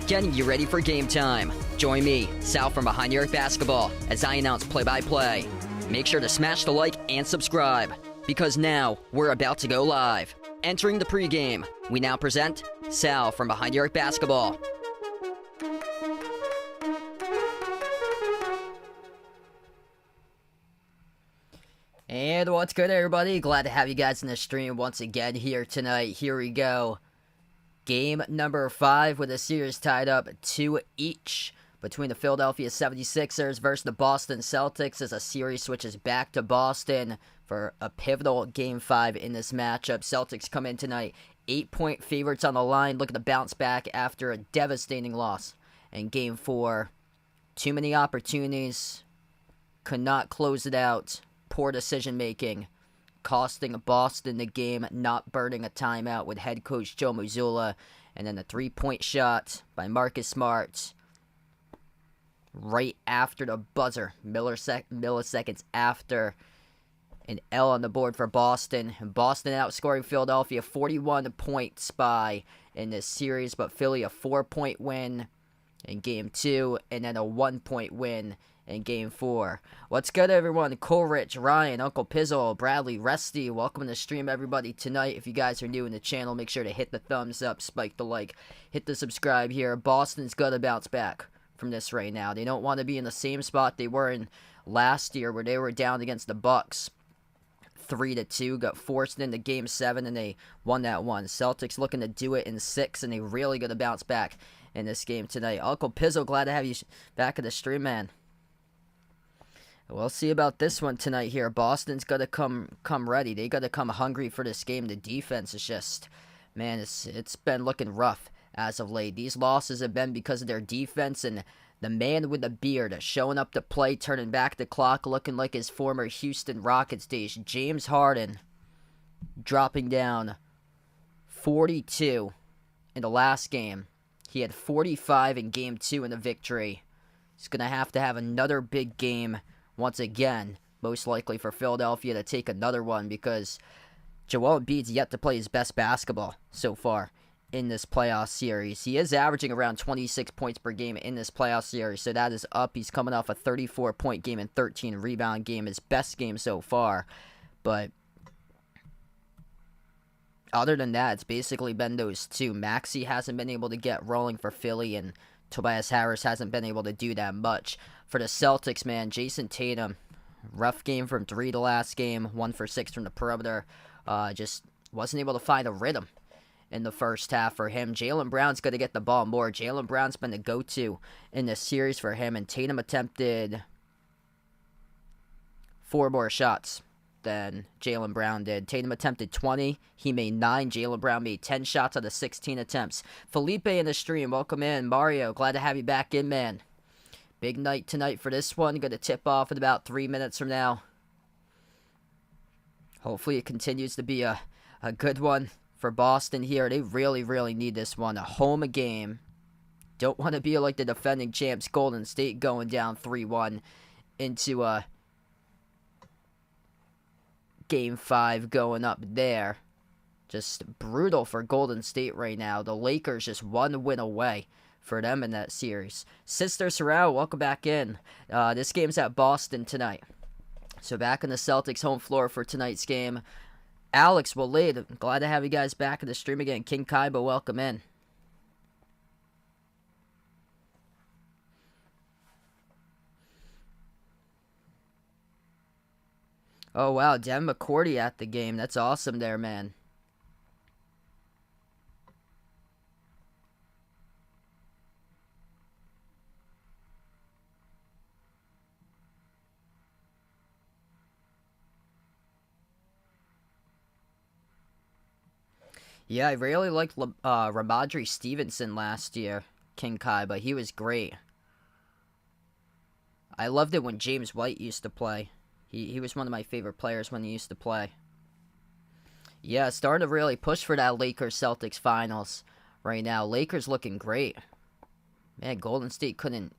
Getting you ready for game time. Join me, Sal from Behind Your Basketball, as I announce play-by-play. Make sure to smash the like and subscribe, because now we're about to go live. Entering the pregame, we now present Sal from Behind Your Basketball. And what's good, everybody? Glad to have you guys in the stream once again here tonight. Here we go. Game number 5 with the series tied up 2 each between the Philadelphia 76ers versus the Boston Celtics as a series switches back to Boston for a pivotal Game 5 in this matchup. Celtics come in tonight 8-point favorites on the line, looking to bounce back after a devastating loss in Game 4. Too many opportunities, could not close it out, poor decision making, costing Boston the game, not burning a timeout with head coach Joe Mazzulla. And then a three-point shot by Marcus Smart right after the buzzer, milliseconds after an L on the board for Boston. And Boston outscoring Philadelphia 41 points by in this series, but Philly a 4-point win in Game 2 and then a 1-point win in Game 4. What's good, everyone? Coleridge, Ryan, Uncle Pizzle, Bradley, Rusty, welcome to the stream, everybody, tonight. If you guys are new in the channel, make sure to hit the thumbs up, spike the like, hit the subscribe here. Boston's got to bounce back from this right now. They don't want to be in the same spot they were in last year where they were down against the Bucks 3-2, got forced into Game 7, and they won that one. Celtics looking to do it in 6, and they really got to bounce back in this game tonight. Uncle Pizzle, glad to have you back at the stream, man. We'll see about this one tonight here. Boston's got to come ready. They got to come hungry for this game. The defense is just, man, it's been looking rough as of late. These losses have been because of their defense and the man with the beard showing up to play, turning back the clock, looking like his former Houston Rockets days. James Harden dropping down 42 in the last game. He had 45 in Game 2 in the victory. He's going to have another big game once again, most likely for Philadelphia to take another one, because Joel Embiid's yet to play his best basketball so far in this playoff series. He is averaging around 26 points per game in this playoff series, so that is up. He's coming off a 34-point game and 13-rebound game, his best game so far. But other than that, it's basically been those two. Maxey hasn't been able to get rolling for Philly, and Tobias Harris hasn't been able to do that much. For the Celtics, man, Jason Tatum, rough game from 3 the last game, 1 for 6 from the perimeter. Just wasn't able to find a rhythm in the first half for him. Jaylen Brown's going to get the ball more. Jaylen Brown's been the go-to in this series for him, and Tatum attempted 4 more shots than Jaylen Brown did. Tatum attempted 20. He made 9. Jaylen Brown made 10 shots out of 16 attempts. Felipe in the stream, welcome in. Mario, glad to have you back in, man. Big night tonight for this one. Going to tip off in about 3 minutes from now. Hopefully it continues to be a good one for Boston here. They really, really need this one. A home game. Don't want to be like the defending champs Golden State going down 3-1 into a Game 5 going up there. Just brutal for Golden State right now. The Lakers just 1 win away for them in that series. Sister Sorrell, welcome back in. This game's at Boston tonight. So back on the Celtics home floor for tonight's game. Alex, Waleed, glad to have you guys back in the stream again. King Kaiba, welcome in. Oh, wow. Devin McCourty at the game. That's awesome there, man. Yeah, I really liked Ramondre Stevenson last year, King Kai, but he was great. I loved it when James White used to play. He was one of my favorite players when he used to play. Yeah, starting to really push for that Lakers-Celtics finals right now. Lakers looking great. Man, Golden State couldn't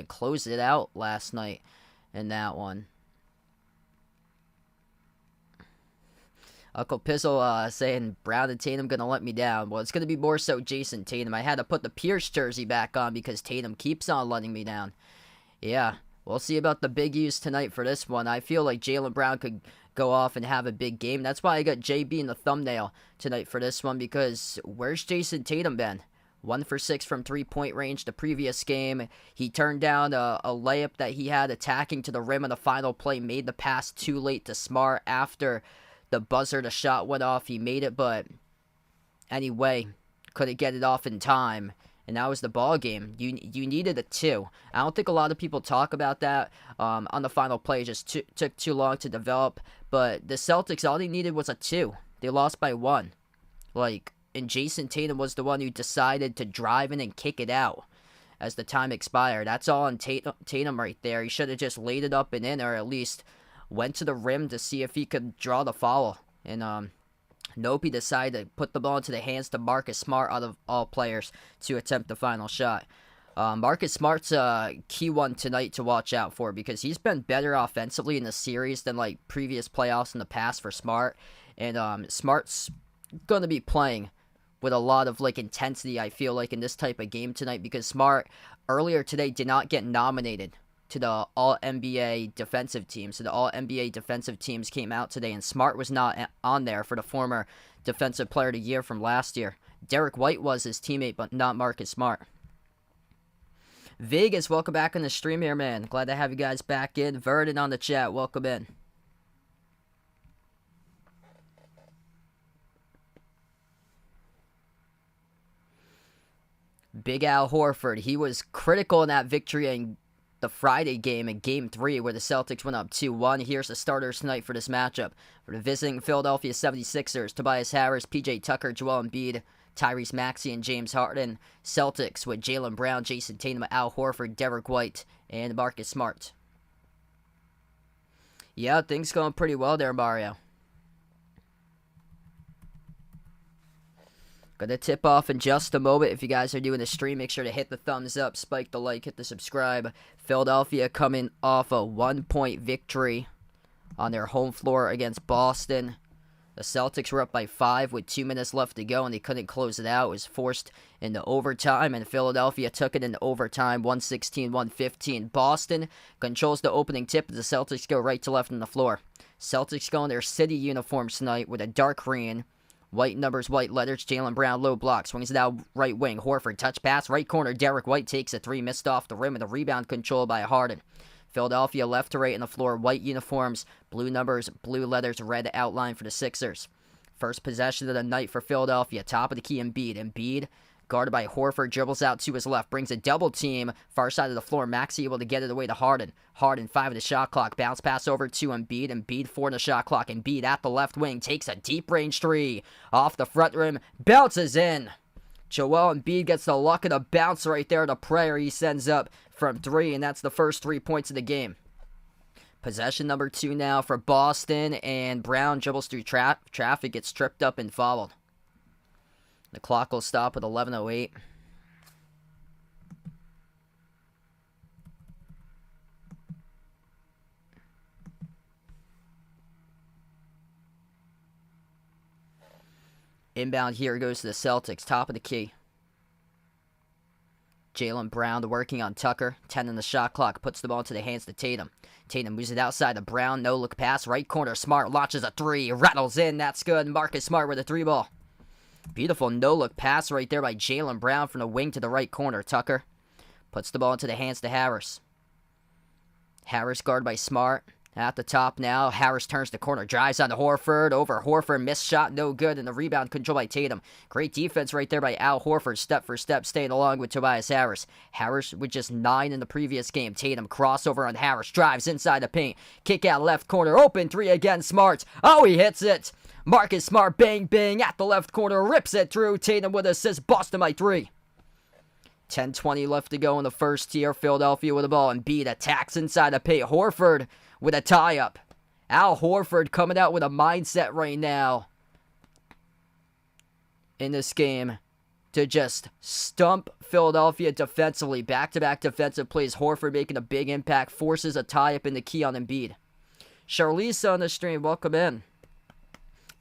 close it out last night in that one. Uncle Pizzle saying Brown and Tatum gonna let me down. Well, it's gonna be more so Jason Tatum. I had to put the Pierce jersey back on because Tatum keeps on letting me down. Yeah, we'll see about the big use tonight for this one. I feel like Jaylen Brown could go off and have a big game. That's why I got JB in the thumbnail tonight for this one, because where's Jason Tatum been? 1 for 6 from three-point range the previous game. He turned down a layup that he had attacking to the rim on the final play, made the pass too late to Smart after the buzzer, the shot went off. He made it, but anyway, couldn't get it off in time. And that was the ball game. You needed a 2. I don't think a lot of people talk about that on the final play. It just took too long to develop. But the Celtics, all they needed was a 2. They lost by 1. And Jason Tatum was the one who decided to drive in and kick it out as the time expired. That's all on Tatum right there. He should have just laid it up and in, or at least went to the rim to see if he could draw the foul. And nope, he decided to put the ball into the hands to Marcus Smart out of all players to attempt the final shot. Marcus Smart's a key one tonight to watch out for, because he's been better offensively in the series than previous playoffs in the past for Smart. And Smart's going to be playing with a lot of intensity, I feel like, in this type of game tonight, because Smart earlier today did not get nominated to the All-NBA defensive team. So the All-NBA defensive teams came out today, and Smart was not on there for the former Defensive Player of the Year from last year. Derek White was his teammate, but not Marcus Smart. Vegas, welcome back on the stream here, man. Glad to have you guys back in. Verdon on the chat, welcome in. Big Al Horford, he was critical in that victory in the Friday game in Game 3 where the Celtics went up 2-1. Here's the starters tonight for this matchup. For the visiting Philadelphia 76ers, Tobias Harris, PJ Tucker, Joel Embiid, Tyrese Maxey, and James Harden. Celtics with Jaylen Brown, Jason Tatum, Al Horford, Derek White, and Marcus Smart. Yeah, things going pretty well there, Mario. Gonna tip off in just a moment. If you guys are doing the stream, make sure to hit the thumbs up, spike the like, hit the subscribe. Philadelphia coming off a 1-point victory on their home floor against Boston. The Celtics were up by 5 with 2 minutes left to go, and they couldn't close it out. It was forced into overtime, and Philadelphia took it into overtime, 116-115. Boston controls the opening tip, as the Celtics go right to left on the floor. Celtics go in their city uniforms tonight with a dark green, white numbers, white letters. Jaylen Brown, low block, swings it out right wing. Horford, touch pass, right corner. Derek White takes a 3, missed off the rim, and the rebound controlled by Harden. Philadelphia left to right on the floor, white uniforms, blue numbers, blue letters, red outline for the Sixers. First possession of the night for Philadelphia, top of the key, Embiid, guarded by Horford, dribbles out to his left, brings a double team, far side of the floor. Maxey able to get it away to Harden. Harden, 5 of the shot clock, bounce pass over to Embiid, 4 in the shot clock. Embiid at the left wing, takes a deep range 3, off the front rim, bounces in. Joel Embiid gets the luck of the bounce right there, the prayer he sends up from 3, and that's the first 3 points of the game. Possession number 2 now for Boston, and Brown dribbles through traffic, gets tripped up and fouled. The clock will stop with 11:08. Inbound here goes to the Celtics, top of the key. Jaylen Brown working on Tucker, 10 in the shot clock, puts the ball into the hands to Tatum. Tatum moves it outside to Brown, no look pass, right corner, Smart launches a 3, rattles in, that's good. Marcus Smart with a 3 ball. Beautiful no-look pass right there by Jaylen Brown from the wing to the right corner. Tucker puts the ball into the hands to Harris. Harris guarded by Smart. At the top now, Harris turns the corner, drives on to Horford, over Horford, missed shot, no good, and the rebound controlled by Tatum. Great defense right there by Al Horford, step for step, staying along with Tobias Harris. Harris with just 9 in the previous game. Tatum crossover on Harris, drives inside the paint, kick out left corner, open 3 again, Smart. Oh, he hits it. Marcus Smart, bang, bang, at the left corner, rips it through. Tatum with assist, Boston by 3. 10:20 left to go in the first here. Philadelphia with the ball, and Embiid attacks inside the paint. Horford with a tie-up. Al Horford coming out with a mindset right now in this game to just stump Philadelphia defensively. Back-to-back defensive plays. Horford making a big impact, forces a tie-up in the key on Embiid. Charlize on the stream, welcome in.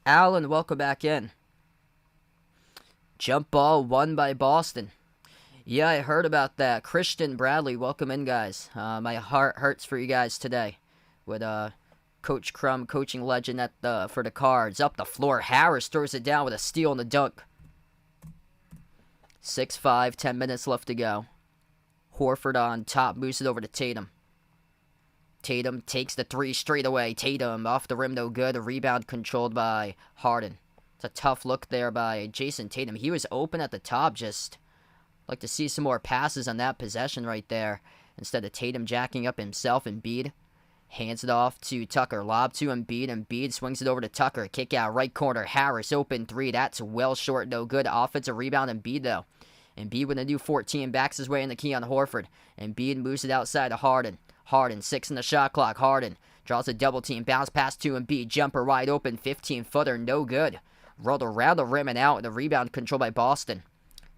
Alan, welcome back in. Jump ball won by Boston. Yeah, I heard about that. Christian Bradley, welcome in, guys. My heart hurts for you guys today. With Coach Crum, coaching legend for the Cards. Up the floor, Harris throws it down with a steal and a dunk. 6-5, 10 minutes left to go. Horford on top, moves it over to Tatum. Tatum takes the 3 straight away. Tatum off the rim, no good. A rebound controlled by Harden. It's a tough look there by Jason Tatum. He was open at the top, just like to see some more passes on that possession right there. Instead of Tatum jacking up himself, Embiid hands it off to Tucker. Lob to Embiid. Embiid swings it over to Tucker. Kick out right corner. Harris open 3. That's well short. No good. Offensive rebound. Embiid though. Embiid with a new 14. Backs his way in the key on Horford. Embiid moves it outside to Harden. Harden 6 in the shot clock. Harden draws a double team. Bounce pass to Embiid. Jumper wide open. 15-footer. No good. Rolled around the rim and out. The rebound controlled by Boston.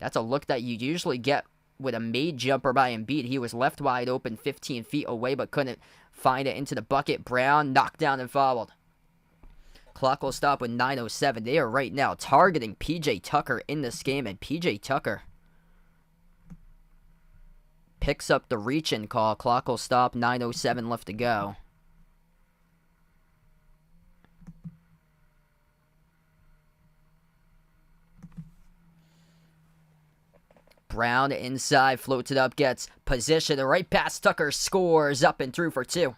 That's a look that you usually get with a made jumper by Embiid. He was left wide open 15 feet away but couldn't find it into the bucket. Brown knocked down and fouled. Clock will stop with 9:07. They are right now targeting P.J. Tucker in this game, and P.J. Tucker picks up the reach-in call. Clock will stop, 9:07 left to go. Brown inside, floats it up, gets position, right past Tucker, scores up and through for 2.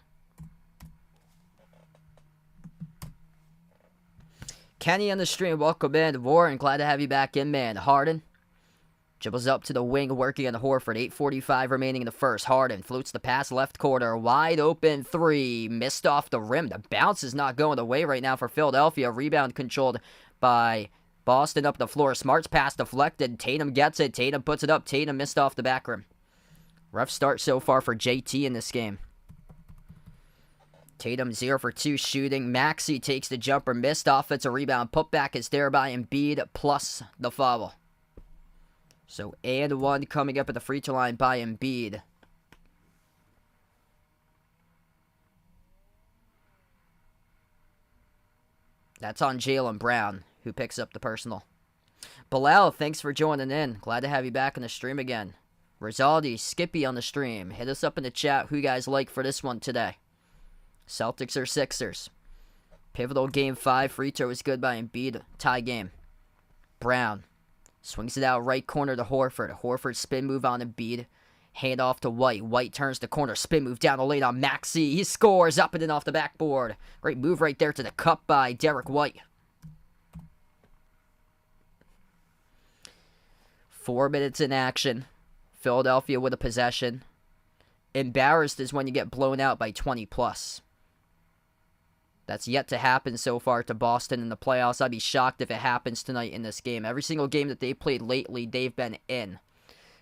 Kenny on the stream, welcome in. Warren, glad to have you back in, man. Harden dribbles up to the wing, working on Horford. 8:45 remaining in the first. Harden floats the pass left corner, wide open 3, missed off the rim. The bounce is not going away right now for Philadelphia. Rebound controlled by Boston up the floor. Smart's pass deflected. Tatum gets it. Tatum puts it up. Tatum missed off the back rim. Rough start so far for JT in this game. Tatum 0 for 2 shooting. Maxey takes the jumper. Missed offensive rebound. Putback is there by Embiid plus the foul. So and 1 coming up at the free throw line by Embiid. That's on Jaylen Brown, who picks up the personal. Bilal, thanks for joining in. Glad to have you back on the stream again. Rizaldi, Skippy on the stream. Hit us up in the chat who you guys like for this one today. Celtics or Sixers. Pivotal game 5. Free throw is good by Embiid. Tie game. Brown swings it out right corner to Horford. Horford spin move on Embiid. Hand off to White. White turns the corner. Spin move down the lane on Maxey. He scores up and in off the backboard. Great move right there to the cup by Derek White. 4 minutes in action. Philadelphia with a possession. Embarrassed is when you get blown out by 20 plus. That's yet to happen so far to Boston in the playoffs. I'd be shocked if it happens tonight in this game. Every single game that they played lately, they've been in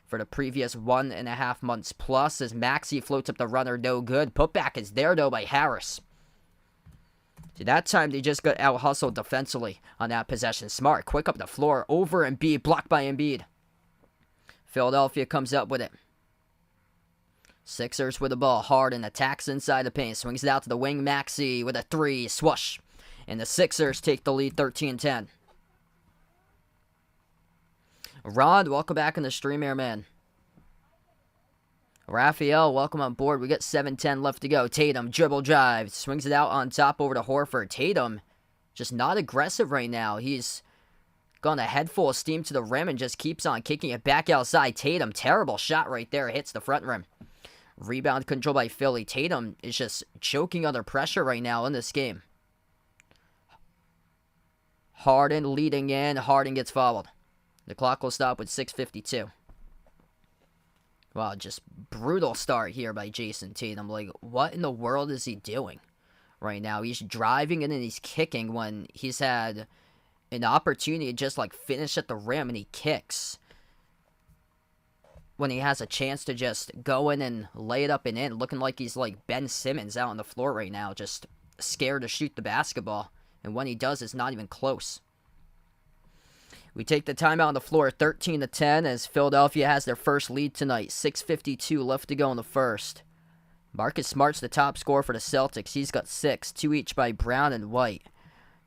for the previous 1.5 months plus. As Maxey floats up the runner, no good. Putback is there, though, by Harris. See, that time they just got out-hustled defensively on that possession. Smart, quick up the floor, over Embiid, blocked by Embiid. Philadelphia comes up with it. Sixers with the ball. Harden attacks inside the paint. Swings it out to the wing. Maxey with a 3. Swoosh. And the Sixers take the lead 13-10. Rod, welcome back in the stream here, man. Raphael, welcome on board. We got 7:10 left to go. Tatum, dribble drive. Swings it out on top over to Horford. Tatum, just not aggressive right now. He's gone a head full of steam to the rim and just keeps on kicking it back outside. Tatum, terrible shot right there. Hits the front rim. Rebound control by Philly. Tatum is just choking under pressure right now in this game. Harden leading in. Harden gets fouled. The clock will stop with 6:52. Wow, just brutal start here by Jason Tatum. Like, what in the world is he doing right now? He's driving and then he's kicking when he's had an opportunity to just, like, finish at the rim, and he kicks when he has a chance to just go in and lay it up and in, looking like he's like Ben Simmons out on the floor right now, just scared to shoot the basketball. And when he does, it's not even close. We take the timeout on the floor, 13-10, as Philadelphia has their first lead tonight. 6:52 left to go in the first. Marcus Smart's the top scorer for the Celtics. He's got 6, 2 each by Brown and White.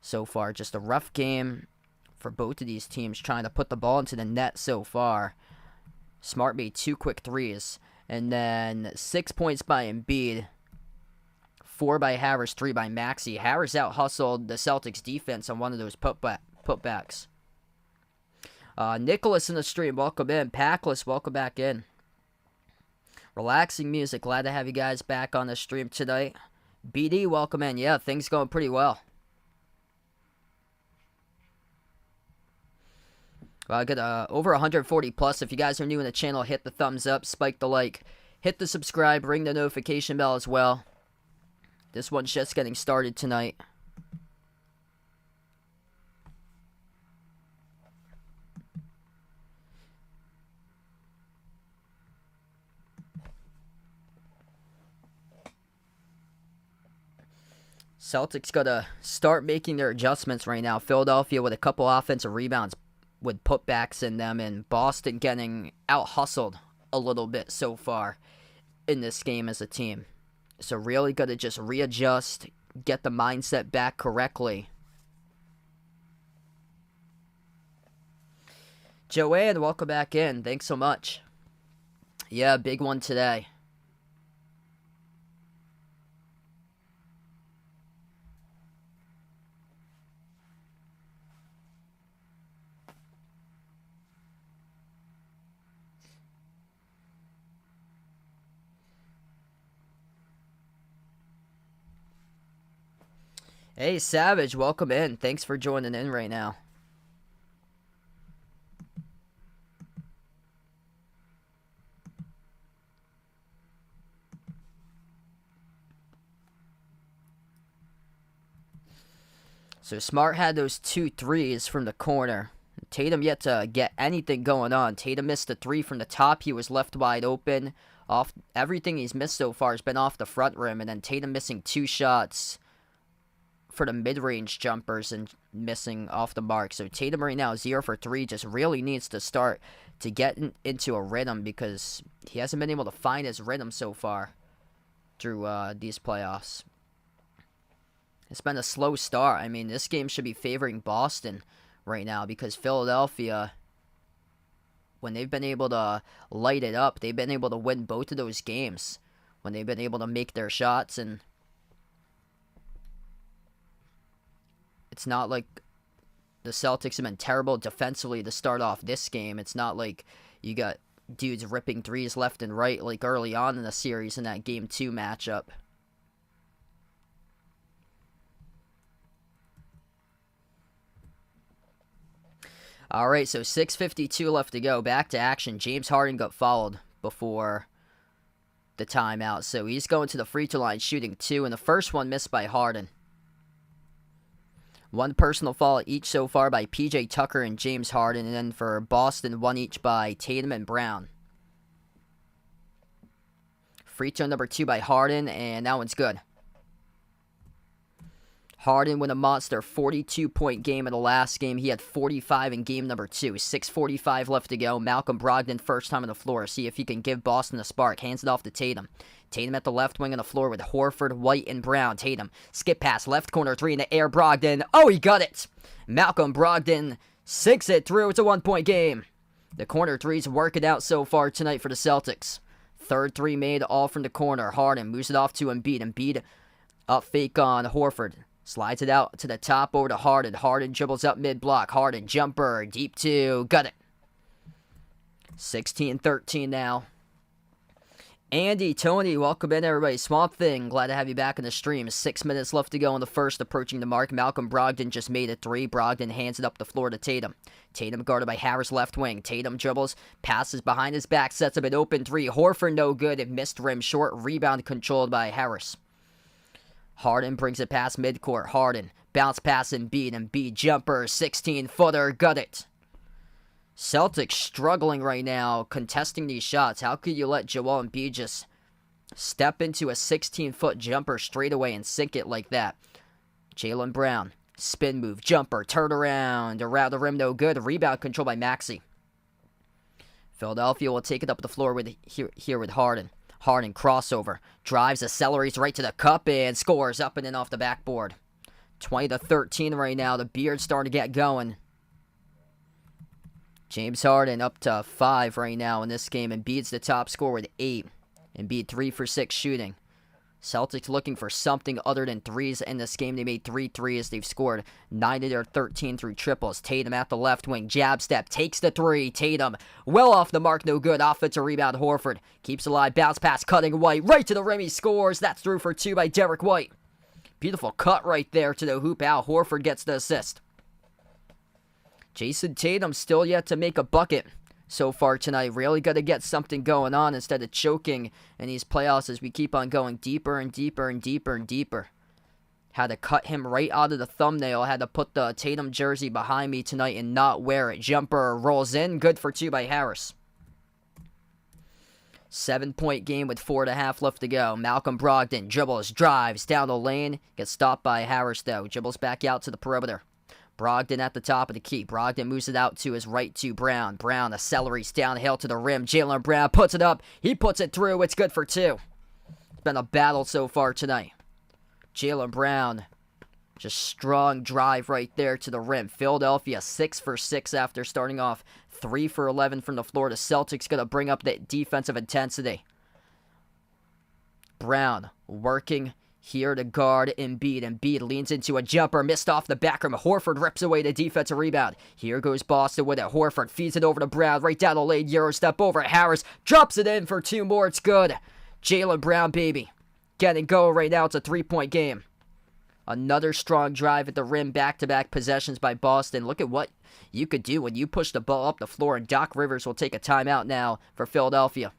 So far, just a rough game for both of these teams trying to put the ball into the net so far. Smart made 2 quick threes. And then 6 points by Embiid. 4 by Harris, 3 by Maxey. Harris out-hustled the Celtics defense on one of those putbacks. Nicholas in the stream, welcome in. Packless, welcome back in. Relaxing music, glad to have you guys back on the stream tonight. BD, welcome in. Yeah, things going pretty well. Well, I got over 140 plus. If you guys are new in the channel, hit the thumbs up, spike the like, hit the subscribe, ring the notification bell as well. This one's just getting started tonight. Celtics got to start making their adjustments right now. Philadelphia with a couple offensive rebounds with putbacks in them, and Boston getting out-hustled a little bit so far in this game as a team. So really got to just readjust, get the mindset back correctly. Joanne, welcome back in. Thanks so much. Yeah, big one today. Hey, Savage, welcome in. Thanks for joining in right now. So Smart had those 2 threes from the corner. Tatum yet to get anything going on. Tatum missed a 3 from the top. He was left wide open. Everything he's missed so far has been off the front rim. And then Tatum missing 2 shots for the mid-range jumpers and missing off the mark. So Tatum right now, 0 for 3, just really needs to start to get into a rhythm, because he hasn't been able to find his rhythm so far through these playoffs. It's been a slow start. I mean, this game should be favoring Boston right now, because Philadelphia, when they've been able to light it up, they've been able to win both of those games when they've been able to make their shots. And it's not like the Celtics have been terrible defensively to start off this game. It's not like you got dudes ripping threes left and right like early on in the series in that Game 2 matchup. All right, so 6:52 left to go. Back to action. James Harden got fouled before the timeout, so he's going to the free throw line shooting 2, and the first one missed by Harden. 1 personal foul each so far by PJ Tucker and James Harden, and then for Boston, 1 each by Tatum and Brown. Free throw number 2 by Harden, and that one's good. Harden with a monster 42-point game in the last game. He had 45 in game number 2. 6:45 left to go. Malcolm Brogdon first time on the floor. See if he can give Boston a spark. Hands it off to Tatum. Tatum at the left wing on the floor with Horford, White, and Brown. Tatum, skip pass, left corner 3 in the air. Brogdon. Oh, he got it. Malcolm Brogdon sinks it through. It's a 1-point game. The corner 3's working out so far tonight for the Celtics. Third 3 made, all from the corner. Harden moves it off to Embiid. Embiid up fake on Horford. Slides it out to the top over to Harden. Harden dribbles up mid-block. Harden jumper, deep 2. Got it. 16-13 now. Andy, Tony, welcome in, everybody. Swamp Thing, glad to have you back in the stream. 6 minutes left to go in the first, approaching the mark. Malcolm Brogdon just made it 3. Brogdon hands it up the floor to Tatum. Tatum guarded by Harris left wing. Tatum dribbles, passes behind his back, sets up an open 3. Horford no good, it missed rim short. Rebound controlled by Harris. Harden brings it past midcourt. Harden, bounce pass Embiid. Embiid jumper, 16-footer, got it. Celtics struggling right now, contesting these shots. How could you let Joel Embiid just step into a 16-foot jumper straight away and sink it like that? Jaylen Brown, spin move, jumper, turn around the rim, no good. Rebound controlled by Maxey. Philadelphia will take it up the floor with here with Harden. Harden crossover, drives, accelerates right to the cup and scores up and in off the backboard. 20-13 right now. The Beard's starting to get going. James Harden up to 5 right now in this game. Embiid's the top scorer with 8. Embiid 3 for 6 shooting. Celtics looking for something other than threes in this game. They made 3 threes. They've scored 9 of their 13 through triples. Tatum at the left wing. Jab step. Takes the 3. Tatum well off the mark. No good. Offensive rebound. Horford keeps alive. Bounce pass. Cutting White. Right to the rim. He scores. That's through for 2 by Derek White. Beautiful cut right there to the hoop. Al Horford gets the assist. Jason Tatum still yet to make a bucket so far tonight. Really got to get something going on instead of choking in these playoffs as we keep on going deeper and deeper and deeper and deeper. Had to cut him right out of the thumbnail. Had to put the Tatum jersey behind me tonight and not wear it. Jumper rolls in. Good for 2 by Harris. 7-point game with 4.5 left to go. Malcolm Brogdon dribbles, drives down the lane. Gets stopped by Harris though. Dribbles back out to the perimeter. Brogdon at the top of the key. Brogdon moves it out to his right to Brown. Brown accelerates downhill to the rim. Jaylen Brown puts it up. He puts it through. It's good for 2. It's been a battle so far tonight. Jaylen Brown, just strong drive right there to the rim. Philadelphia 6 for 6 after starting off 3 for 11 from the floor. The Celtics going to bring up that defensive intensity. Brown working here to guard Embiid. Embiid leans into a jumper, missed off the back rim. Horford rips away the defensive rebound. Here goes Boston with it. Horford feeds it over to Brown, right down the lane. Euro step over. Harris drops it in for 2 more. It's good. Jaylen Brown, baby. Getting going right now. It's a 3-point game. Another strong drive at the rim. Back-to-back possessions by Boston. Look at what you could do when you push the ball up the floor. And Doc Rivers will take a timeout now for Philadelphia.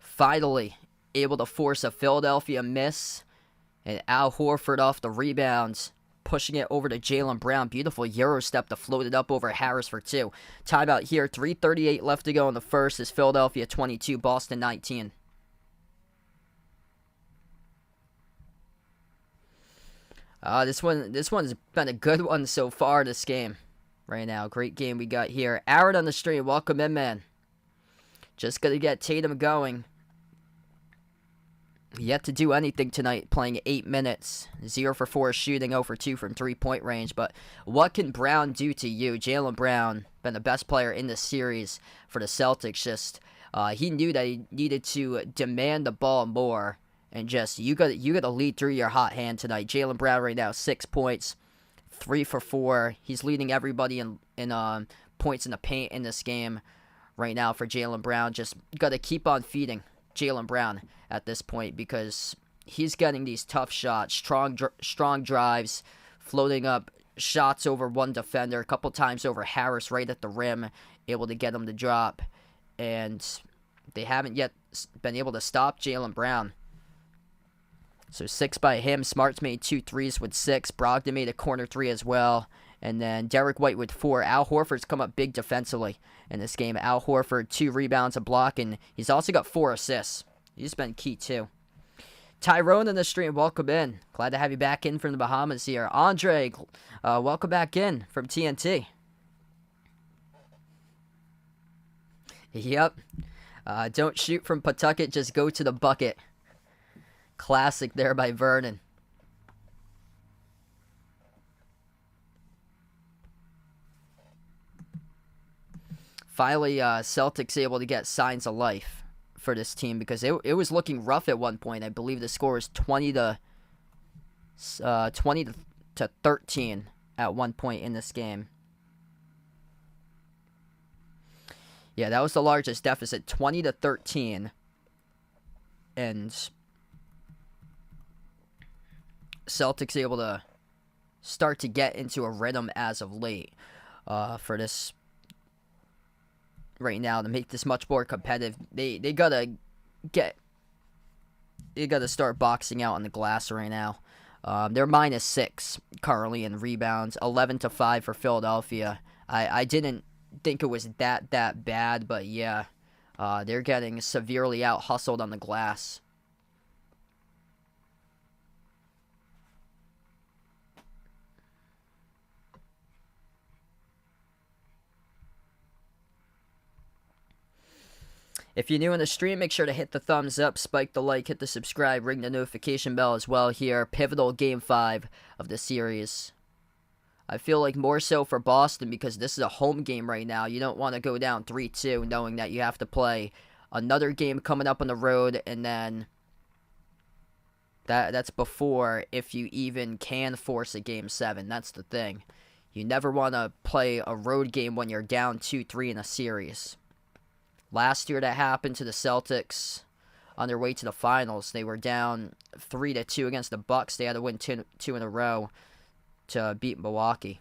Finally able to force a Philadelphia miss. And Al Horford off the rebounds, pushing it over to Jaylen Brown. Beautiful Euro step to float it up over Harris for 2. Timeout here. 3:38 left to go in the first. Is Philadelphia 22, Boston 19. This one's been a good one so far this game. Right now, great game we got here. Aaron on the stream, welcome in, man. Just gonna get Tatum going. Yet to do anything tonight, playing 8 minutes. 0 for 4 shooting, 0 for 2 from 3-point range. But what can Brown do to you? Jaylen Brown, been the best player in the series for the Celtics. Just he knew that he needed to demand the ball more. And just, you got to lead through your hot hand tonight. Jaylen Brown right now, 6 points, 3 for 4. He's leading everybody in points in the paint in this game right now for Jaylen Brown. Just got to keep on feeding Jaylen Brown at this point because he's getting these tough shots, strong drives, floating up shots over one defender, a couple times over Harris right at the rim, able to get him to drop. And they haven't yet been able to stop Jaylen Brown. So 6 by him. Smart's made 2 threes with 6. Brogdon made a corner 3 as well. And then Derek White with 4. Al Horford's come up big defensively in this game. Al Horford, 2 rebounds, a block, and he's also got 4 assists. He's been key too. Tyrone in the stream, welcome in. Glad to have you back in from the Bahamas here. Andre, welcome back in from TNT. Yep. Don't shoot from Pawtucket, just go to the bucket. Classic there by Vernon. Finally, Celtics able to get signs of life for this team because it was looking rough at one point. I believe the score was 20 to 13 at one point in this game. Yeah, that was the largest deficit, 20-13. And Celtics able to start to get into a rhythm as of late for this right now to make this much more competitive. They gotta start boxing out on the glass right now. They're -6 currently in rebounds, 11-5 for Philadelphia. I didn't think it was that bad, but yeah, they're getting severely out hustled on the glass. If you're new in the stream, make sure to hit the thumbs up, spike the like, hit the subscribe, ring the notification bell as well here. Pivotal Game 5 of the series. I feel like more so for Boston because this is a home game right now. You don't want to go down 3-2 knowing that you have to play another game coming up on the road, and then that's before if you even can force a Game 7. That's the thing. You never want to play a road game when you're down 2-3 in a series. Last year that happened to the Celtics on their way to the finals. They were down 3-2 against the Bucks. They had to win two in a row to beat Milwaukee.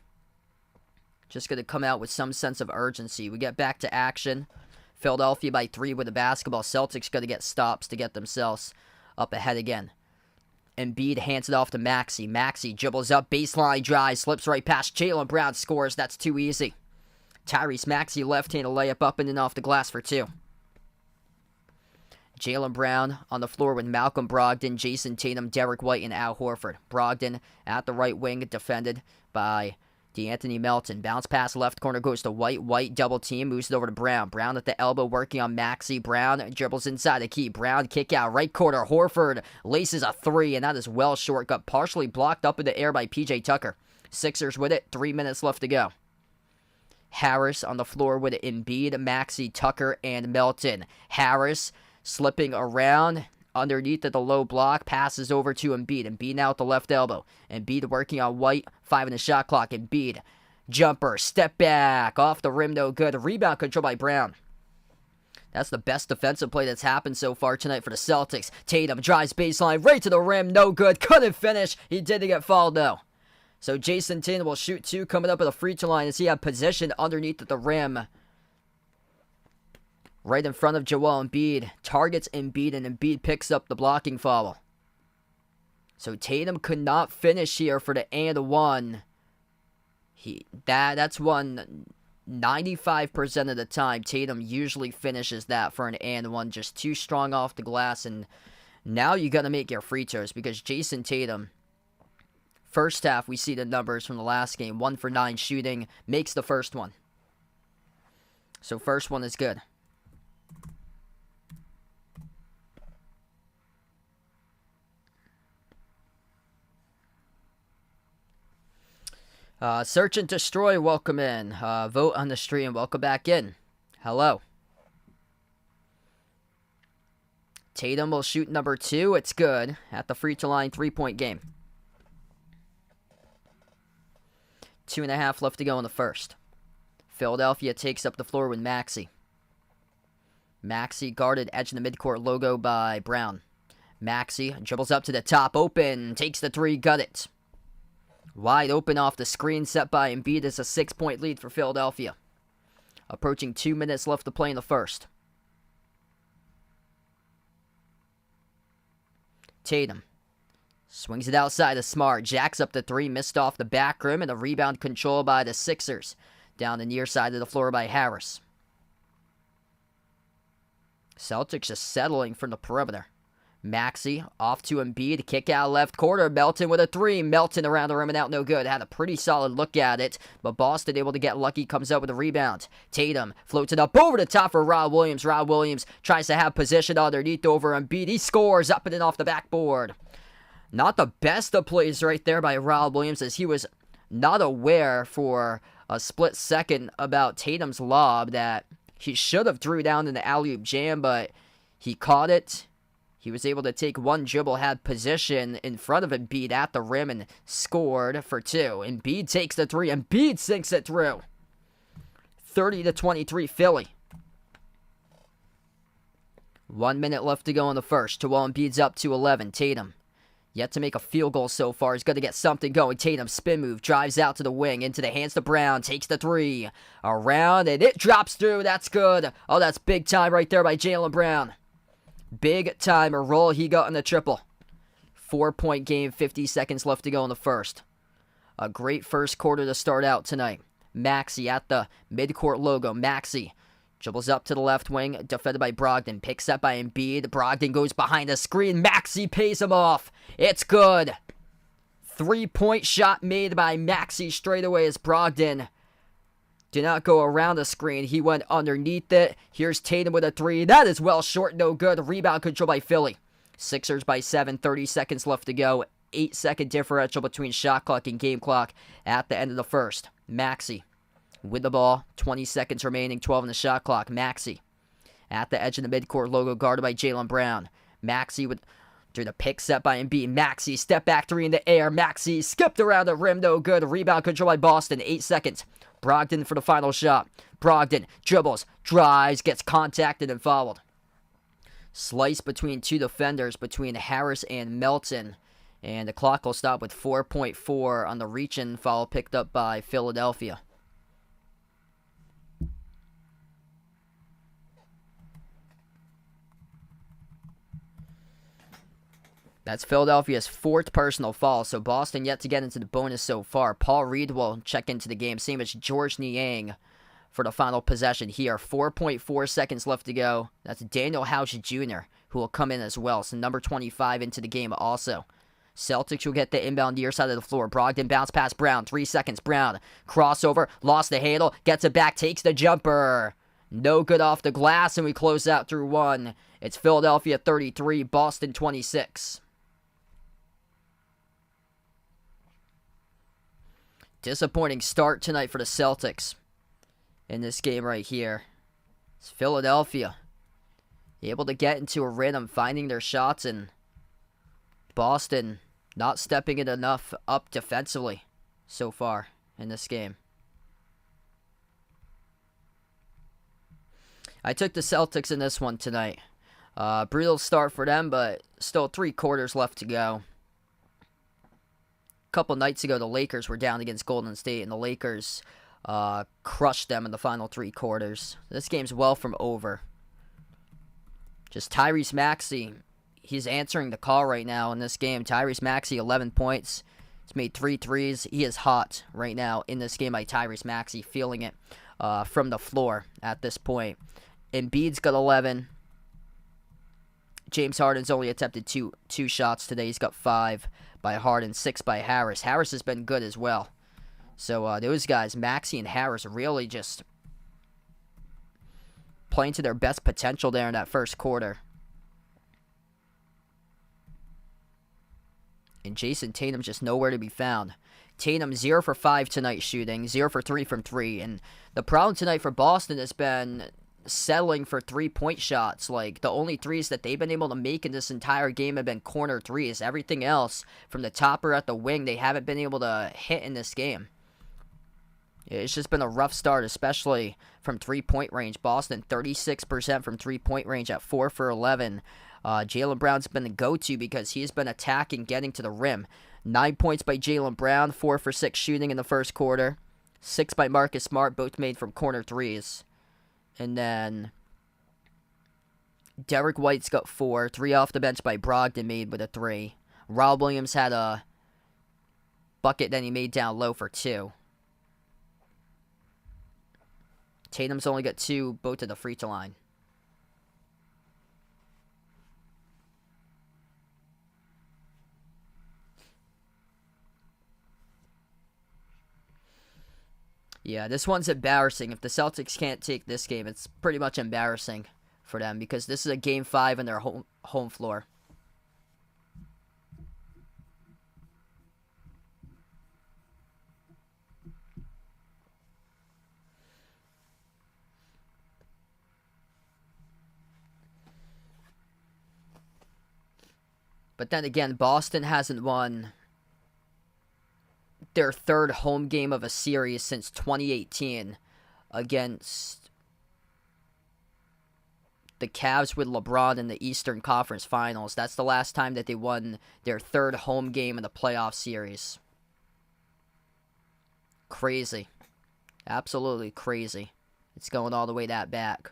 Just going to come out with some sense of urgency. We get back to action. Philadelphia by 3 with the basketball. Celtics going to get stops to get themselves up ahead again. Embiid hands it off to Maxey. Maxey dribbles up, baseline drive, slips right past Jaylen Brown, scores. That's too easy. Tyrese Maxey left-handed layup up and in off the glass for 2. Jaylen Brown on the floor with Malcolm Brogdon, Jason Tatum, Derek White, and Al Horford. Brogdon at the right wing, defended by DeAnthony Melton. Bounce pass left corner goes to White. White double team, moves it over to Brown. Brown at the elbow working on Maxey. Brown dribbles inside the key. Brown kick out right corner. Horford laces a 3, and that is well short. Got partially blocked up in the air by PJ Tucker. Sixers with it. 3 minutes left to go. Harris on the floor with Embiid, Maxey, Tucker, and Melton. Harris slipping around underneath of the low block, passes over to Embiid. Embiid now at the left elbow. Embiid working on White, 5 in the shot clock. Embiid, jumper, step back, off the rim, no good. Rebound control by Brown. That's the best defensive play that's happened so far tonight for the Celtics. Tatum drives baseline right to the rim, no good. Couldn't finish. He didn't get fouled though. So Jason Tatum will shoot 2 coming up at the free throw line as he had position underneath at the rim. Right in front of Joel Embiid. Targets Embiid, and Embiid picks up the blocking foul. So Tatum could not finish here for the and one. That's one 95% of the time. Tatum usually finishes that for an and one. Just too strong off the glass, and now you got to make your free throws because Jason Tatum, first half, we see the numbers from the last game. 1 for 9 shooting. Makes the first one. So first one is good. Search and Destroy, welcome in. Vote on the stream, welcome back in. Hello. Tatum will shoot number 2. It's good. At the free throw line, 3-point game. 2.5 left to go in the first. Philadelphia takes up the floor with Maxey. Maxey guarded edge of the midcourt logo by Brown. Maxey dribbles up to the top, open, takes the 3, got it. Wide open off the screen set by Embiid is a 6-point lead for Philadelphia. Approaching 2 minutes left to play in the first. Tatum swings it outside to Smart. Jacks up the 3, missed off the back rim, and a rebound control by the Sixers. Down the near side of the floor by Harris. Celtics just settling from the perimeter. Maxey off to Embiid, kick out left corner. Melton with a 3. Melton around the rim and out, no good. Had a pretty solid look at it, but Boston able to get lucky, comes out with a rebound. Tatum floats it up over the top for Rob Williams. Rob Williams tries to have position underneath over Embiid. He scores up and in off the backboard. Not the best of plays right there by Rob Williams, as he was not aware for a split second about Tatum's lob that he should have threw down in the alley-oop jam, but he caught it. He was able to take one dribble, had position in front of Embiid at the rim, and scored for 2. Embiid takes the 3. Embiid sinks it through. 30-23 Philly. 1 minute left to go in the first. Joel Embiid's up to 11. Tatum, yet to make a field goal so far. He's going to get something going. Tatum, spin move, drives out to the wing, into the hands to Brown, takes the three. Around, and it drops through. That's good. Oh, that's big time right there by Jaylen Brown. Big time, a roll he got in the triple. 4-point game, 50 seconds left to go in the first. A great first quarter to start out tonight. Maxey at the midcourt logo. Maxey dribbles up to the left wing, defended by Brogdon. Picks up by Embiid. Brogdon goes behind the screen. Maxey pays him off. It's good. 3-point shot made by Maxey straight away as Brogdon did not go around the screen. He went underneath it. Here's Tatum with a three. That is well short, no good. Rebound control by Philly. Sixers by 7, 30 seconds left to go. 8-second differential between shot clock and game clock at the end of the first. Maxey with the ball, 20 seconds remaining, 12 on the shot clock. Maxey at the edge of the midcourt logo, guarded by Jaylen Brown. Maxey through the pick set by Embiid. Maxey, step back three in the air. Maxey skipped around the rim, no good. Rebound control by Boston, 8 seconds. Brogdon for the final shot. Brogdon dribbles, drives, gets contacted and fouled. Slice between two defenders, between Harris and Melton. And the clock will stop with 4.4 on the reach-in foul picked up by Philadelphia. That's Philadelphia's 4th personal foul, so Boston yet to get into the bonus so far. Paul Reed will check into the game, same as George Niang for the final possession here. 4.4 seconds left to go. That's Daniel House Jr., who will come in as well, so number 25 into the game also. Celtics will get the inbound near side of the floor. Brogdon bounce past Brown, 3 seconds. Brown, crossover, lost the handle, gets it back, takes the jumper. No good off the glass, and we close out through one. It's Philadelphia 33, Boston 26. Disappointing start tonight for the Celtics in this game right here. It's Philadelphia able to get into a rhythm, finding their shots, and Boston not stepping it enough up defensively so far in this game. I took the Celtics in this one tonight. Brutal start for them, but still 3 quarters left to go. Couple nights ago, the Lakers were down against Golden State, and the Lakers crushed them in the final 3 quarters. This game's well from over. Just Tyrese Maxey, he's answering the call right now in this game. Tyrese Maxey, 11 points. He's made 3 threes. He is hot right now in this game by Tyrese Maxey, feeling it from the floor at this point. Embiid's got 11. James Harden's only attempted two shots today. He's got 5 by Harden, 6 by Harris. Harris has been good as well. So those guys, Maxey and Harris, really just playing to their best potential there in that first quarter. And Jason Tatum just nowhere to be found. Tatum 0 for 5 tonight shooting, 0 for 3 from 3. And the problem tonight for Boston has been settling for 3-point shots. Like, the only threes that they've been able to make in this entire game have been corner threes. Everything else from the top or at the wing, they haven't been able to hit in this game. It's just been a rough start, especially from 3-point range. Boston 36% from 3-point range at 4 for 11. Jaylen Brown's been the go-to because he's been attacking, getting to the rim. 9 points by Jaylen Brown, 4 for 6 shooting in the first quarter. 6 by Marcus Smart, both made from corner threes. And then Derek White's got 4. 3 off the bench by Brogdon, made with a 3. Rob Williams had a bucket, then he made down low for 2. Tatum's only got 2, both at the free throw line. Yeah, this one's embarrassing. If the Celtics can't take this game, it's pretty much embarrassing for them because this is a Game 5 on their home floor. But then again, Boston hasn't won their 3rd home game of a series since 2018 against the Cavs with LeBron in the Eastern Conference Finals. That's the last time that they won their third home game in the playoff series. Crazy. Absolutely crazy. It's going all the way that back.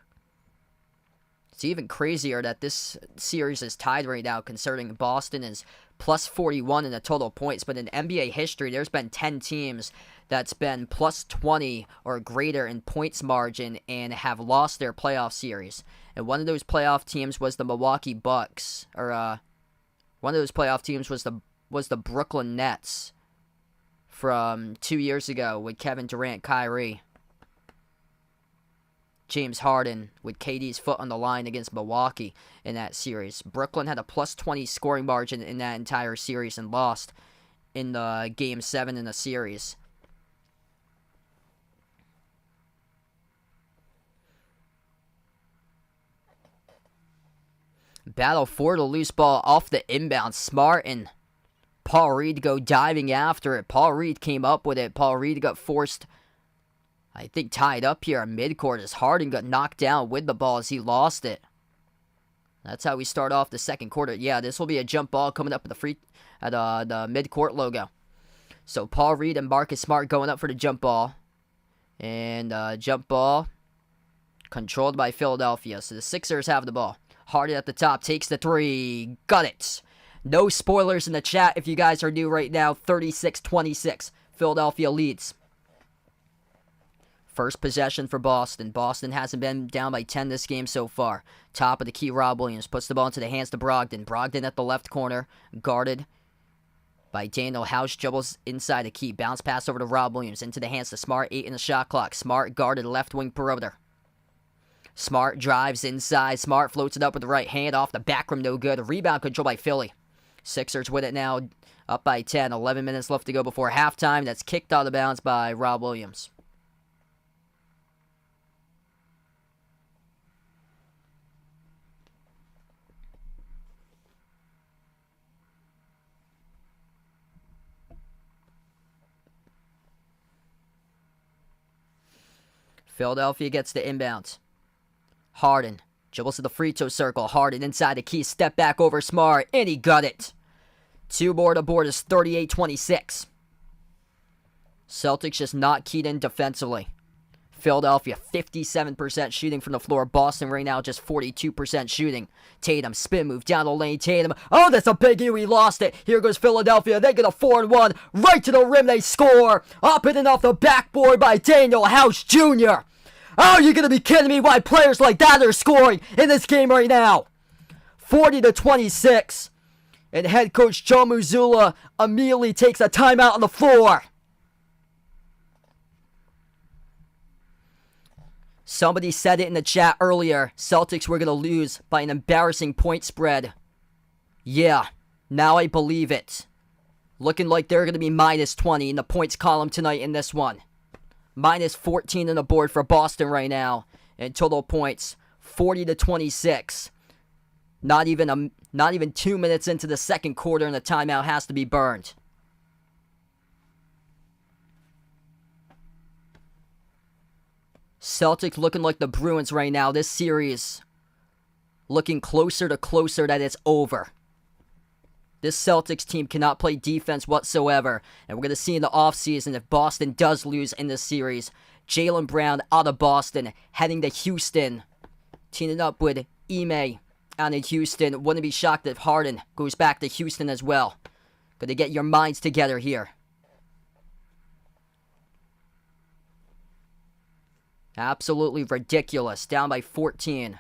It's even crazier that this series is tied right now, considering Boston is plus 41 in the total points. But in NBA history, there's been 10 teams that's been plus 20 or greater in points margin and have lost their playoff series. And one of those playoff teams was the Milwaukee Bucks, or one of those playoff teams was the Brooklyn Nets from 2 years ago with Kevin Durant, Kyrie, James Harden with KD's foot on the line against Milwaukee in that series. Brooklyn had a plus 20 scoring margin in that entire series and lost in the Game 7 in the series. Battle for the loose ball off the inbound. Smart and Paul Reed go diving after it. Paul Reed came up with it. Paul Reed got forced, I think, tied up here in midcourt as Harden got knocked down with the ball as he lost it. That's how we start off the second quarter. Yeah, this will be a jump ball coming up at the midcourt logo. So Paul Reed and Marcus Smart going up for the jump ball. And jump ball controlled by Philadelphia. So the Sixers have the ball. Harden at the top takes the three. Got it. No spoilers in the chat if you guys are new right now. 36-26. Philadelphia leads. First possession for Boston. Boston hasn't been down by 10 this game so far. Top of the key, Rob Williams puts the ball into the hands to Brogdon. Brogdon at the left corner, guarded by Daniel House. Dribbles inside the key. Bounce pass over to Rob Williams. Into the hands to Smart. 8 in the shot clock. Smart guarded left wing perimeter. Smart drives inside. Smart floats it up with the right hand off the back rim. No good. Rebound control by Philly. Sixers with it now. Up by 10. 11 minutes left to go before halftime. That's kicked out of bounds by Rob Williams. Philadelphia gets the inbound. Harden dribbles to the free throw circle. Harden inside the key. Step back over Smart. And he got it. 2 more to board is 38-26. Celtics just not keyed in defensively. Philadelphia 57% shooting from the floor. Boston right now just 42% shooting. Tatum spin move down the lane. Tatum. Oh, that's a biggie. We lost it. Here goes Philadelphia. They get a 4-1. Right to the rim. They score. Up and off the backboard by Daniel House Jr. Oh, you're going to be kidding me why players like that are scoring in this game right now. 40-26. And head coach Joe Mazzulla immediately takes a timeout on the floor. Somebody said it in the chat earlier. Celtics were going to lose by an embarrassing point spread. Yeah, now I believe it. Looking like they're going to be minus 20 in the points column tonight in this one. Minus 14 on the board for Boston right now. And total points, 40-26. Not even 2 minutes into the second quarter and the timeout has to be burned. Celtics looking like the Bruins right now. This series looking closer that it's over. This Celtics team cannot play defense whatsoever. And we're going to see in the offseason if Boston does lose in this series. Jaylen Brown out of Boston, heading to Houston. Teaming up with Ime out in Houston. Wouldn't be shocked if Harden goes back to Houston as well. Got to get your minds together here. Absolutely ridiculous. Down by 14.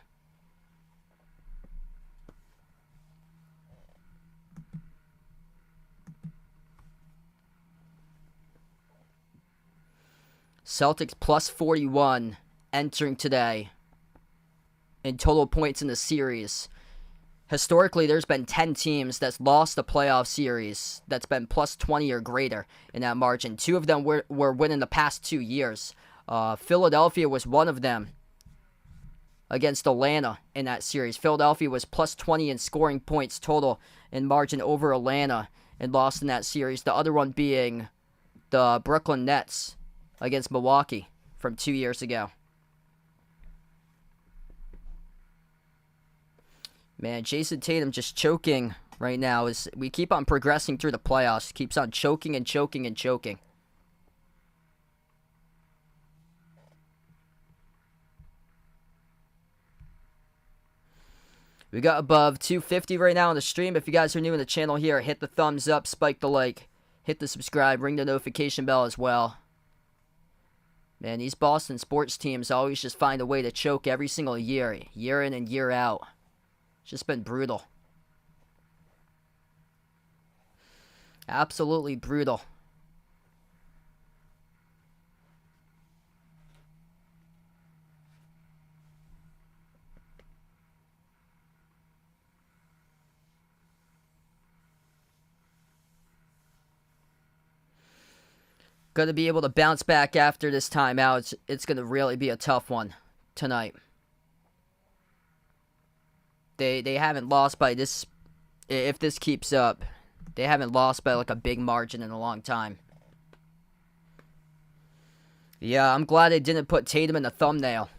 Celtics plus 41 entering today in total points in the series. Historically, there's been 10 teams that's lost the playoff series that's been plus 20 or greater in that margin. 2 of them were winning the past 2 years. Philadelphia was one of them against Atlanta in that series. Philadelphia was plus 20 in scoring points total in margin over Atlanta and lost in that series. The other one being the Brooklyn Nets against Milwaukee from 2 years ago. Man, Jason Tatum just choking right now. As we keep on progressing through the playoffs. Keeps on choking and choking and choking. We got above 250 right now on the stream. If you guys are new in the channel here, hit the thumbs up, spike the like, hit the subscribe, ring the notification bell as well. Man, these Boston sports teams always just find a way to choke every single year in and year out. It's just been brutal. Absolutely brutal. Going to be able to bounce back after this timeout. It's going to really be a tough one tonight. They haven't lost by this. If this keeps up, they haven't lost by like a big margin in a long time. Yeah, I'm glad they didn't put Tatum in the thumbnail.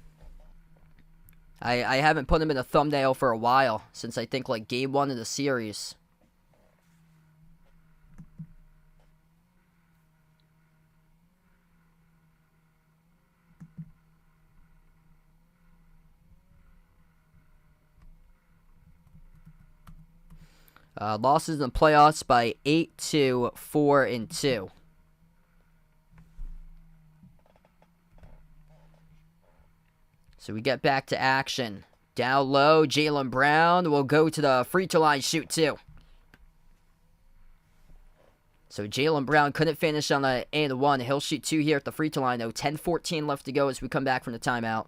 I haven't put him in the thumbnail for a while, since I think like game 1 of the series. Losses in the playoffs by 8-4-2. So we get back to action. Down low, Jaylen Brown will go to the free throw line, shoot 2. So Jaylen Brown couldn't finish on the and 1. He'll shoot 2 here at the free throw line, though. 10-14 left to go as we come back from the timeout.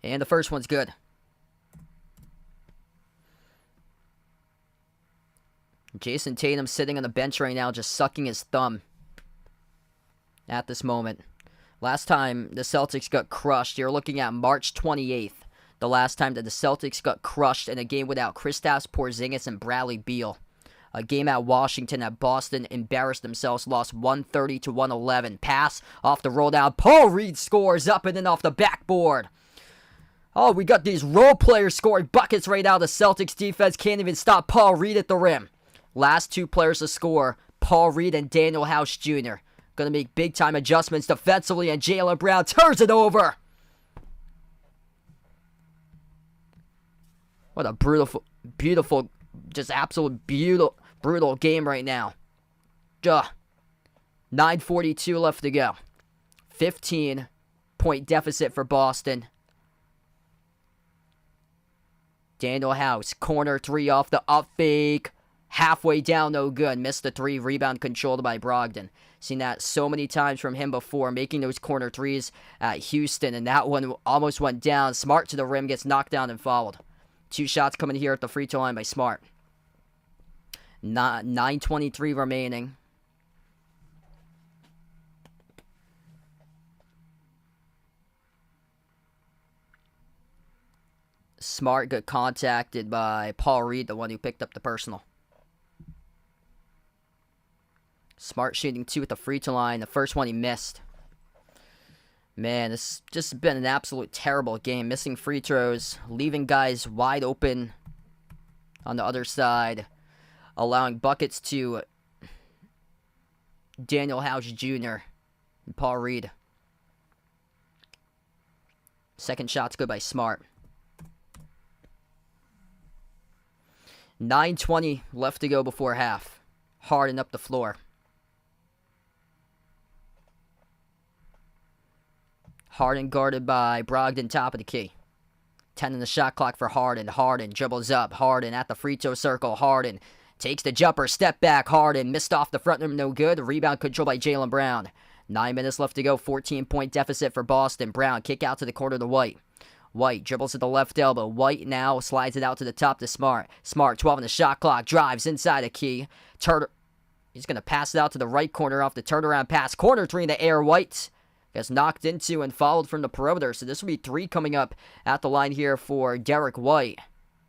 And the first one's good. Jason Tatum sitting on the bench right now, just sucking his thumb at this moment. Last time the Celtics got crushed, you're looking at March 28th. The last time that the Celtics got crushed in a game without Kristaps Porzingis and Bradley Beal. A game at Washington that Boston embarrassed themselves, lost 130-111. Pass off the roll down. Paul Reed scores up and then off the backboard. Oh, we got these role players scoring buckets right now. The Celtics defense can't even stop Paul Reed at the rim. Last 2 players to score, Paul Reed and Daniel House Jr. Going to make big-time adjustments defensively, and Jaylen Brown turns it over. What a beautiful, just absolute brutal game right now. 9:42 left to go. 15-point deficit for Boston. Daniel House, corner 3 off the up fake. Halfway down, no good. Missed the 3. Rebound controlled by Brogdon. Seen that so many times from him before, making those corner 3s at Houston, and that one almost went down. Smart to the rim, gets knocked down and fouled. 2 shots coming here at the free throw line by Smart. 9:23 remaining. Smart got contacted by Paul Reed, the one who picked up the personal. Smart shooting 2 at the free throw line. The first one he missed. Man, this just been an absolute terrible game. Missing free throws, leaving guys wide open on the other side, allowing buckets to Daniel House Jr. and Paul Reed. Second shot's good by Smart. 9:20 left to go before half. Harden up the floor. Harden guarded by Brogdon, top of the key. 10 in the shot clock for Harden. Harden dribbles up. Harden at the free throw circle. Harden takes the jumper. Step back. Harden missed off the front rim. No good. Rebound control by Jaylen Brown. 9 minutes left to go. 14-point deficit for Boston. Brown kick out to the corner to White. White dribbles at the left elbow. White now slides it out to the top to Smart. Smart, 12 in the shot clock. Drives inside the key. He's going to pass it out to the right corner off the turnaround pass. Corner 3 in the air. White gets knocked into and fouled from the perimeter. So this will be 3 coming up at the line here for Derek White.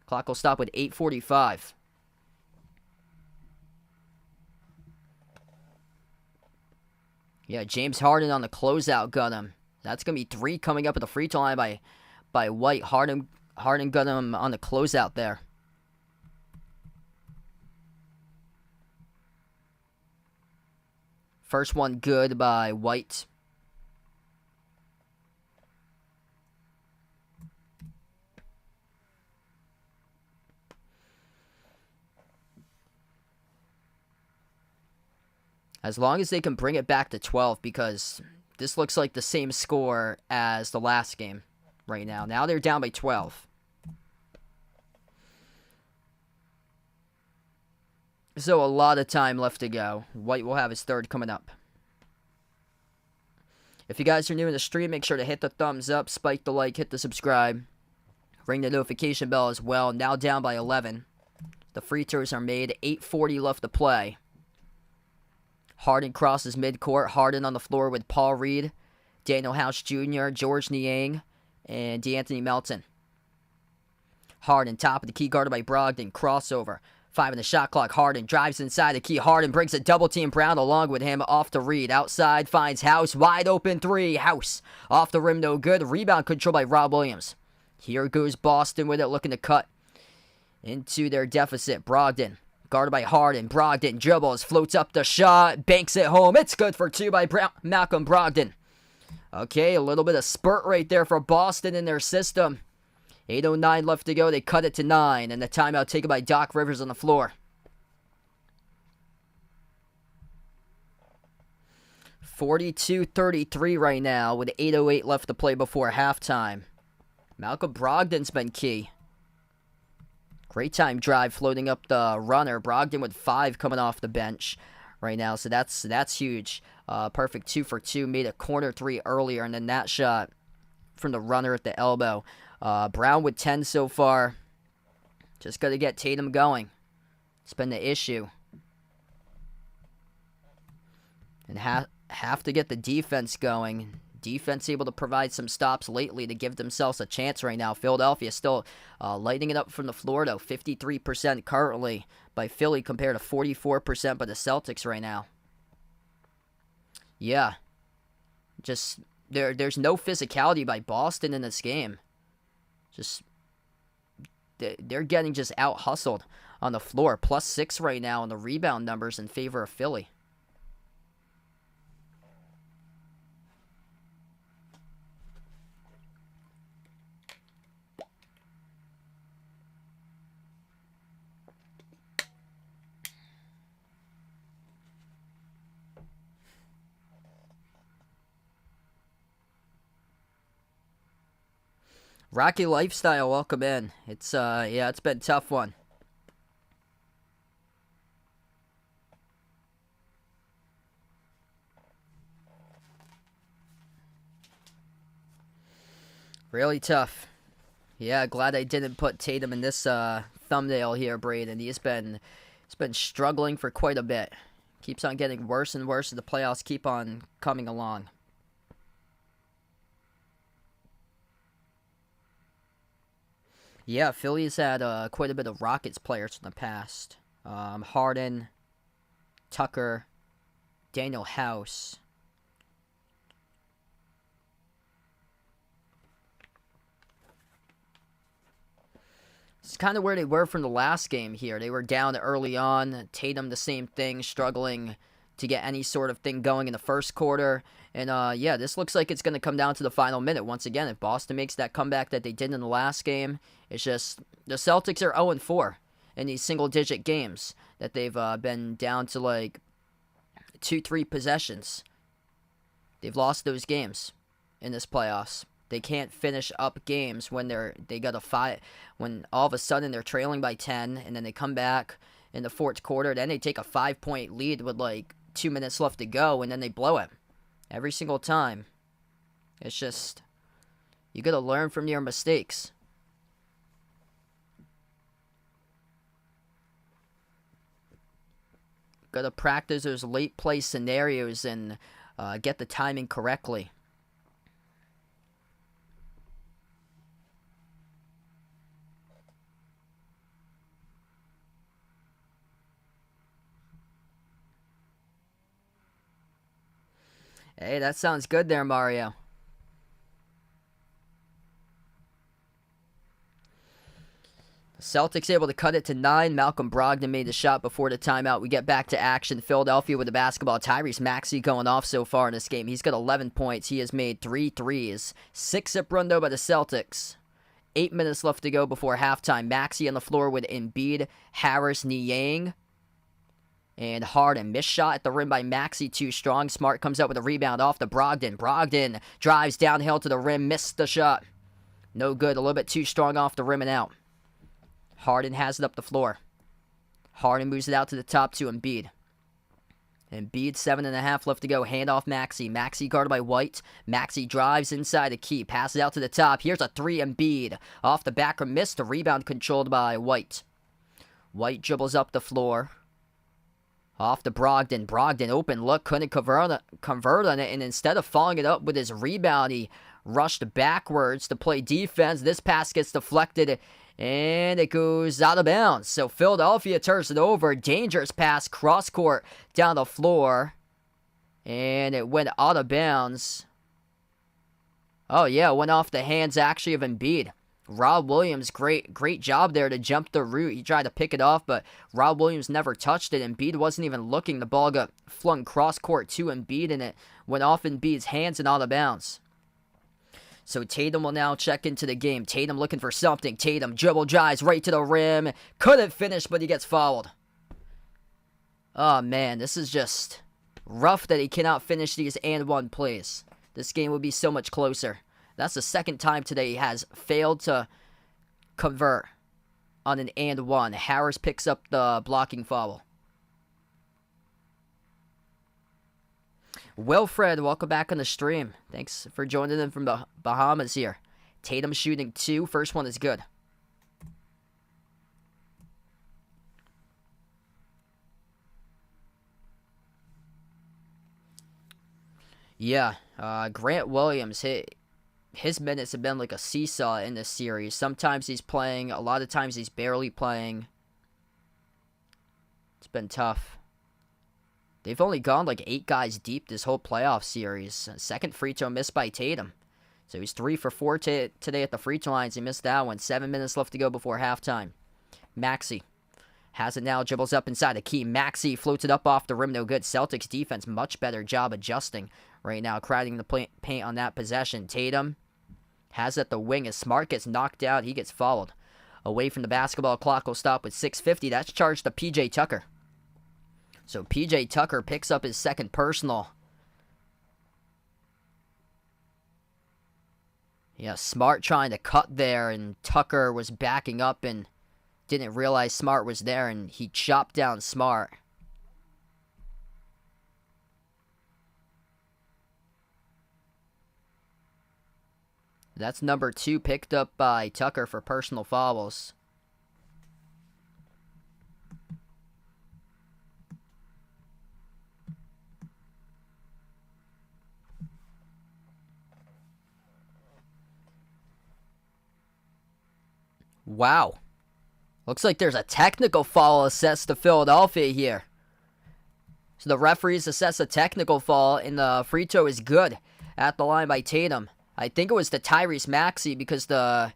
Clock will stop with 8:45. Yeah, James Harden on the closeout got him. That's going to be 3 coming up at the free throw line by White. Harden got him on the closeout there. First one good by White. As long as they can bring it back to 12, because this looks like the same score as the last game right now. Now they're down by 12. So a lot of time left to go. White will have his third coming up. If you guys are new in the stream, make sure to hit the thumbs up, spike the like, hit the subscribe, ring the notification bell as well. Now down by 11. The free throws are made. 8:40 left to play. Harden crosses midcourt. Harden on the floor with Paul Reed, Daniel House Jr., George Niang, and D'Anthony Melton. Harden, top of the key, guarded by Brogdon. Crossover. 5 in the shot clock. Harden drives inside the key. Harden brings a double team. Brown along with him off to Reed. Outside finds House. Wide open 3. House off the rim, no good. Rebound control by Rob Williams. Here goes Boston with it, looking to cut into their deficit. Brogdon. Guarded by Harden. Brogdon dribbles, floats up the shot, banks it home. It's good for 2 by Malcolm Brogdon. Okay, a little bit of spurt right there for Boston in their system. 8:09 left to go. They cut it to 9, and the timeout taken by Doc Rivers on the floor. 42-33 right now with 8:08 left to play before halftime. Malcolm Brogdon's been key. Great time drive floating up the runner. Brogdon with 5 coming off the bench right now, so that's huge. Perfect 2 for 2. Made a corner 3 earlier, and then that shot from the runner at the elbow. Brown with 10 so far. Just got to get Tatum going. It's been the issue. And have to get the defense going. Defense able to provide some stops lately to give themselves a chance right now. Philadelphia still lighting it up from the floor, though. 53% currently by Philly compared to 44% by the Celtics right now. Yeah. Just, there's no physicality by Boston in this game. Just, they're getting just out-hustled on the floor. +6 right now in the rebound numbers in favor of Philly. Rocky Lifestyle, welcome in. It's it's been a tough one. Really tough. Yeah, glad I didn't put Tatum in this thumbnail here, Braden. He's been struggling for quite a bit. Keeps on getting worse and worse as the playoffs keep on coming along. Yeah, Philly's had quite a bit of Rockets players in the past. Harden, Tucker, Daniel House. It's kind of where they were from the last game here. They were down early on. Tatum, the same thing, struggling to get any sort of thing going in the first quarter. And, yeah, this looks like it's going to come down to the final minute. Once again, if Boston makes that comeback that they did in the last game, it's just the Celtics are 0-4 in these single-digit games that they've been down to, like, 2-3 possessions. They've lost those games in this playoffs. They can't finish up games when they got a fight, when all of a sudden they're trailing by 10, and then they come back in the fourth quarter. Then they take a 5-point lead with like 2 minutes left to go, and then they blow it every single time. It's just, you got to learn from your mistakes. Got to practice those late play scenarios and get the timing correctly. Hey, that sounds good there, Mario. Celtics able to cut it to 9. Malcolm Brogdon made the shot before the timeout. We get back to action. Philadelphia with the basketball. Tyrese Maxey going off so far in this game. He's got 11 points. He has made 3 threes. 6-zip run, though, by the Celtics. 8 minutes left to go before halftime. Maxey on the floor with Embiid, Harris, Niang, and Harden. Missed shot at the rim by Maxey, too strong. Smart comes out with a rebound off to Brogdon. Brogdon drives downhill to the rim. Missed the shot. No good. A little bit too strong off the rim and out. Harden has it up the floor. Harden moves it out to the top to Embiid. Embiid, 7.5 left to go. Hand off Maxey. Maxey guarded by White. Maxey drives inside the key. Passes out to the top. Here's a 3, Embiid. Off the back rim, missed. The rebound controlled by White. White dribbles up the floor. Off to Brogdon. Brogdon, open look. Couldn't convert on it. And instead of following it up with his rebound, he rushed backwards to play defense. This pass gets deflected, and it goes out of bounds. So Philadelphia turns it over. Dangerous pass, cross court, down the floor. And it went out of bounds. Oh, yeah, it went off the hands, actually, of Embiid. Rob Williams, great job there to jump the route. He tried to pick it off, but Rob Williams never touched it. Embiid wasn't even looking. The ball got flung cross court to Embiid, and it went off Embiid's hands and out of bounds. So Tatum will now check into the game. Tatum looking for something. Tatum dribble drives right to the rim. Couldn't finish, but he gets fouled. Oh, man, this is just rough that he cannot finish these and one plays. This game would be so much closer. That's the second time today he has failed to convert on an and one. Harris picks up the blocking foul. Wilfred, welcome back on the stream. Thanks for joining in from the Bahamas here. Tatum shooting 2. First one is good. Yeah, Grant Williams, his minutes have been like a seesaw in this series. Sometimes he's playing, a lot of times he's barely playing. It's been tough. They've only gone like 8 guys deep this whole playoff series. Second free throw missed by Tatum. So he's 3 for 4 today at the free throw lines. He missed that one. 7 minutes left to go before halftime. Maxey has it now, dribbles up inside the key. Maxey floats it up off the rim, no good. Celtics defense, much better job adjusting right now, crowding the paint on that possession. Tatum has it at the wing. As Smart gets knocked out, he gets fouled. Away from the basketball, clock will stop with 6:50. That's charged to P.J. Tucker. So P.J. Tucker picks up his second personal. Yeah, Smart trying to cut there, and Tucker was backing up and didn't realize Smart was there, and he chopped down Smart. That's number 2 picked up by Tucker for personal fouls. Wow. Looks like there's a technical foul assessed to Philadelphia here. So the referees assess a technical foul, and the free throw is good at the line by Tatum. I think it was to Tyrese Maxey because the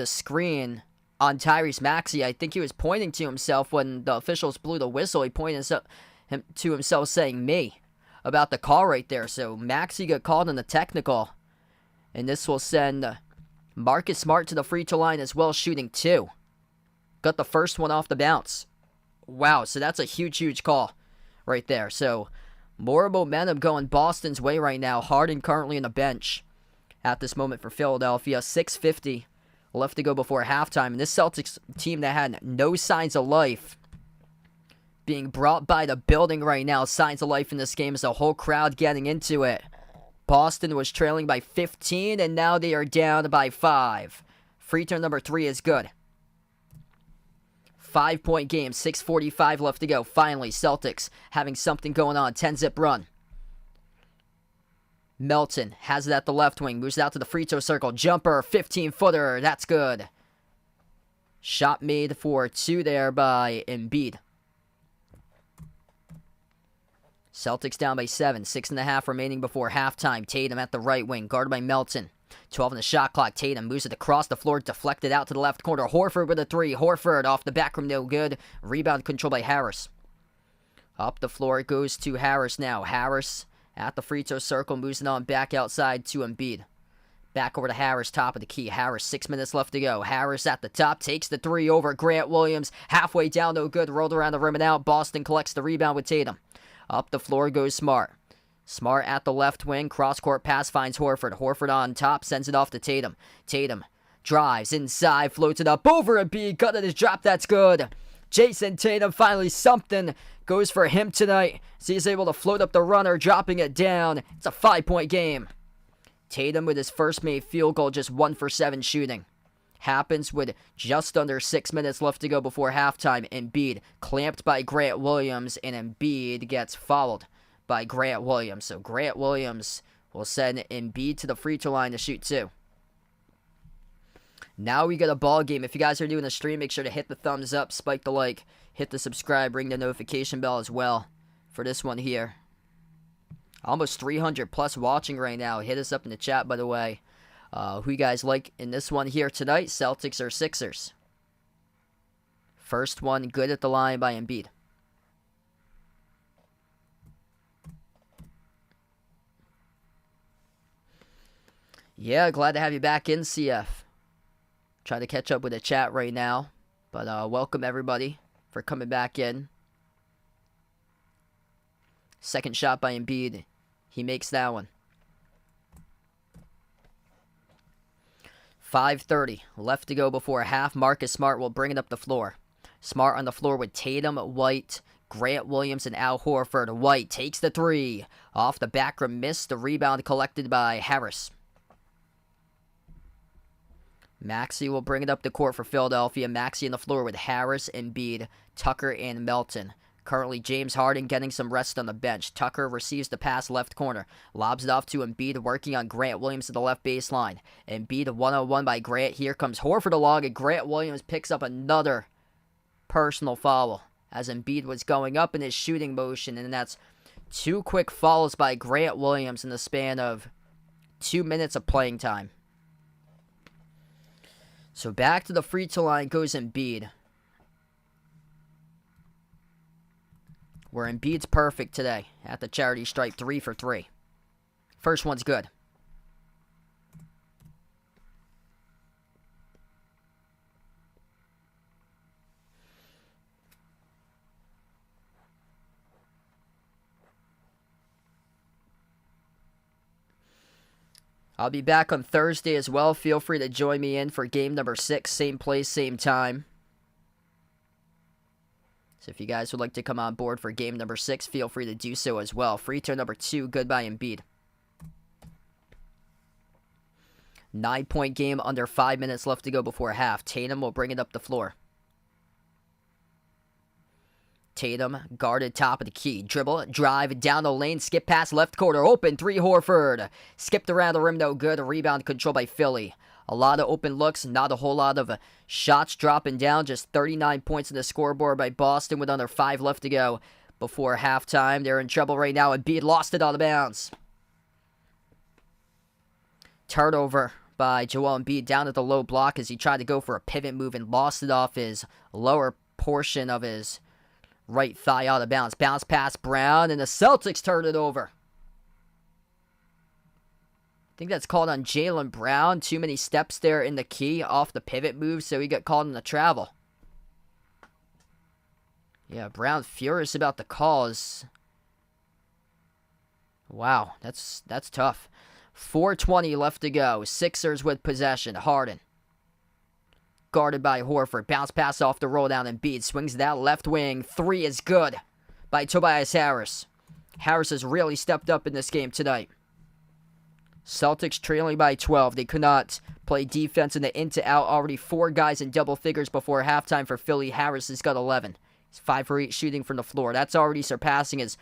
screen on Tyrese Maxey, I think he was pointing to himself when the officials blew the whistle. He pointed to himself saying me about the call right there. So Maxey got called on the technical, and this will send Marcus Smart to the free throw line as well, shooting 2. Got the first one off the bounce. Wow, so that's a huge call right there. So more momentum going Boston's way right now. Harden currently on the bench at this moment for Philadelphia. 6:50 left to go before halftime. And this Celtics team that had no signs of life being brought by the building right now. Signs of life in this game is the whole crowd getting into it. Boston was trailing by 15, and now they are down by 5. Free throw number 3 is good. 5-point game, 6:45 left to go. Finally, Celtics having something going on. 10-zip run. Melton has it at the left wing. Moves it out to the free throw circle. Jumper, 15-footer. That's good. Shot made for 2 there by Embiid. Celtics down by 7. 6.5 remaining before halftime. Tatum at the right wing, guarded by Melton. 12 on the shot clock. Tatum moves it across the floor, deflected out to the left corner. Horford with a 3. Horford off the back rim, no good. Rebound controlled by Harris. Up the floor it goes to Harris now. Harris at the free throw circle, moves it on back outside to Embiid. Back over to Harris, top of the key. Harris, 6 minutes left to go. Harris at the top, takes the 3 over Grant Williams. Halfway down, no good. Rolled around the rim and out. Boston collects the rebound with Tatum. Up the floor goes Smart. Smart at the left wing. Cross-court pass finds Horford. Horford on top, sends it off to Tatum. Tatum drives inside, floats it up over Embiid. Got it, his drop, that's good. Jason Tatum, finally something goes for him tonight. So he's able to float up the runner, dropping it down. It's a 5-point game. Tatum with his first made field goal, just 1 for 7 shooting. Happens with just under 6 minutes left to go before halftime. Embiid clamped by Grant Williams, and Embiid gets fouled by Grant Williams. So Grant Williams will send Embiid to the free throw line to shoot 2. Now we got a ball game. If you guys are doing the stream, make sure to hit the thumbs up, spike the like, hit the subscribe, ring the notification bell as well for this one here. Almost 300 plus watching right now. Hit us up in the chat, by the way. Who you guys like in this one here tonight? Celtics or Sixers? First one, good at the line by Embiid. Yeah, glad to have you back in, CF. Trying to catch up with the chat right now. But welcome, everybody, for coming back in. Second shot by Embiid. He makes that one. 5:30 left to go before half. Marcus Smart will bring it up the floor. Smart on the floor with Tatum, White, Grant Williams, and Al Horford. White takes the 3. Off the back rim, missed. The rebound collected by Harris. Maxey will bring it up the court for Philadelphia. Maxey on the floor with Harris, Embiid, Tucker, and Melton. Currently, James Harden getting some rest on the bench. Tucker receives the pass left corner. Lobs it off to Embiid, working on Grant Williams to the left baseline. Embiid 1-on-1 by Grant. Here comes Horford along, and Grant Williams picks up another personal foul as Embiid was going up in his shooting motion, and that's 2 quick fouls by Grant Williams in the span of 2 minutes of playing time. So back to the free throw line goes Embiid. Where Embiid's perfect today at the charity stripe, 3 for 3. First one's good. I'll be back on Thursday as well. Feel free to join me in for game number 6. Same place, same time. So if you guys would like to come on board for game number 6, feel free to do so as well. Free throw number 2, good by Embiid. 9-point game, under 5 minutes left to go before half. Tatum will bring it up the floor. Tatum, guarded top of the key. Dribble, drive, down the lane, skip past left corner. Open, 3 Horford. Skipped around the rim, no good. Rebound control by Philly. A lot of open looks, not a whole lot of shots dropping down. Just 39 points in the scoreboard by Boston with under 5 left to go before halftime. They're in trouble right now, and Embiid lost it out of bounds. Turnover by Joel Embiid down at the low block as he tried to go for a pivot move and lost it off his lower portion of his right thigh out of bounds. Bounce past Brown, and the Celtics turn it over. I think that's called on Jaylen Brown. Too many steps there in the key off the pivot move, so he got called on the travel. Yeah, Brown furious about the calls. Wow, that's tough. 4:20 left to go. Sixers with possession. Harden. Guarded by Horford. Bounce pass off the roll down. Embiid swings that left wing. 3 is good by Tobias Harris. Harris has really stepped up in this game tonight. Celtics trailing by 12. They could not play defense in the in-to-out. Already 4 guys in double figures before halftime for Philly. Harris has got 11. He's 5 for 8 shooting from the floor. That's already surpassing his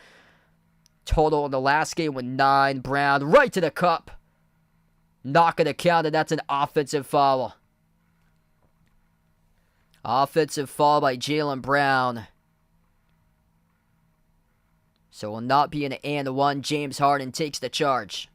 total in the last game with 9. Brown right to the cup. Not going to count it. That's an offensive foul. Offensive foul by Jaylen Brown. So it will not be an and one. James Harden takes the charge.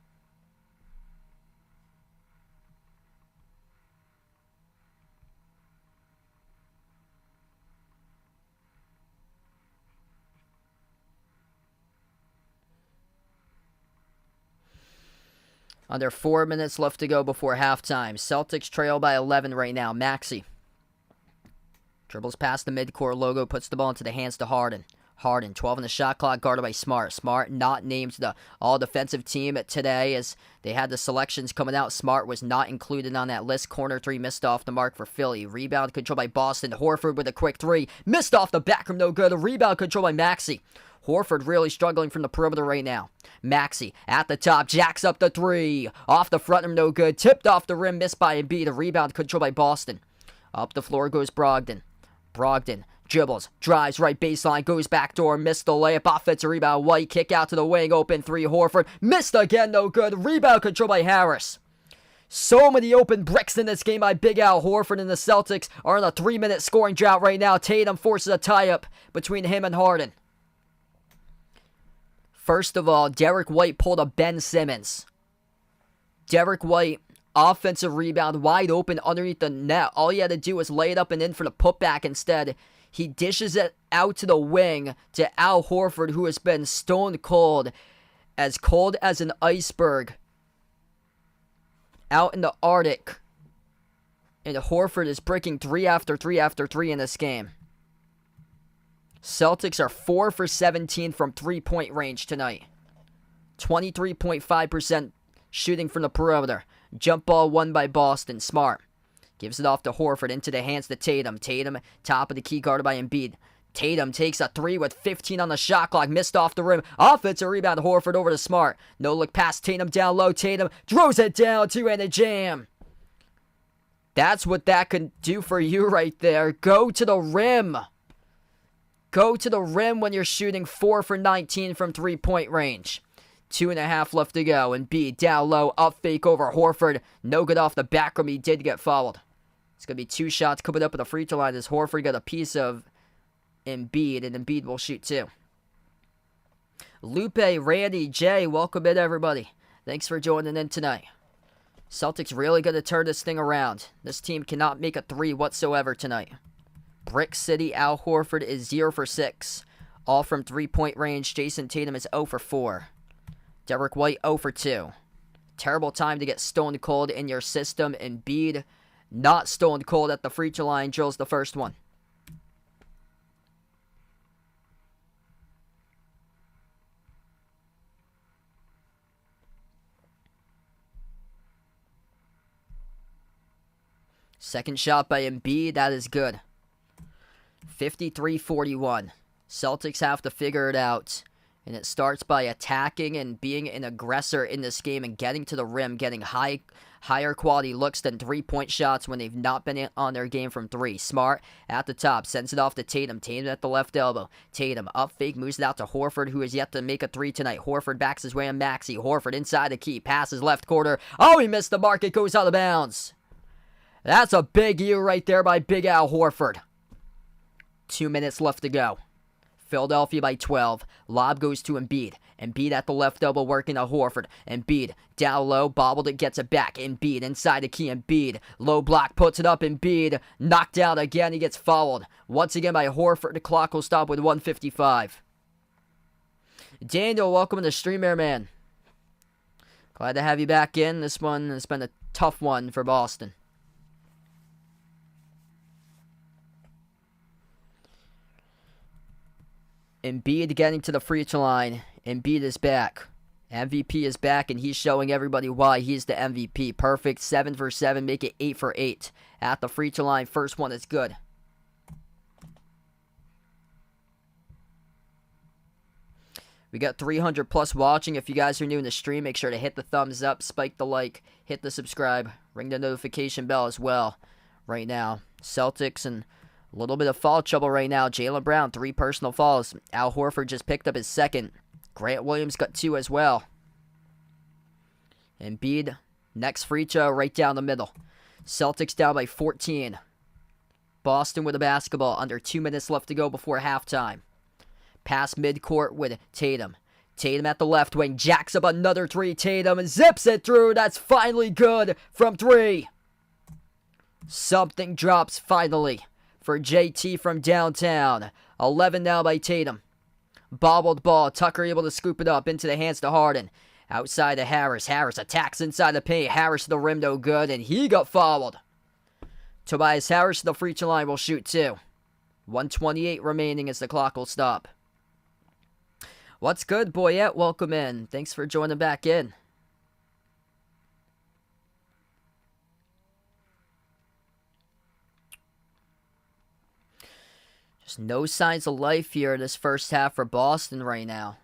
Under 4 minutes left to go before halftime. Celtics trail by 11 right now. Maxey dribbles past the midcourt logo, puts the ball into the hands to Harden. Harden, 12 on the shot clock, guarded by Smart. Smart not named to the all-defensive team today as they had the selections coming out. Smart was not included on that list. Corner three missed off the mark for Philly. Rebound controlled by Boston. Horford with a quick three. Missed off the back rim, no good. A rebound controlled by Maxey. Horford really struggling from the perimeter right now. Maxey at the top, jacks up the three. Off the front rim, no good. Tipped off the rim, missed by Embiid. A rebound controlled by Boston. Up the floor goes Brogdon. Brogdon dribbles, drives right baseline, goes back door, missed the layup. Offensive rebound, White kick out to the wing, open three. Horford missed again, no good. Rebound controlled by Harris. So many open bricks in this game by Big Al Horford, and the Celtics are in a 3-minute scoring drought right now. Tatum forces a tie-up between him and Harden. First of all, Derek White pulled a Ben Simmons. Derek White, offensive rebound, wide open underneath the net. All he had to do was lay it up and in for the putback. Instead, he dishes it out to the wing to Al Horford, who has been stone cold as an iceberg out in the Arctic. And Horford is breaking 3 after 3 after 3 in this game. Celtics are 4 for 17 from three-point range tonight. 23.5% shooting from the perimeter. Jump ball won by Boston. Smart gives it off to Horford, into the hands to Tatum. Tatum, top of the key, guarded by Embiid. Tatum takes a three with 15 on the shot clock. Missed off the rim. Offensive rebound. Horford over to Smart. No look past Tatum down low. Tatum throws it down. Two-handed jam. That's what that can do for you right there. Go to the rim. Go to the rim when you're shooting 4 for 19 from three-point range. 2.5 left to go. Embiid down low. Up fake over Horford. No good off the back rim. He did get fouled. It's going to be 2 shots coming up at the free throw line as Horford got a piece of Embiid, and Embiid will shoot 2. Lupe, Randy, Jay, welcome in, everybody. Thanks for joining in tonight. Celtics really going to turn this thing around. This team cannot make a 3 whatsoever tonight. Brick City, Al Horford is 0 for 6. All from three-point range. Jason Tatum is 0 for 4. Derek White 0 for 2. Terrible time to get stone cold in your system. Embiid not stone cold at the free throw line. Drills the first one. Second shot by Embiid. That is good. 53-41. Celtics have to figure it out. And it starts by attacking and being an aggressor in this game and getting to the rim, getting higher quality looks than three-point shots when they've not been on their game from 3. Smart at the top, sends it off to Tatum. Tatum at the left elbow. Tatum up fake, moves it out to Horford, who has yet to make a 3 tonight. Horford backs his way on Maxey. Horford inside the key, passes left corner. Oh, he missed the mark. It goes out of bounds. That's a big U right there by Big Al Horford. 2 minutes left to go. Philadelphia by 12. Lob goes to Embiid. Embiid at the left elbow working on Horford. Embiid down low, bobbled it, gets it back. Embiid inside the key. Embiid low block, puts it up. Embiid knocked out again. He gets fouled once again by Horford. The clock will stop with 1:55. Daniel, welcome to the stream, man. Glad to have you back in. This one has been a tough one for Boston. Embiid getting to the free throw line. Embiid is back. MVP is back, and he's showing everybody why he's the MVP. Perfect. 7 for 7. Make it 8 for 8. At the free throw line. First one is good. We got 300 plus watching. If you guys are new in the stream, make sure to hit the thumbs up, spike the like, hit the subscribe, ring the notification bell as well. Right now, Celtics and a little bit of foul trouble right now. Jaylen Brown, 3 personal fouls. Al Horford just picked up his second. Grant Williams got 2 as well. Embiid, next free throw right down the middle. Celtics down by 14. Boston with a basketball. Under 2 minutes left to go before halftime. Pass midcourt with Tatum. Tatum at the left wing, jacks up another three. Tatum zips it through. That's finally good from three. Something drops finally for JT from downtown. 11 now by Tatum. Bobbled ball. Tucker able to scoop it up into the hands to Harden. Outside to Harris. Harris attacks inside the paint. Harris to the rim, no good, and he got fouled. Tobias Harris to the free throw line will shoot two. 1:28 remaining as the clock will stop. What's good, Boyette? Welcome in. Thanks for joining back in. Just no signs of life here in this first half for Boston right now.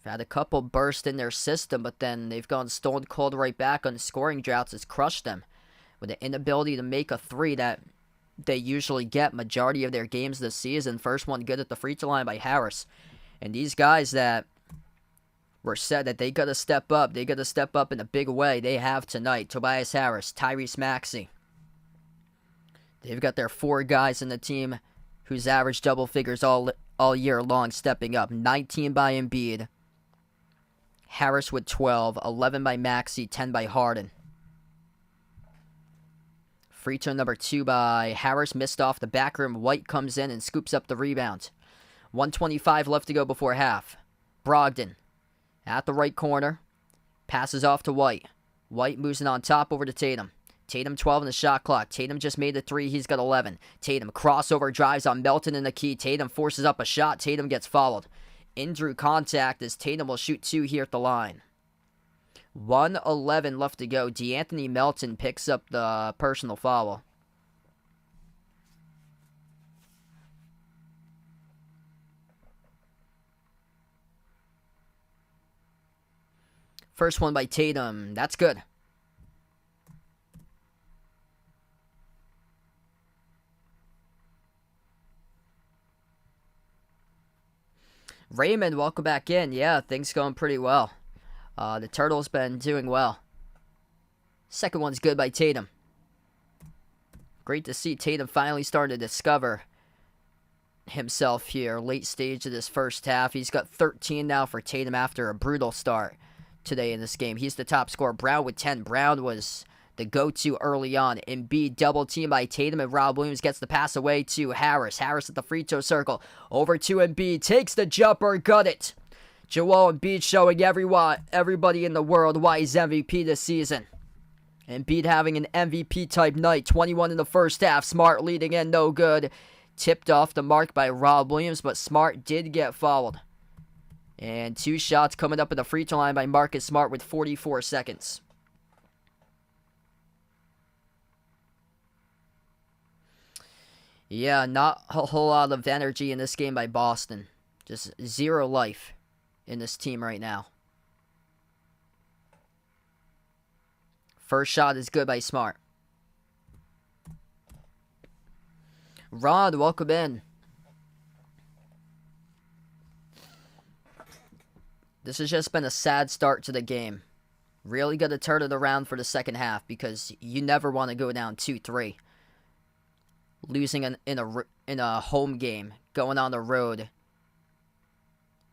They've had a couple bursts in their system, but then they've gone stone cold right back on the scoring droughts. It's crushed them with the inability to make a three that they usually get majority of their games this season. First one good at the free throw line by Harris. And these guys that were said that they got to step up. They got to step up in a big way. They have tonight. Tobias Harris, Tyrese Maxey. They've got their four guys in the team who's averaged double figures all year long stepping up. 19 by Embiid. Harris with 12. 11 by Maxey. 10 by Harden. Free throw number 2 by Harris. Missed off the back rim. White comes in and scoops up the rebound. 1:25 left to go before half. Brogdon at the right corner. Passes off to White. White moves it on top over to Tatum. Tatum 12 in the shot clock. Tatum just made the 3. He's got 11. Tatum crossover drives on Melton in the key. Tatum forces up a shot. Tatum gets fouled. In through contact as Tatum will shoot 2 here at the line. 1:11 left to go. DeAnthony Melton picks up the personal foul. First one by Tatum. That's good. Raymond, welcome back in. Yeah, things going pretty well. The Turtles been doing well. Second one's good by Tatum. Great to see Tatum finally starting to discover himself here. Late stage of this first half. He's got 13 now for Tatum after a brutal start today in this game. He's the top scorer. Brown with 10. Brown was the go-to early on. Embiid double team by Tatum, and Rob Williams gets the pass away to Harris. Harris at the free throw circle. Over to Embiid. Takes the jumper. Got it. Joel Embiid showing everybody in the world why he's MVP this season. Embiid having an MVP-type night. 21 in the first half. Smart leading in. No good. Tipped off the mark by Rob Williams, but Smart did get fouled. And 2 shots coming up at the free throw line by Marcus Smart with 44 seconds. Yeah, not a whole lot of energy in this game by Boston. Just zero life in this team right now. First shot is good by Smart. Rod, welcome in. This has just been a sad start to the game. Really got to turn it around for the second half because you never want to go down 2-3. Losing in a home game, going on the road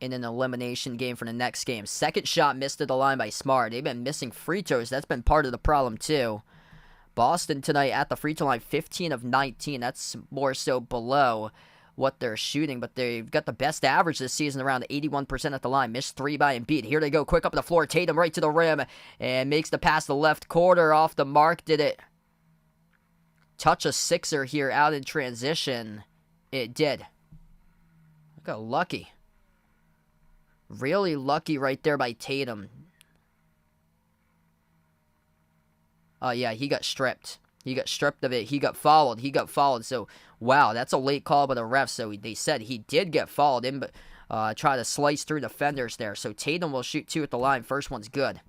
in an elimination game for the next game. Second shot missed at the line by Smart. They've been missing free throws. That's been part of the problem too. Boston tonight at the free throw line, 15 of 19. That's more so below what they're shooting, but they've got the best average this season, around 81% at the line. Missed 3 by Embiid. Here they go, quick up the floor. Tatum right to the rim and makes the pass to the left corner off the mark. Did it touch a sixer here out in transition? It did. I got lucky. Really lucky right there by Tatum. Oh, yeah, he got stripped. He got stripped of it. He got fouled. So, wow, that's a late call by the refs. So, they said he did get fouled in, but try to slice through defenders there. So, Tatum will shoot 2 at the line. First one's good.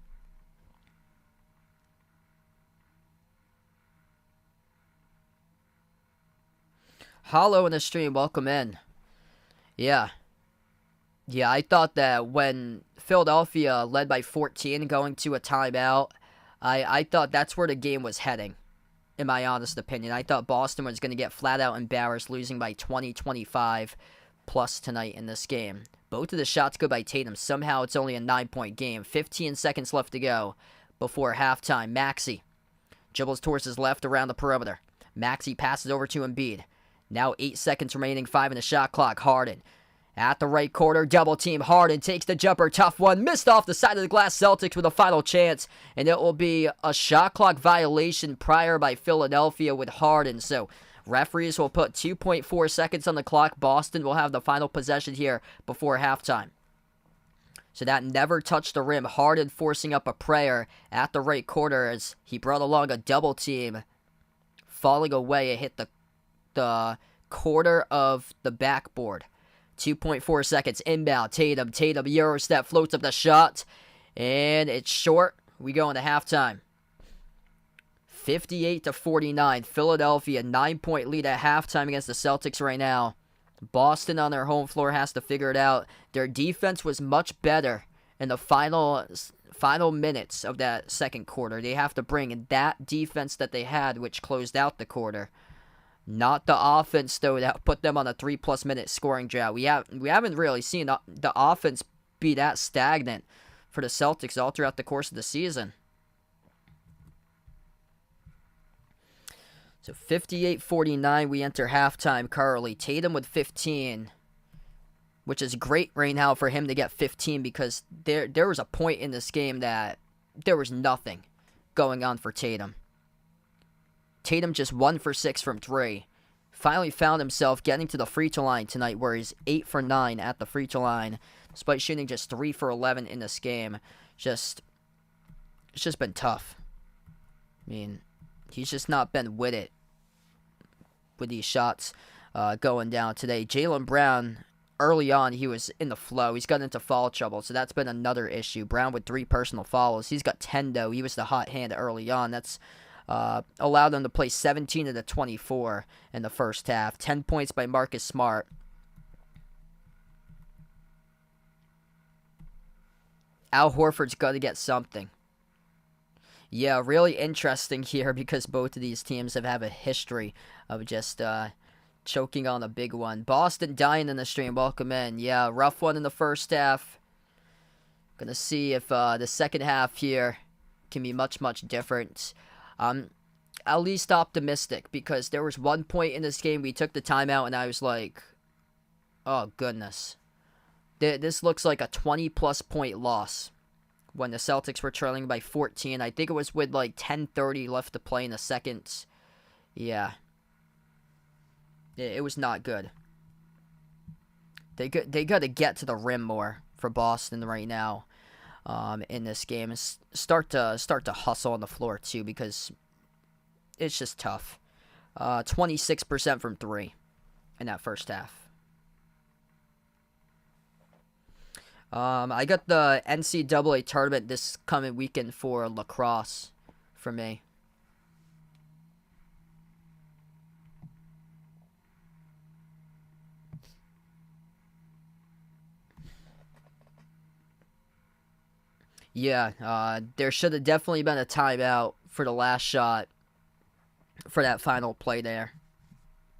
Hollow in the stream, welcome in. Yeah, I thought that when Philadelphia led by 14 going to a timeout, I thought that's where the game was heading. In my honest opinion, I thought Boston was going to get flat out embarrassed, losing by 20, 25. plus tonight in this game. Both of the shots go by Tatum. Somehow it's only a 9-point game. 15 seconds left to go before halftime. Maxey dribbles towards his left around the perimeter. Maxey passes over to Embiid. Now 8 seconds remaining, 5 in the shot clock. Harden at the right corner, double team. Harden takes the jumper, tough one, missed off the side of the glass. Celtics with a final chance, and it will be a shot clock violation prior by Philadelphia with Harden. So referees will put 2.4 seconds on the clock. Boston will have the final possession here before halftime. So that never touched the rim. Harden forcing up a prayer at the right corner as he brought along a double team. Falling away, it hit the corner of the backboard. 2.4 seconds, inbound, Tatum, Euro step, floats up the shot, and it's short. We go into halftime. 58-49, Philadelphia, 9-point lead at halftime against the Celtics right now. Boston on their home floor has to figure it out. Their defense was much better in the final minutes of that second quarter. They have to bring that defense that they had, which closed out the quarter. Not the offense, though, that put them on a 3+ minute scoring drought. We haven't really seen the offense be that stagnant for the Celtics all throughout the course of the season. So 58-49, we enter halftime currently. Tatum with 15, which is great right now for him to get 15 because there was a point in this game that there was nothing going on for Tatum. Tatum just 1 for 6 from 3. Finally found himself getting to the free throw line tonight where he's 8 for 9 at the free throw line, despite shooting just 3 for 11 in this game. It's just been tough. I mean, he's just not been with it with these shots going down today. Jaylen Brown, early on, he was in the flow. He's gotten into foul trouble, so that's been another issue. Brown with 3 personal fouls. He's got 10, though. He was the hot hand early on. That's allowed them to play 17 of the 24 in the first half. 10 points by Marcus Smart. Al Horford's got to get something. Yeah, really interesting here because both of these teams have a history of just choking on a big one. Boston dying in the stream. Welcome in. Yeah, rough one in the first half. Gonna see if the second half here can be much, much different. At least optimistic because there was one point in this game we took the timeout and I was like, oh goodness, this looks like a 20+ point loss when the Celtics were trailing by 14. I think it was with like 10:30 left to play in the second. Yeah, it was not good. They got to get to the rim more for Boston right now. In this game, start to hustle on the floor too because it's just tough. 26% from 3 in that first half. I got the NCAA tournament this coming weekend for lacrosse for me. Yeah, there should have definitely been a timeout for the last shot for that final play there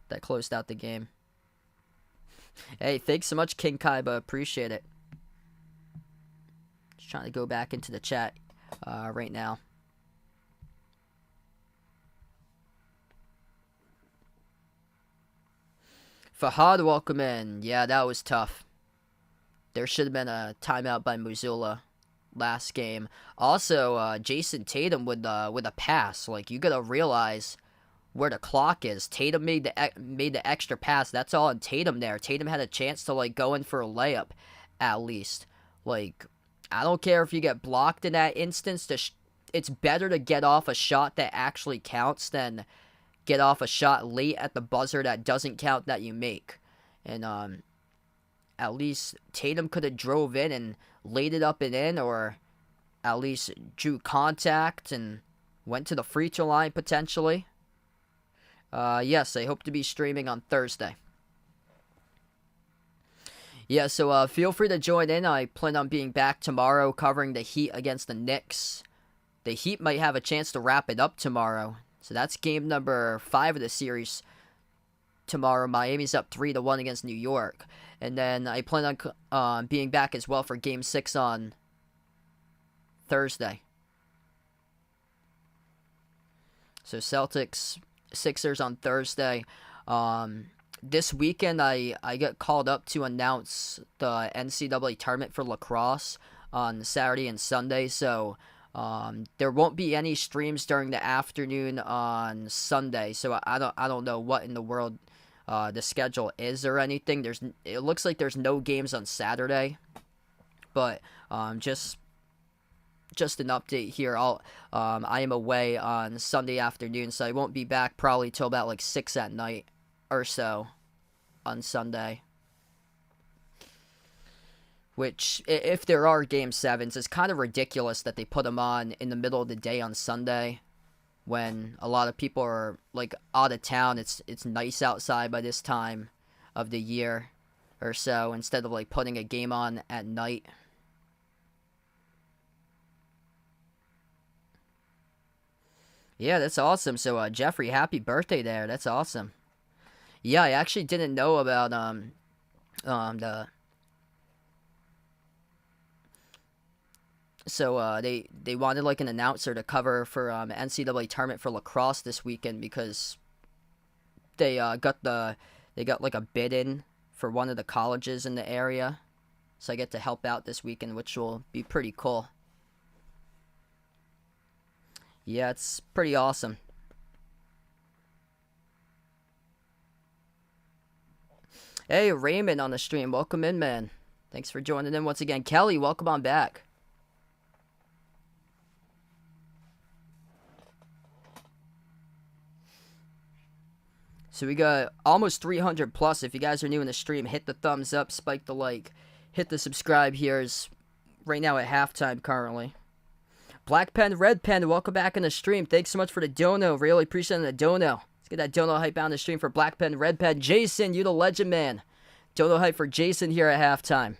that closed out the game. Hey, thanks so much, King Kaiba. Appreciate it. Just trying to go back into the chat right now. Fahad, welcome in. Yeah, that was tough. There should have been a timeout by Missoula last game. Also, Jason Tatum with a pass. Like, you gotta realize where the clock is. Tatum made the extra pass. That's all on Tatum there. Tatum had a chance to like go in for a layup, at least. Like, I don't care if you get blocked in that instance. It's better to get off a shot that actually counts than get off a shot late at the buzzer that doesn't count that you make. And at least Tatum could have drove in and laid it up and in, or at least drew contact and went to the free throw line potentially. Yes, I hope to be streaming on Thursday. Yeah, so feel free to join in. I plan on being back tomorrow covering the Heat against the Knicks. The Heat might have a chance to wrap it up tomorrow. So that's game number 5 of the series tomorrow. Miami's up 3-1 against New York. And then I plan on being back as well for Game 6 on Thursday. So Celtics, Sixers on Thursday. This weekend I get called up to announce the NCAA tournament for lacrosse on Saturday and Sunday. So there won't be any streams during the afternoon on Sunday. So I don't know what in the world the schedule is or anything. It looks like there's no games on Saturday, but just an update here. I am away on Sunday afternoon, so I won't be back probably till about like 6 at night or so on Sunday. Which, if there are Game 7s, it's kind of ridiculous that they put them on in the middle of the day on Sunday when a lot of people are like out of town. It's nice outside by this time of the year or so, instead of like putting a game on at night. Yeah, that's awesome. So, Jeffrey, happy birthday there. That's awesome. Yeah, I actually didn't know about the. So they wanted like an announcer to cover for NCAA tournament for lacrosse this weekend because they got like a bid in for one of the colleges in the area. So I get to help out this weekend, which will be pretty cool. Yeah, it's pretty awesome. Hey, Raymond on the stream. Welcome in, man. Thanks for joining in once again. Kelly, welcome on back. So we got almost 300 plus. If you guys are new in the stream, hit the thumbs up, spike the like, hit the subscribe here. Is right now at halftime currently. Black Pen, Red Pen, welcome back in the stream. Thanks so much for the dono. Really appreciate the dono. Let's get that dono hype out on the stream for Black Pen, Red Pen. Jason, you the legend, man. Dono hype for Jason here at halftime.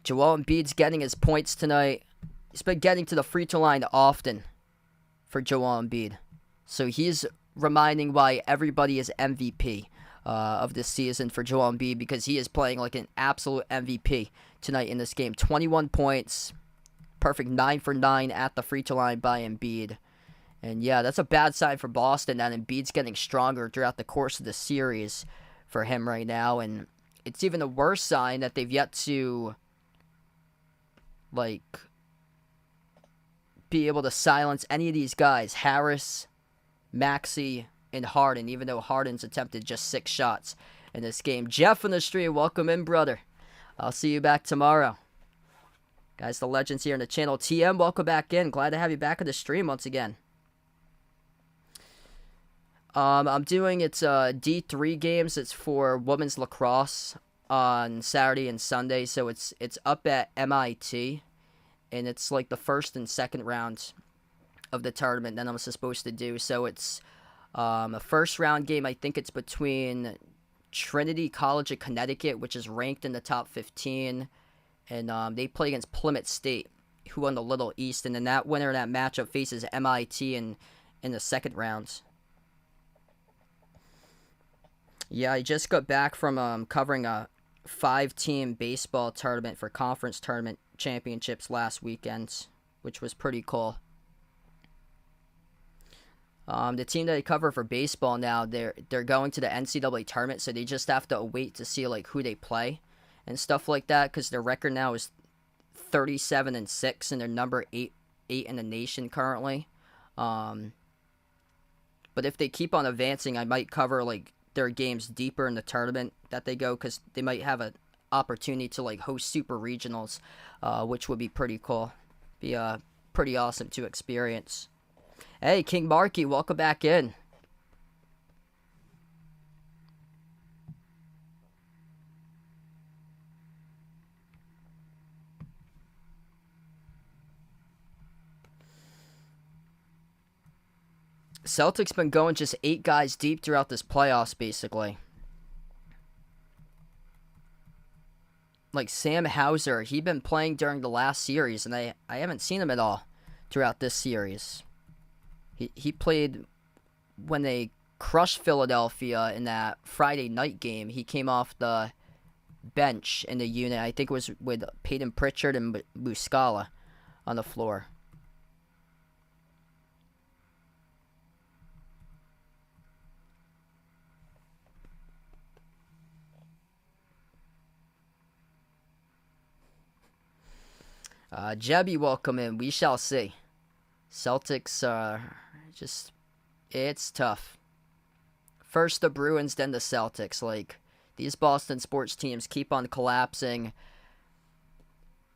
Joel Embiid's getting his points tonight. He's been getting to the free throw line often for Joel Embiid. So he's reminding why everybody is MVP of this season for Joel Embiid, because he is playing like an absolute MVP tonight in this game. 21 points, perfect 9 for 9 at the free throw line by Embiid. And yeah, that's a bad sign for Boston that Embiid's getting stronger throughout the course of the series for him right now. And it's even a worse sign that they've yet to like be able to silence any of these guys, Harris, Maxey, and Harden, even though Harden's attempted just 6 shots in this game. Jeff on the stream, welcome in, brother. I'll see you back tomorrow. Guys, the legends here on the channel. TM, welcome back in. Glad to have you back on the stream once again. I'm doing it's D3 games. It's for women's lacrosse on Saturday and Sunday. So it's up at MIT, and it's like the first and second round of the tournament that I'm supposed to do. So it's a first round game. I think it's between Trinity College of Connecticut, which is ranked in the top 15, and they play against Plymouth State, who won the Little East, and then that winner of that matchup faces MIT in the second round. Yeah, I just got back from covering a 5-team baseball tournament for conference tournament championships last weekend, which was pretty cool. The team that I cover for baseball now, they're going to the NCAA tournament, so they just have to wait to see like who they play and stuff like that, because their record now is 37-6, and they're number 8 in the nation currently. But if they keep on advancing, I might cover like their games deeper in the tournament that they go, because they might have an opportunity to like host super regionals, which would be pretty cool. Be pretty awesome to experience. Hey, King Marky, welcome back in. Celtics been going just 8 guys deep throughout this playoffs, basically. Like Sam Hauser, he been playing during the last series, and I haven't seen him at all throughout this series. He played when they crushed Philadelphia in that Friday night game, he came off the bench in the unit. I think it was with Peyton Pritchard and Muscala on the floor. Jebby, welcome in. We shall see. Celtics just, it's tough. First the Bruins, then the Celtics. Like, these Boston sports teams keep on collapsing.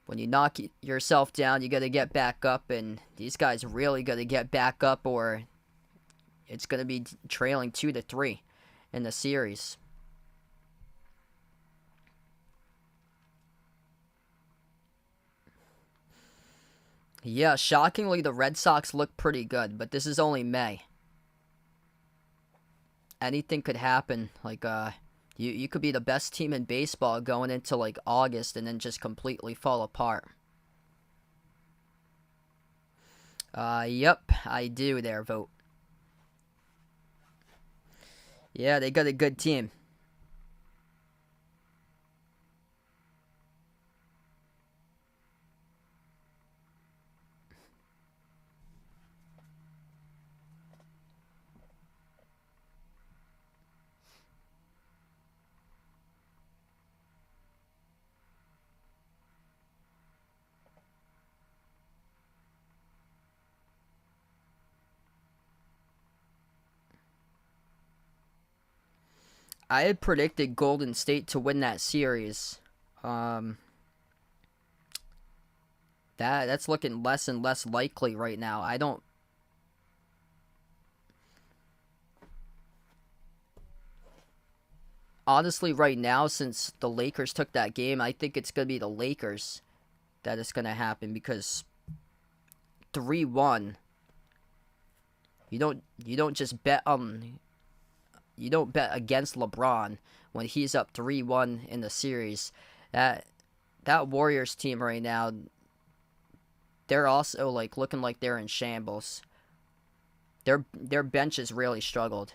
When you knock yourself down, you got to get back up, and these guys really got to get back up, or it's going to be trailing 2-3 in the series. Yeah, shockingly, the Red Sox look pretty good, but this is only May. Anything could happen. Like, you could be the best team in baseball going into, like, August and then just completely fall apart. Yep, I do there, vote. Yeah, they got a good team. I had predicted Golden State to win that series. That's looking less and less likely right now. I don't. Honestly, right now, since the Lakers took that game, I think it's gonna be the Lakers that is gonna happen, because 3-1. You don't just bet you don't bet against LeBron when he's up 3-1 in the series. That Warriors team right now, they're also like looking like they're in shambles. Their bench has really struggled.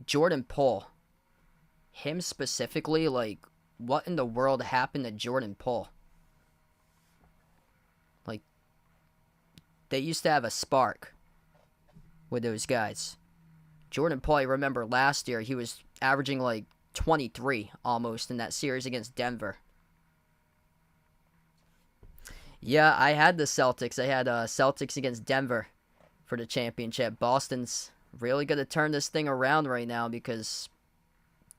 Jordan Poole, him specifically, like, what in the world happened to Jordan Poole? Like, they used to have a spark with those guys. Jordan Poole, I remember last year, he was averaging like 23 almost in that series against Denver. Yeah, I had the Celtics. I had Celtics against Denver for the championship. Boston's really going to turn this thing around right now, because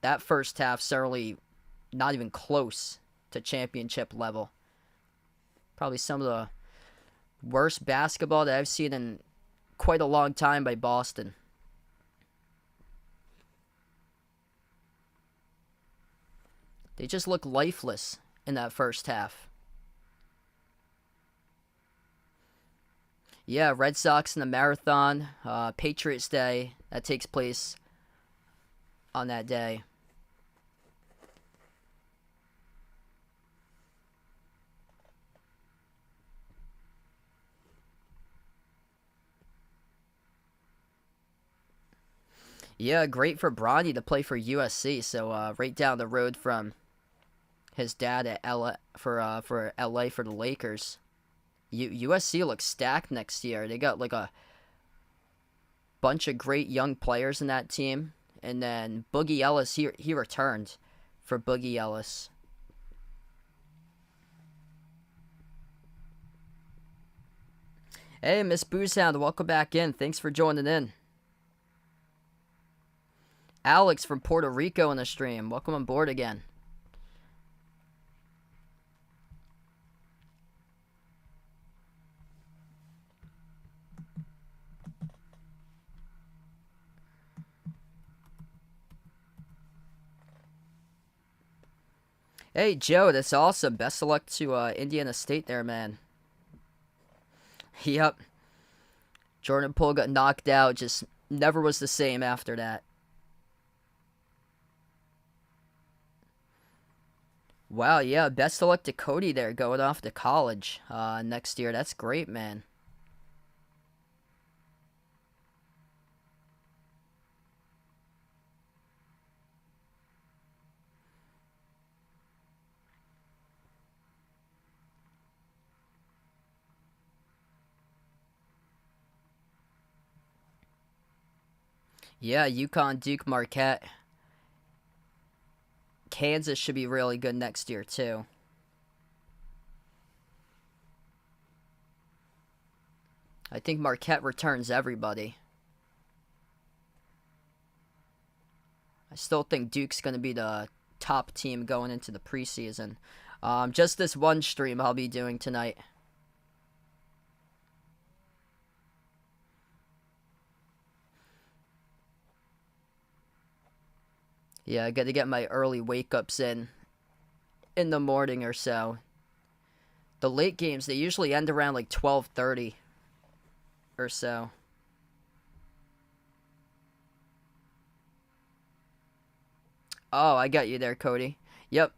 that first half certainly not even close to championship level. Probably some of the worst basketball that I've seen in quite a long time by Boston. They just look lifeless in that first half. Yeah, Red Sox in the marathon. Patriots Day, that takes place on that day. Yeah, great for Bronny to play for USC. So right down the road from his dad at LA for LA for the Lakers. USC looks stacked next year. They got like a bunch of great young players in that team, and then Boogie Ellis, he returned for Boogie Ellis. Hey, Miss Boozehound, welcome back in. Thanks for joining in. Alex from Puerto Rico in the stream. Welcome on board again. Hey, Joe, that's awesome. Best of luck to Indiana State there, man. Yep. Jordan Poole got knocked out. Just never was the same after that. Wow, yeah. Best of luck to Cody there going off to college next year. That's great, man. Yeah, UConn, Duke, Marquette. Kansas should be really good next year, too. I think Marquette returns everybody. I still think Duke's going to be the top team going into the preseason. Just this one stream I'll be doing tonight. Yeah, I got to get my early wake-ups in the morning or so. The late games, they usually end around like 12:30 or so. Oh, I got you there, Cody. Yep.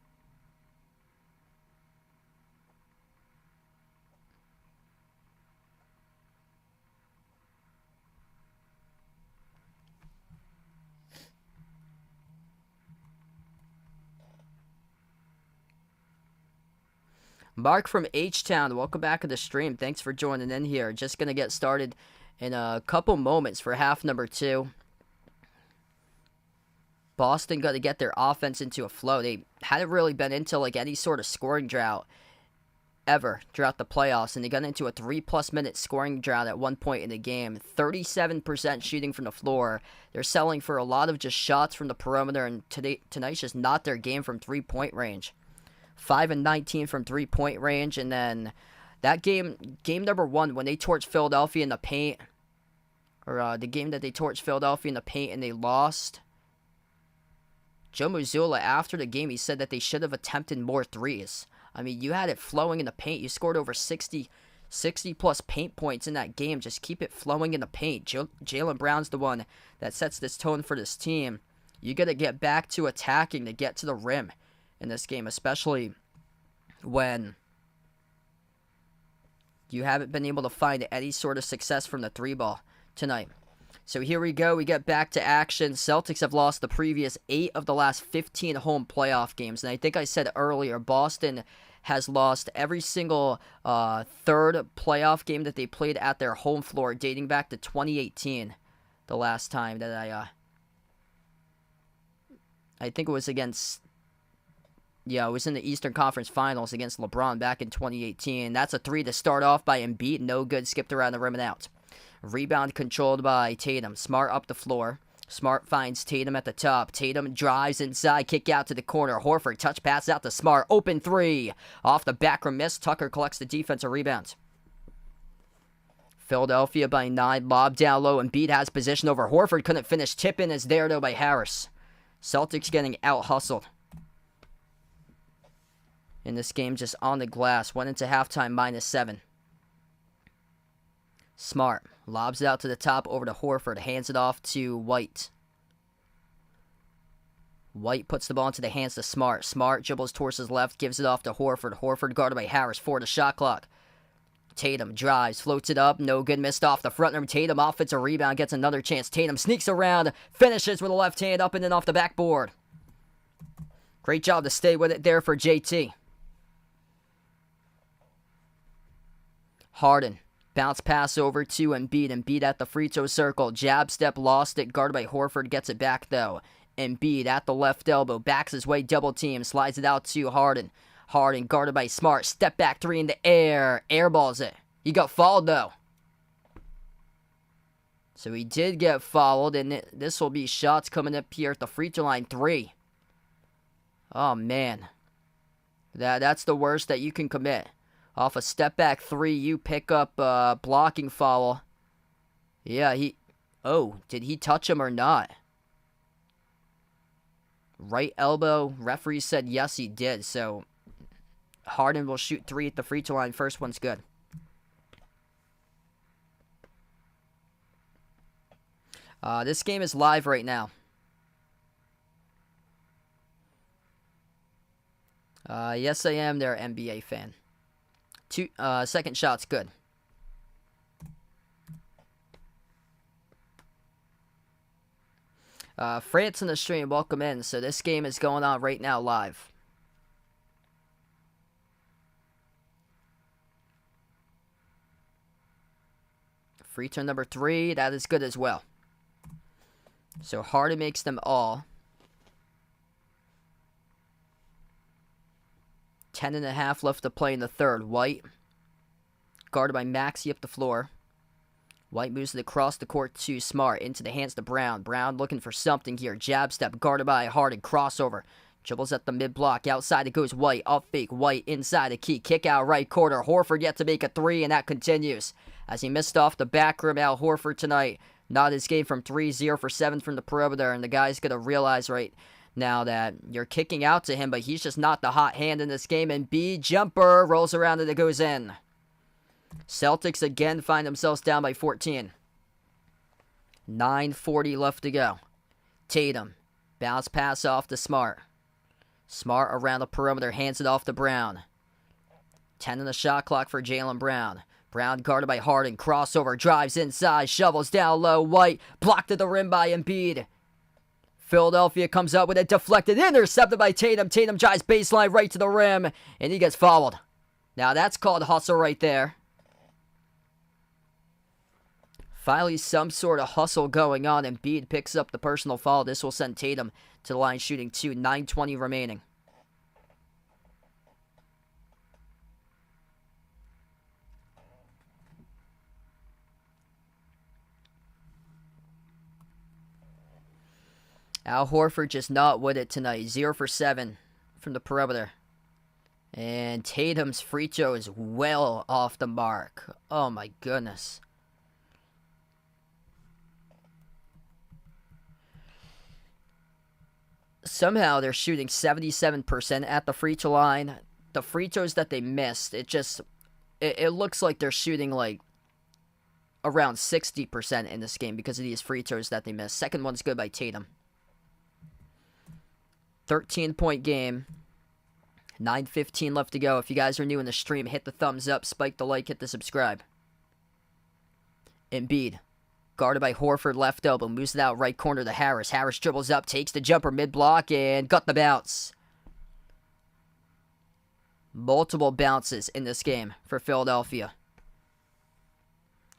Mark from H-Town, welcome back to the stream. Thanks for joining in here. Just going to get started in a couple moments for half number 2. Boston got to get their offense into a flow. They hadn't really been into like any sort of scoring drought ever throughout the playoffs, and they got into a 3+ minute scoring drought at one point in the game. 37% shooting from the floor. They're selling for a lot of just shots from the perimeter, and tonight's just not their game from 3-point range. 5-19 from 3-point range, and then that game number 1, when they torched Philadelphia in the paint, or the game that they torched Philadelphia in the paint and they lost. Joe Mazzulla, after the game, he said that they should have attempted more threes. I mean, you had it flowing in the paint. You scored over 60 plus paint points in that game. Just keep it flowing in the paint. Jaylen Brown's the one that sets this tone for this team. You got to get back to attacking to get to the rim in this game, especially when you haven't been able to find any sort of success from the 3-ball tonight. So here we go. We get back to action. Celtics have lost the previous 8 of the last 15 home playoff games. And I think I said earlier, Boston has lost every single third playoff game that they played at their home floor dating back to 2018. The last time that I think it was against... Yeah, it was in the Eastern Conference Finals against LeBron back in 2018. That's a 3 to start off by Embiid. No good. Skipped around the rim and out. Rebound controlled by Tatum. Smart up the floor. Smart finds Tatum at the top. Tatum drives inside. Kick out to the corner. Horford touch pass out to Smart. Open 3. Off the back rim miss. Tucker collects the defensive rebound. Philadelphia by 9. Lob down low. Embiid has position over Horford. Couldn't finish. Tip in is there though by Harris. Celtics getting out hustled in this game, just on the glass. Went into halftime -7. Smart lobs it out to the top over to Horford. Hands it off to White. White puts the ball into the hands to Smart. Smart dribbles towards his left, gives it off to Horford. Horford guarded by Harris. 4 to shot clock. Tatum drives, floats it up. No good, missed off the front rim. Tatum offensive rebound, gets another chance. Tatum sneaks around, finishes with a left hand up and then off the backboard. Great job to stay with it there for JT. Harden. Bounce pass over to Embiid. Embiid at the free throw circle. Jab step, lost it. Guarded by Horford. Gets it back, though. Embiid at the left elbow. Backs his way, double team. Slides it out to Harden. Harden guarded by Smart. Step back 3 in the air. Airballs it. He got fouled, though. So he did get fouled, and this will be shots coming up here at the free throw line. 3. Oh, man. That's the worst that you can commit. Off a step back 3, you pick up a blocking foul. Yeah, oh, did he touch him or not? Right elbow. Referee said yes, he did. So Harden will shoot 3 at the free throw line. First one's good. This game is live right now. Yes, I am their NBA fan. Second shot's good. France in the stream, welcome in. So this game is going on right now live. Free throw number 3, that is good as well. So Harden makes them all. 10.5 left to play in the third. White, guarded by Maxey up the floor. White moves it across the court to Smart, into the hands to Brown. Brown looking for something here. Jab step, guarded by Harden. Crossover. Dribbles at the mid-block. Outside it goes White. Off fake. White inside the key. Kick out right corner. Horford yet to make a three, and that continues. As he missed off the back rim, Al Horford tonight. Not his game from 3, 0 for 7 from the perimeter. And the guy's going to realize right now that you're kicking out to him, but he's just not the hot hand in this game. And B jumper rolls around and it goes in. Celtics again find themselves down by 14. 9:40 left to go. Tatum. Bounce pass off to Smart. Smart around the perimeter, hands it off to Brown. 10 on the shot clock for Jaylen Brown. Brown guarded by Harden. Crossover, drives inside, shovels down low. White blocked at the rim by Embiid. Philadelphia comes up with it, deflected, intercepted by Tatum. Tatum drives baseline right to the rim, and he gets fouled. Now that's called hustle right there. Finally, some sort of hustle going on. Embiid picks up the personal foul. This will send Tatum to the line shooting 2. 9:20 remaining. Al Horford just not with it tonight. 0 for 7 from the perimeter. And Tatum's free throw is well off the mark. Oh my goodness. Somehow they're shooting 77% at the free throw line. The free throws that they missed, it looks like they're shooting like around 60% in this game because of these free throws that they missed. Second one's good by Tatum. 13-point game. 9:15 left to go. If you guys are new in the stream, hit the thumbs up, spike the like, hit the subscribe. Embiid. Guarded by Horford, left elbow. Moves it out right corner to Harris. Harris dribbles up, takes the jumper mid-block, and got the bounce. Multiple bounces in this game for Philadelphia.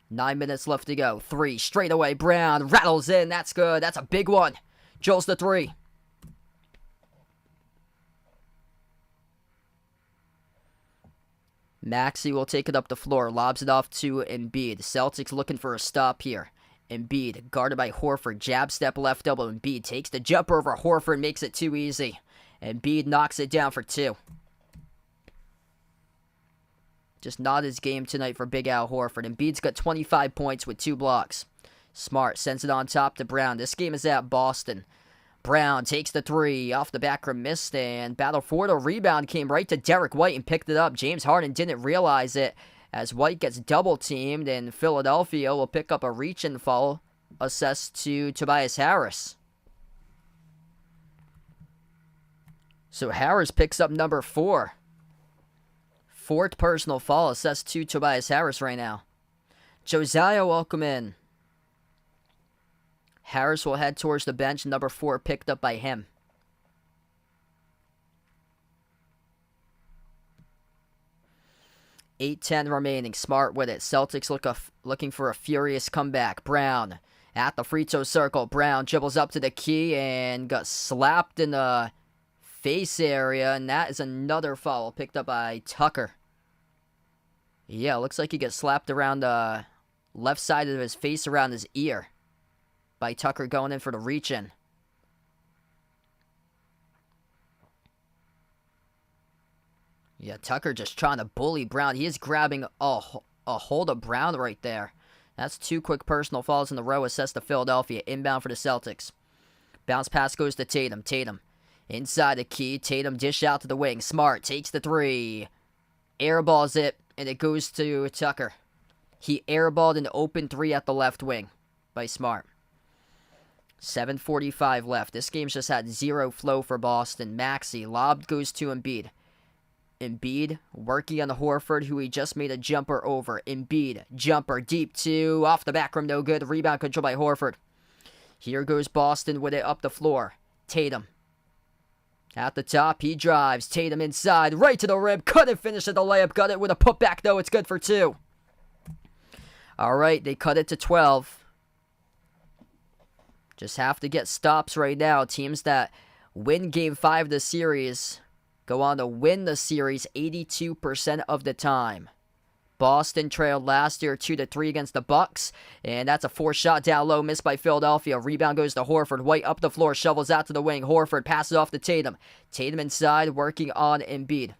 9 minutes left to go. 3, straight away. Brown rattles in. That's good. That's a big one. Drills the 3. Maxey will take it up the floor. Lobs it off to Embiid. Celtics looking for a stop here. Embiid, guarded by Horford. Jab step left elbow. Embiid takes the jumper over Horford. Makes it too easy. Embiid knocks it down for 2. Just not his game tonight for Big Al Horford. Embiid's got 25 points with 2 blocks. Smart sends it on top to Brown. This game is at Boston. Brown takes the 3. Off the back rim, missed, and battle for it. A rebound came right to Derek White and picked it up. James Harden didn't realize it as White gets double-teamed, and Philadelphia will pick up a reach-and foul assessed to Tobias Harris. So Harris picks up number 4. 4th personal foul assessed to Tobias Harris right now. Josiah, welcome in. Harris will head towards the bench. Number 4 picked up by him. $8:10 remaining. Smart with it. Celtics looking for a furious comeback. Brown at the free throw circle. Brown dribbles up to the key and got slapped in the face area. And that is another foul picked up by Tucker. Yeah, looks like he gets slapped around the left side of his face, around his ear, by Tucker going in for the reach-in. Yeah, Tucker just trying to bully Brown. He is grabbing a hold of Brown right there. That's 2 quick personal fouls in a row assessed to Philadelphia. Inbound for the Celtics. Bounce pass goes to Tatum. Tatum inside the key. Tatum dish out to the wing. Smart takes the 3. Airballs it, and it goes to Tucker. He airballed an open 3 at the left wing by Smart. 7:45 left. This game's just had 0 flow for Boston. Maxey, lob goes to Embiid. Embiid working on the Horford, who he just made a jumper over. Embiid, jumper, deep 2, off the back rim, no good. Rebound control by Horford. Here goes Boston with it up the floor. Tatum. At the top, he drives. Tatum inside, right to the rim. Couldn't finish at the layup. Got it with a putback, though. It's good for 2. All right, they cut it to 12. Just have to get stops right now. Teams that win Game 5 of the series go on to win the series 82% of the time. Boston trailed last year 2-3 against the Bucks, and that's a 4-shot down low missed by Philadelphia. Rebound goes to Horford. White up the floor, shovels out to the wing. Horford passes off to Tatum. Tatum inside, working on Embiid.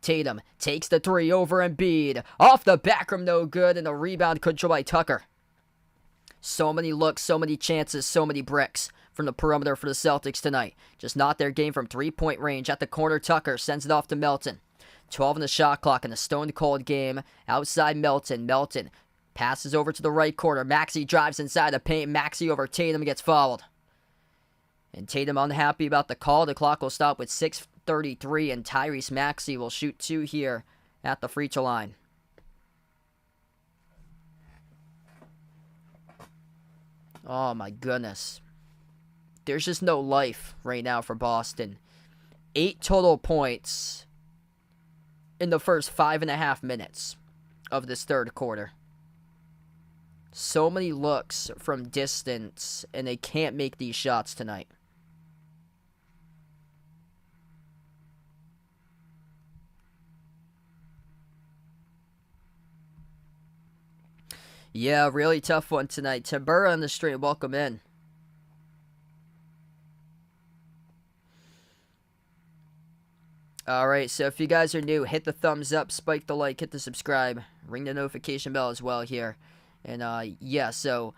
Tatum takes the 3 over Embiid. Off the back rim, no good, and the rebound controlled by Tucker. So many looks, so many chances, so many bricks from the perimeter for the Celtics tonight. Just not their game from three-point range. At the corner, Tucker sends it off to Melton. 12 on the shot clock in a stone-cold game. Outside Melton. Melton passes over to the right corner. Maxey drives inside the paint. Maxey over Tatum, gets fouled. And Tatum unhappy about the call. The clock will stop with 6:33, and Tyrese Maxey will shoot 2 here at the free throw line. Oh my goodness. There's just no life right now for Boston. 8 total points in the first 5.5 minutes of this third quarter. So many looks from distance, and they can't make these shots tonight. Yeah, really tough one tonight. Tabura on the stream, welcome in. Alright, so if you guys are new, hit the thumbs up, spike the like, hit the subscribe, ring the notification bell as well here. And yeah, so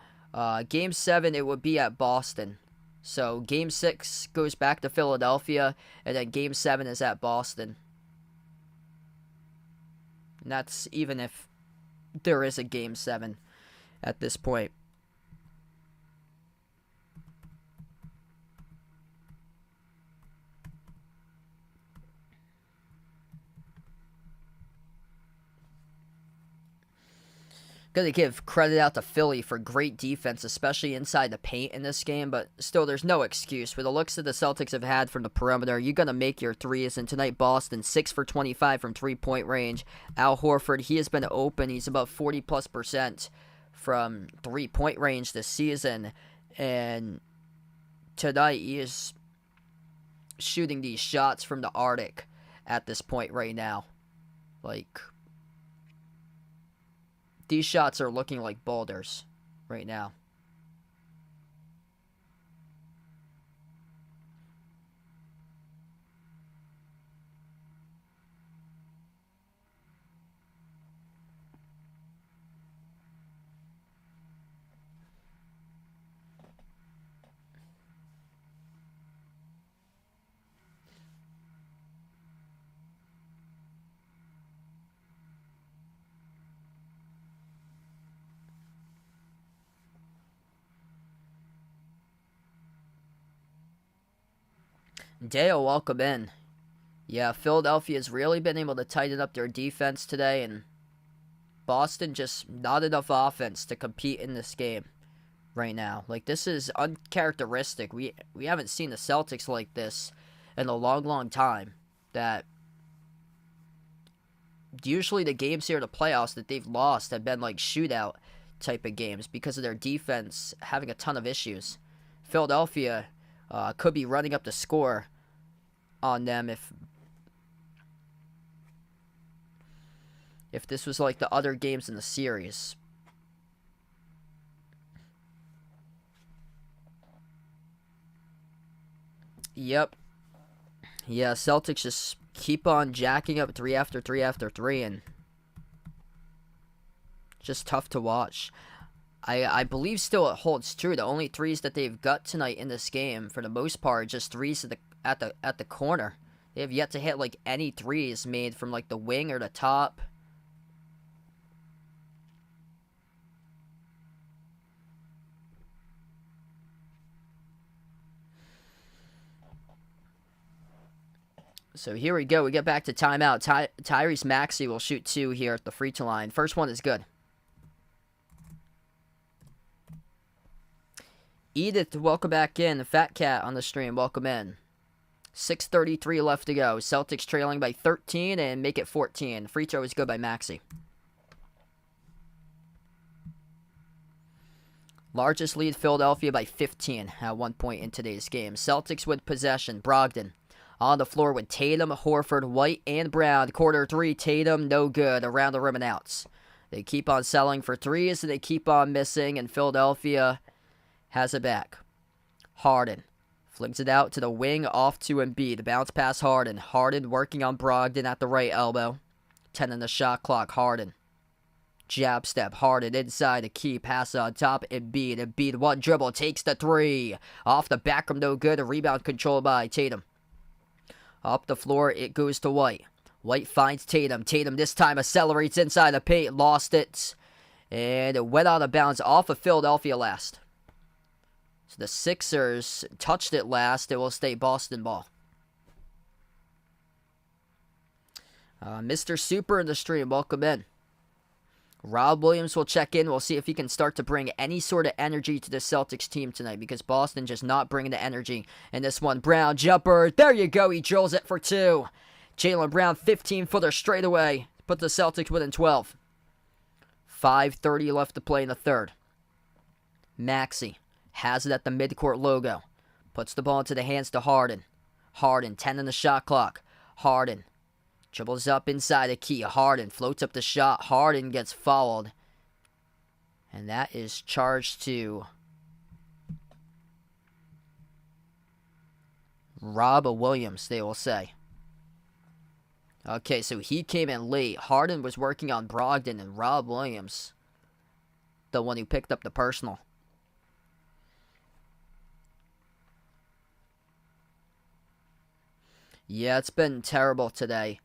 Game 7, it would be at Boston. So Game 6 goes back to Philadelphia, and then Game 7 is at Boston. And that's even if there is a Game 7 at this point. Gonna give credit out to Philly for great defense, especially inside the paint in this game, but still there's no excuse. With the looks that the Celtics have had from the perimeter, you're gonna make your threes, and tonight Boston 6 for 25 from 3-point range. Al Horford, he has been open. He's about 40+% from 3-point range this season, and tonight he is shooting these shots from the Arctic at this point right now. Like, these shots are looking like boulders right now. Dale, welcome in. Yeah, Philadelphia's really been able to tighten up their defense today, and Boston just not enough offense to compete in this game right now. Like, this is uncharacteristic. We haven't seen the Celtics like this in a long, long time. That usually the games here in the playoffs that they've lost have been like shootout type of games because of their defense having a ton of issues. Philadelphia could be running up the score on them if this was like the other games in the series. Yep. Yeah, Celtics just keep on jacking up 3 after 3 after 3, and just tough to watch. I believe still it holds true. The only threes that they've got tonight in this game, for the most part, just threes at the corner. They have yet to hit like any threes made from like the wing or the top. So here we go. We get back to timeout. Tyrese Maxey will shoot 2 here at the free throw line. First one is good. Edith, welcome back in. Fat Cat on the stream, welcome in. 6:33 left to go. Celtics trailing by 13 and make it 14. Free throw is good by Maxey. Largest lead, Philadelphia by 15 at one point in today's game. Celtics with possession. Brogdon on the floor with Tatum, Horford, White, and Brown. Quarter 3, Tatum, no good. Around the rim and outs. They keep on selling for threes, and they keep on missing, and Philadelphia has it back. Harden flings it out to the wing, off to Embiid. Bounce pass Harden. Harden working on Brogdon at the right elbow. 10 on the shot clock. Harden. Jab step. Harden inside the key. Pass on top. Embiid. One dribble. Takes the 3. Off the back from no good. A rebound controlled by Tatum. Up the floor. It goes to White. White finds Tatum. Tatum this time accelerates inside the paint. Lost it. And it went out of bounds off of Philadelphia last. So the Sixers touched it last. It will stay Boston ball. Mr. Super in the stream, welcome in. Rob Williams will check in. We'll see if he can start to bring any sort of energy to the Celtics team tonight, because Boston just not bringing the energy in this one. Brown jumper. There you go. He drills it for 2. Jaylen Brown, 15-footer straight away. Put the Celtics within 12. 5:30 left to play in the third. Maxey has it at the midcourt logo. Puts the ball into the hands to Harden. Harden, 10 on the shot clock. Harden dribbles up inside the key. Harden floats up the shot. Harden gets fouled. And that is charged to Rob Williams, they will say. Okay, so he came in late. Harden was working on Brogdon, and Rob Williams, the one who picked up the personal. Yeah, it's been terrible today.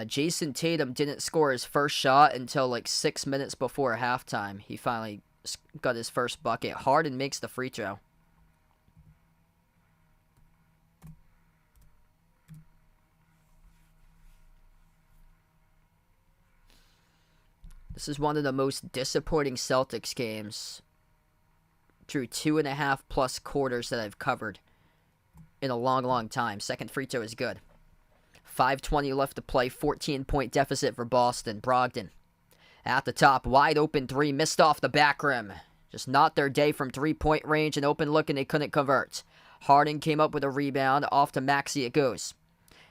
Jason Tatum didn't score his first shot until like 6 minutes before halftime. He finally got his first bucket. Harden makes the free throw. This is one of the most disappointing Celtics games through 2.5+ quarters that I've covered in a long time. Second free throw is good. 5:20 left to play. 14-point deficit for Boston. Brogdon at the top. Wide open 3. Missed off the back rim. Just not their day from 3-point range. An open look and they couldn't convert. Harden came up with a rebound. Off to Maxey it goes.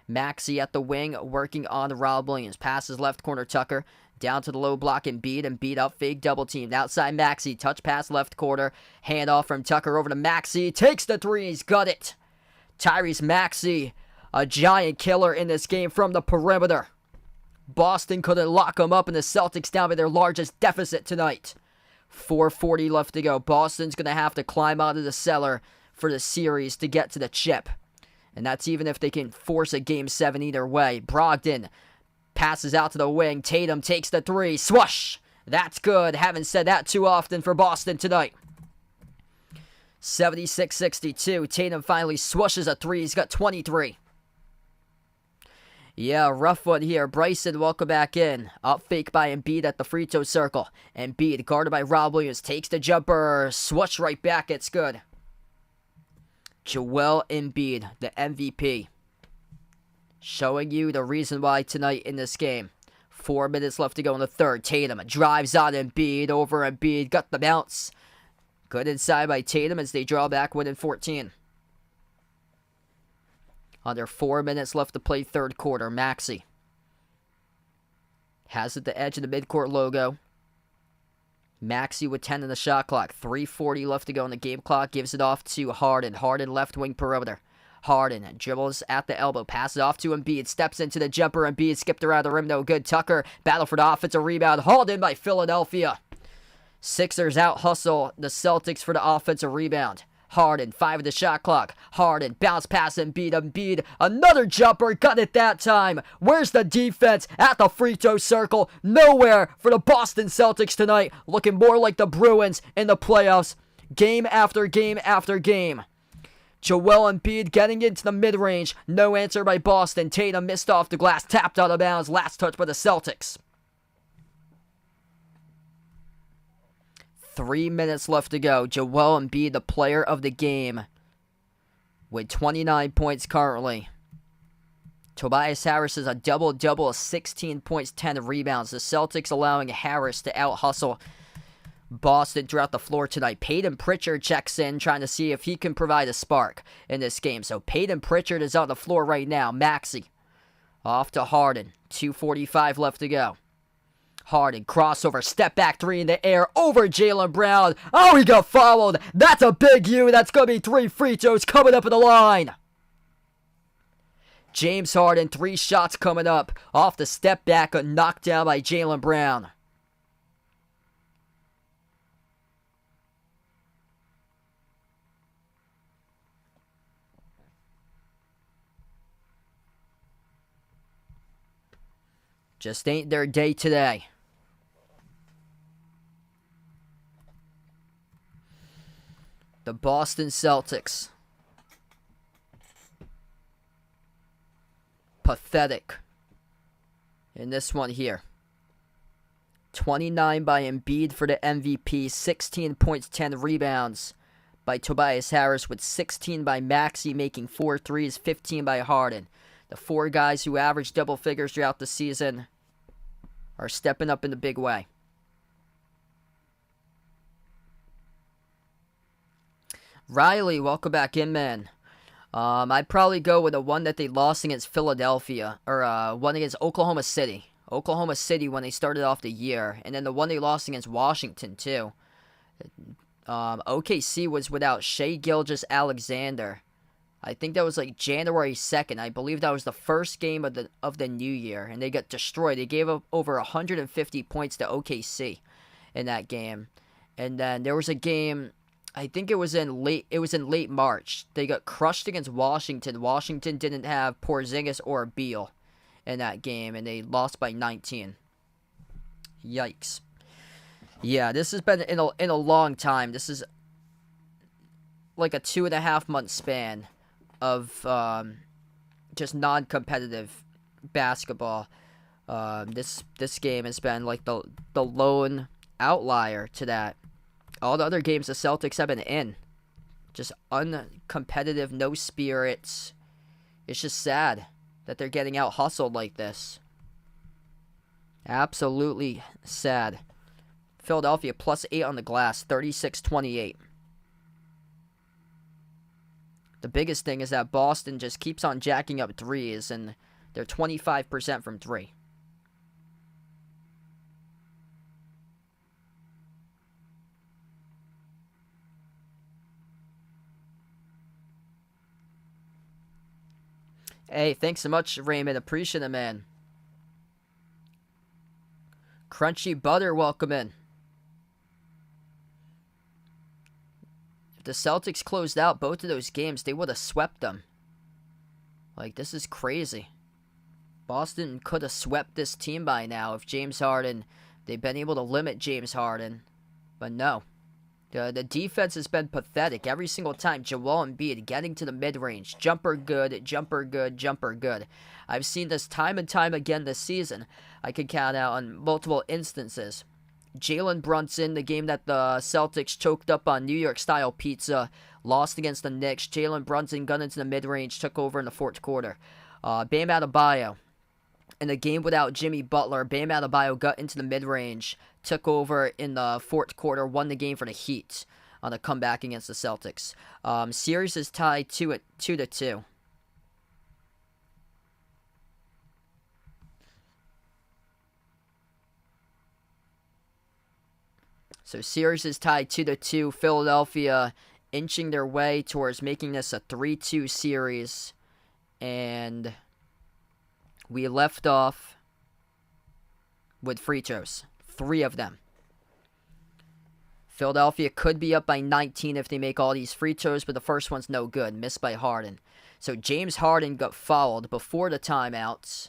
Maxey at the wing working on Rob Williams. Passes left corner Tucker. Down to the low block Embiid up fake double teamed. Outside Maxey. Touch pass left corner. Handoff from Tucker over to Maxey. Takes the 3. He's got it. Tyrese Maxey, a giant killer in this game from the perimeter. Boston couldn't lock him up, and the Celtics down by their largest deficit tonight. 4:40 left to go. Boston's going to have to climb out of the cellar for the series to get to the chip. And that's even if they can force a Game 7 either way. Brogdon passes out to the wing. Tatum takes the 3. Swoosh! That's good. Haven't said that too often for Boston tonight. 76-62. Tatum finally swooshes a 3. He's got 23. Yeah, rough one here. Bryson, welcome back in. Up fake by Embiid at the free throw circle. Embiid, guarded by Rob Williams, takes the jumper. Swoosh right back. It's good. Joel Embiid, the MVP. Showing you the reason why tonight in this game. 4 minutes left to go in the third. Tatum drives on Embiid. Over Embiid. Got the bounce. Good inside by Tatum as they draw back within 14. Under 4 minutes left to play third quarter. Maxey has it the edge of the midcourt logo. Maxey with 10 in the shot clock. 3:40 left to go in the game clock. Gives it off to Harden. Harden left wing perimeter. Harden dribbles at the elbow. Passes off to Embiid. Steps into the jumper. Embiid skipped around the rim. No good. Tucker battle for the offensive rebound. Hauled in by Philadelphia. Sixers out hustle the Celtics for the offensive rebound. Harden, 5 of the shot clock. Harden, bounce pass Embiid, another jumper, got it that time. Where's the defense at the free throw circle? Nowhere for the Boston Celtics tonight. Looking more like the Bruins in the playoffs. Game after game after game. Joel Embiid getting into the mid-range. No answer by Boston. Tatum missed off the glass, tapped out of bounds. Last touch by the Celtics. 3 minutes left to go. Joel Embiid, the player of the game, with 29 points currently. Tobias Harris is a double-double, 16 points, 10 rebounds. The Celtics allowing Harris to out-hustle Boston throughout the floor tonight. Peyton Pritchard checks in, trying to see if he can provide a spark in this game. So Peyton Pritchard is on the floor right now. Maxey off to Harden. 2:45 left to go. Harden, crossover, step back three in the air over Jaylen Brown. Oh, he got fouled. That's a big U. That's going to be 3 free throws coming up in the line. James Harden, 3 shots coming up. Off the step back, a knockdown by Jaylen Brown. Just ain't their day today. The Boston Celtics. Pathetic in this one here. 29 by Embiid for the MVP. 16 points, 10 rebounds by Tobias Harris, with 16 by Maxey, making 4 threes, 15 by Harden. The 4 guys who averaged double figures throughout the season are stepping up in a big way. Riley, welcome back in, man. I'd probably go with the one that they lost against Philadelphia, or one against Oklahoma City. Oklahoma City when they started off the year, and then the one they lost against Washington, too. OKC was without Shai Gilgeous-Alexander. I think that was like January 2nd. I believe that was the first game of the new year, and they got destroyed. They gave up over 150 points to OKC in that game. And then there was a game, I think it was in late March. They got crushed against Washington. Washington didn't have Porzingis or Beal in that game, and they lost by 19. Yikes. Yeah, this has been in a long time. This is like a 2.5 month span of just non-competitive basketball. This game has been like the lone outlier to that. All the other games the Celtics have been in, just uncompetitive, no spirits. It's just sad that they're getting out hustled like this. Absolutely sad. Philadelphia +8 on the glass, 36-28. The biggest thing is that Boston just keeps on jacking up threes, and they're 25% from 3. Hey, thanks so much, Raymond. Appreciate it, man. Crunchy Butter, welcome in. If the Celtics closed out both of those games, they would have swept them. Like, this is crazy. Boston could have swept this team by now if James Harden, they've been able to limit James Harden. But no. The defense has been pathetic every single time. Joel Embiid getting to the mid-range. Jumper good, jumper good, jumper good. I've seen this time and time again this season. I could count out on multiple instances. Jalen Brunson, the game that the Celtics choked up on New York-style pizza, lost against the Knicks. Jalen Brunson got into the mid-range, took over in the fourth quarter. Bam Adebayo, in the game without Jimmy Butler, Bam Adebayo got into the mid-range, took over in the fourth quarter, won the game for the Heat on a comeback against the Celtics. Series is tied 2-2. So series is tied 2-2. Philadelphia inching their way towards making this a 3-2 series. And we left off with free throws. 3 of them. Philadelphia could be up by 19 if they make all these free throws, but the first one's no good. Missed by Harden. So James Harden got fouled before the timeouts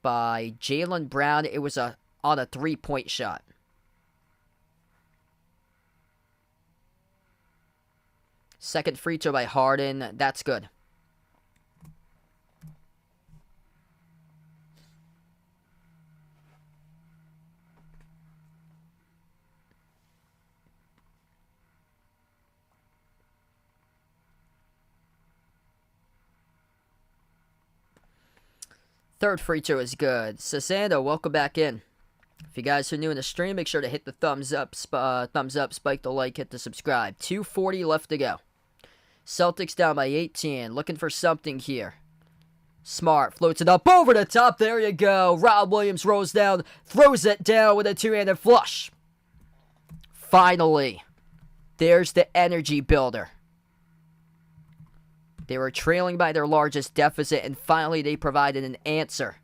by Jaylen Brown. It was on a 3-point shot. Second free throw by Harden. That's good. Third free throw is good. Sasando, welcome back in. If you guys are new in the stream, make sure to hit the thumbs up, spike the like, hit the subscribe. 2:40 left to go. Celtics down by 18, looking for something here. Smart floats it up over the top. There you go. Rob Williams rolls down, throws it down with a two-handed flush. Finally, there's the energy builder. They were trailing by their largest deficit, and finally they provided an answer.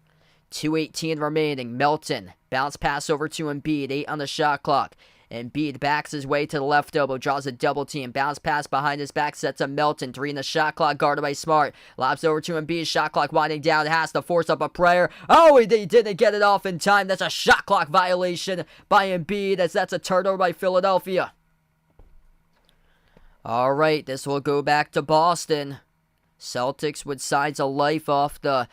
2:18 remaining. Melton, bounce pass over to Embiid, 8 on the shot clock. Embiid backs his way to the left elbow, draws a double team. Bounce pass behind his back, sets up Melton. 3 in the shot clock, guarded by Smart. Lobs over to Embiid, shot clock winding down. Has to force up a prayer. Oh, he didn't get it off in time. That's a shot clock violation by Embiid, as that's a turnover by Philadelphia. All right, this will go back to Boston. Celtics with signs of life off the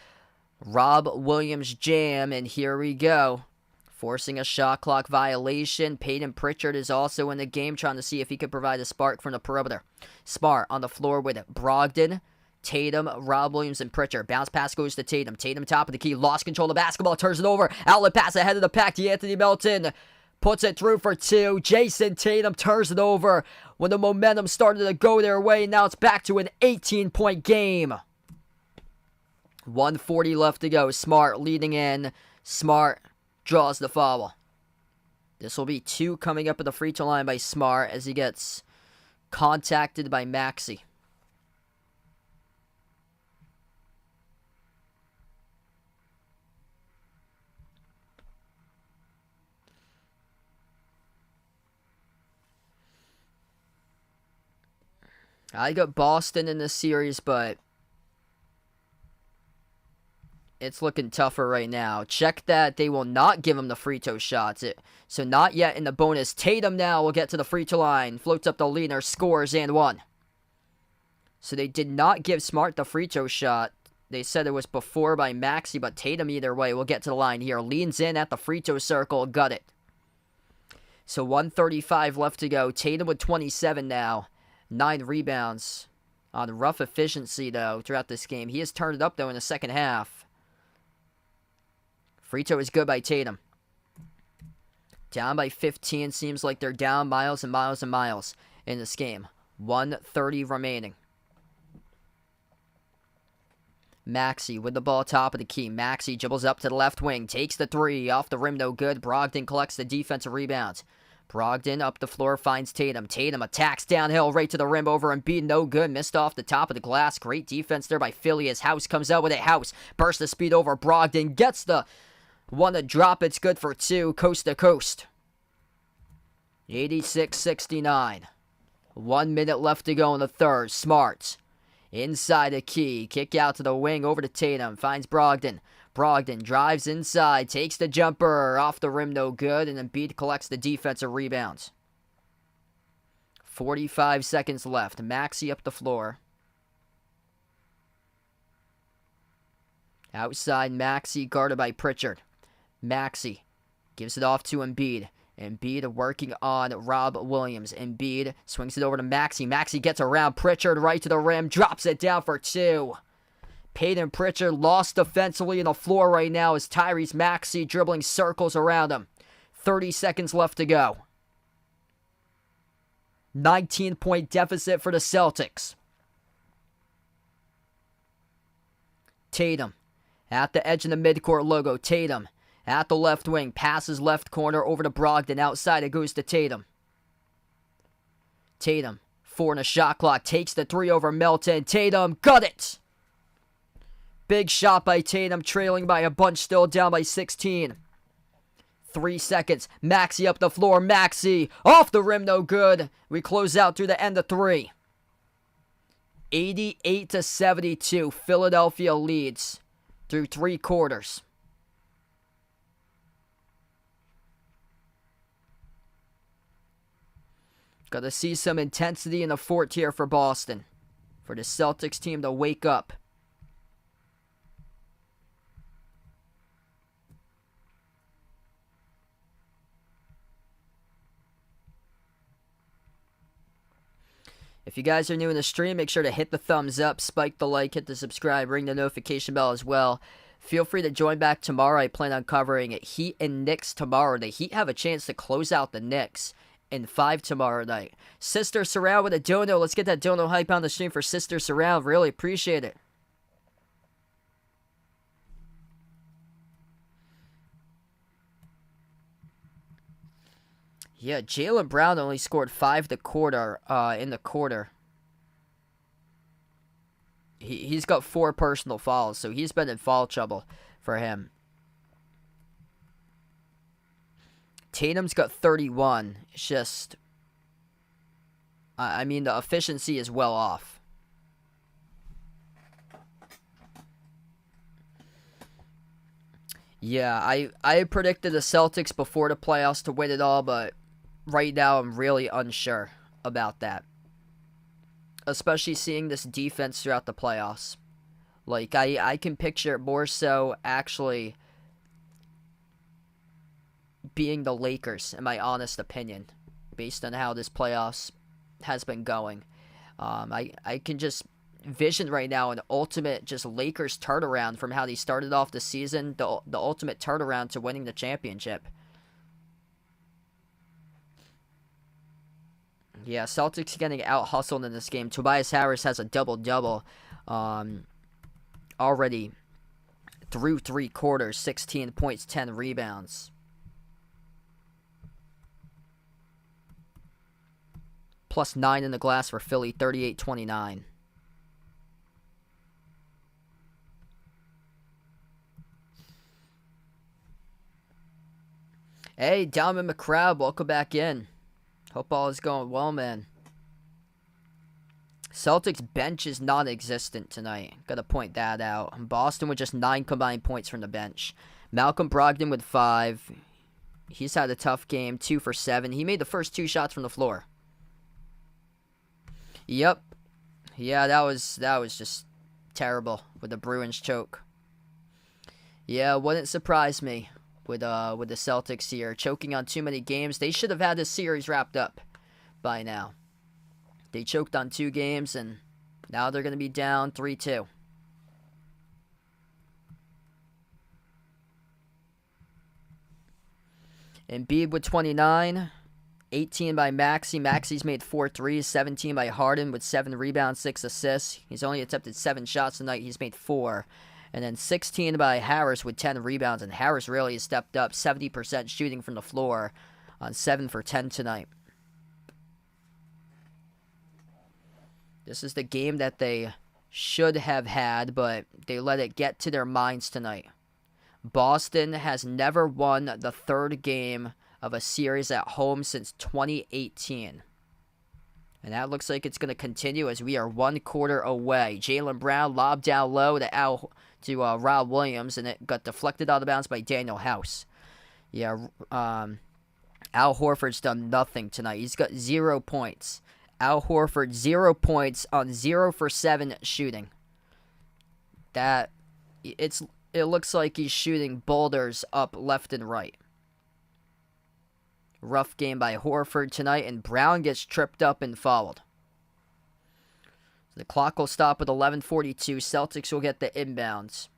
Rob Williams jam, and here we go. Forcing a shot clock violation. Peyton Pritchard is also in the game, trying to see if he could provide a spark from the perimeter. Smart on the floor with Brogdon, Tatum, Rob Williams, and Pritchard. Bounce pass goes to Tatum. Tatum top of the key, lost control of the basketball, turns it over. Outlet pass ahead of the pack to Anthony Melton. Puts it through for 2. Jason Tatum turns it over when the momentum started to go their way. Now it's back to an 18-point game. 1:40 left to go. Smart leading in. Smart draws the foul. This will be 2 coming up at the free throw line by Smart as he gets contacted by Maxey. I got Boston in this series, but it's looking tougher right now. Check that they will not give him the free throw shots. So not yet in the bonus. Tatum now will get to the free throw line. Floats up the leaner, scores, and 1. So they did not give Smart the free throw shot. They said it was before by Maxey, but Tatum either way will get to the line here. Leans in at the free throw circle, got it. So 1:35 left to go. Tatum with 27 now. 9 rebounds on rough efficiency, though, throughout this game. He has turned it up, though, in the second half. Free throw is good by Tatum. Down by 15. Seems like they're down miles and miles and miles in this game. 1:30 remaining. Maxey with the ball top of the key. Maxey dribbles up to the left wing. Takes the 3. Off the rim, no good. Brogdon collects the defensive rebound. Brogdon up the floor finds Tatum. Tatum attacks downhill right to the rim over Embiid. No good. Missed off the top of the glass. Great defense there by Philly as House comes out with it. House bursts the speed over Brogdon. Gets the one to drop. It's good for 2. Coast to coast. 86-69. 1 minute left to go in the third. Smart inside the key. Kick out to the wing over to Tatum. Finds Brogdon. Brogdon drives inside, takes the jumper, off the rim, no good, and Embiid collects the defensive rebounds. 45 seconds left. Maxey up the floor. Outside, Maxey guarded by Pritchard. Maxey gives it off to Embiid. Embiid working on Rob Williams. Embiid swings it over to Maxey. Maxey gets around Pritchard right to the rim, drops it down for 2. Peyton Pritchard lost defensively on the floor right now as Tyrese Maxey dribbling circles around him. 30 seconds left to go. 19-point deficit for the Celtics. Tatum at the edge of the midcourt logo. Tatum at the left wing. Passes left corner over to Brogdon. Outside it goes to Tatum. Tatum, 4 in a shot clock. Takes the 3 over Melton. Tatum, got it! Big shot by Tatum, trailing by a bunch, still down by 16. 3 seconds. Maxey up the floor. Maxey off the rim, no good. We close out through the end of 3. 88-72. Philadelphia leads through 3 quarters. Got to see some intensity in the fourth here for Boston. For the Celtics team to wake up. If you guys are new in the stream, make sure to hit the thumbs up, spike the like, hit the subscribe, ring the notification bell as well. Feel free to join back tomorrow. I plan on covering Heat and Knicks tomorrow. The Heat have a chance to close out the Knicks in 5 tomorrow night. Sister Surround with a dono. Let's get that dono hype on the stream for Sister Surround. Really appreciate it. Yeah, Jaylen Brown only scored 5 in the quarter. He's got 4 personal fouls, so he's been in foul trouble for him. Tatum's got 31. It's just, I mean, the efficiency is well off. Yeah, I predicted the Celtics before the playoffs to win it all, but right now I'm really unsure about that. Especially seeing this defense throughout the playoffs. Like, I can picture it more so actually being the Lakers, in my honest opinion, based on how this playoffs has been going. I can just vision right now an ultimate just Lakers turnaround from how they started off the season, the ultimate turnaround to winning the championship. Yeah, Celtics getting out-hustled in this game. Tobias Harris has a double-double already through 3 quarters, 16 points, 10 rebounds. Plus 9 in the glass for Philly, 38-29. Hey, Diamond McCrab, welcome back in. Hope all is going well, man. Celtics bench is non-existent tonight. Gotta point that out. Boston with just 9 combined points from the bench. Malcolm Brogdon with 5. He's had a tough game, 2 for 7. He made the first 2 shots from the floor. Yep. Yeah, that was just terrible with the Bruins choke. Yeah, wouldn't surprise me with the Celtics here. Choking on too many games. They should have had this series wrapped up by now. They choked on 2 games, and now they're going to be down 3-2. Embiid with 29. 18 by Maxey. Maxey's made 4 threes. 17 by Harden with 7 rebounds, 6 assists. He's only attempted 7 shots tonight. He's made 4. And then 16 by Harris with 10 rebounds. And Harris really has stepped up. 70% shooting from the floor on 7 for 10 tonight. This is the game that they should have had, but they let it get to their minds tonight. Boston has never won the 3rd game of a series at home since 2018. And that looks like it's going to continue as we are 1 quarter away. Jaylen Brown lobbed down low to Rob Williams, and it got deflected out of bounds by Daniel House. Yeah, Al Horford's done nothing tonight. He's got 0 points. Al Horford, 0 points on 0 for 7 shooting. It looks like he's shooting boulders up left and right. Rough game by Horford tonight, and Brown gets tripped up and fouled. The clock will stop with 11:42. Celtics will get the inbounds.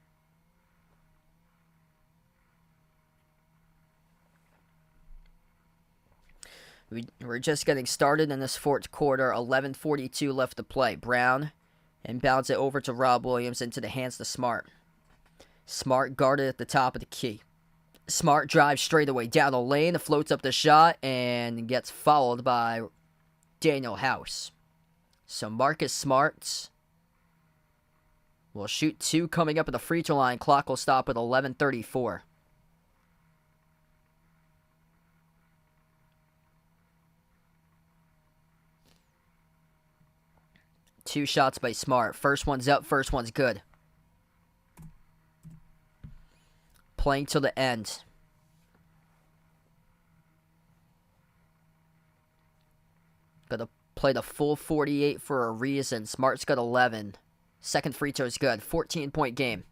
We're just getting started in this 4th quarter. 11:42 left to play. Brown inbounds it over to Rob Williams into the hands of Smart. Smart guarded at the top of the key. Smart drives straight away down the lane, floats up the shot, and gets fouled by Daniel House. So Marcus Smart will shoot 2 coming up at the free throw line. Clock will stop with 11:34. Two shots by Smart. First one's up, first one's good. Playing till the end. Gotta play the full 48 for a reason. Smart's got 11. Second free throw is good. 14-point game.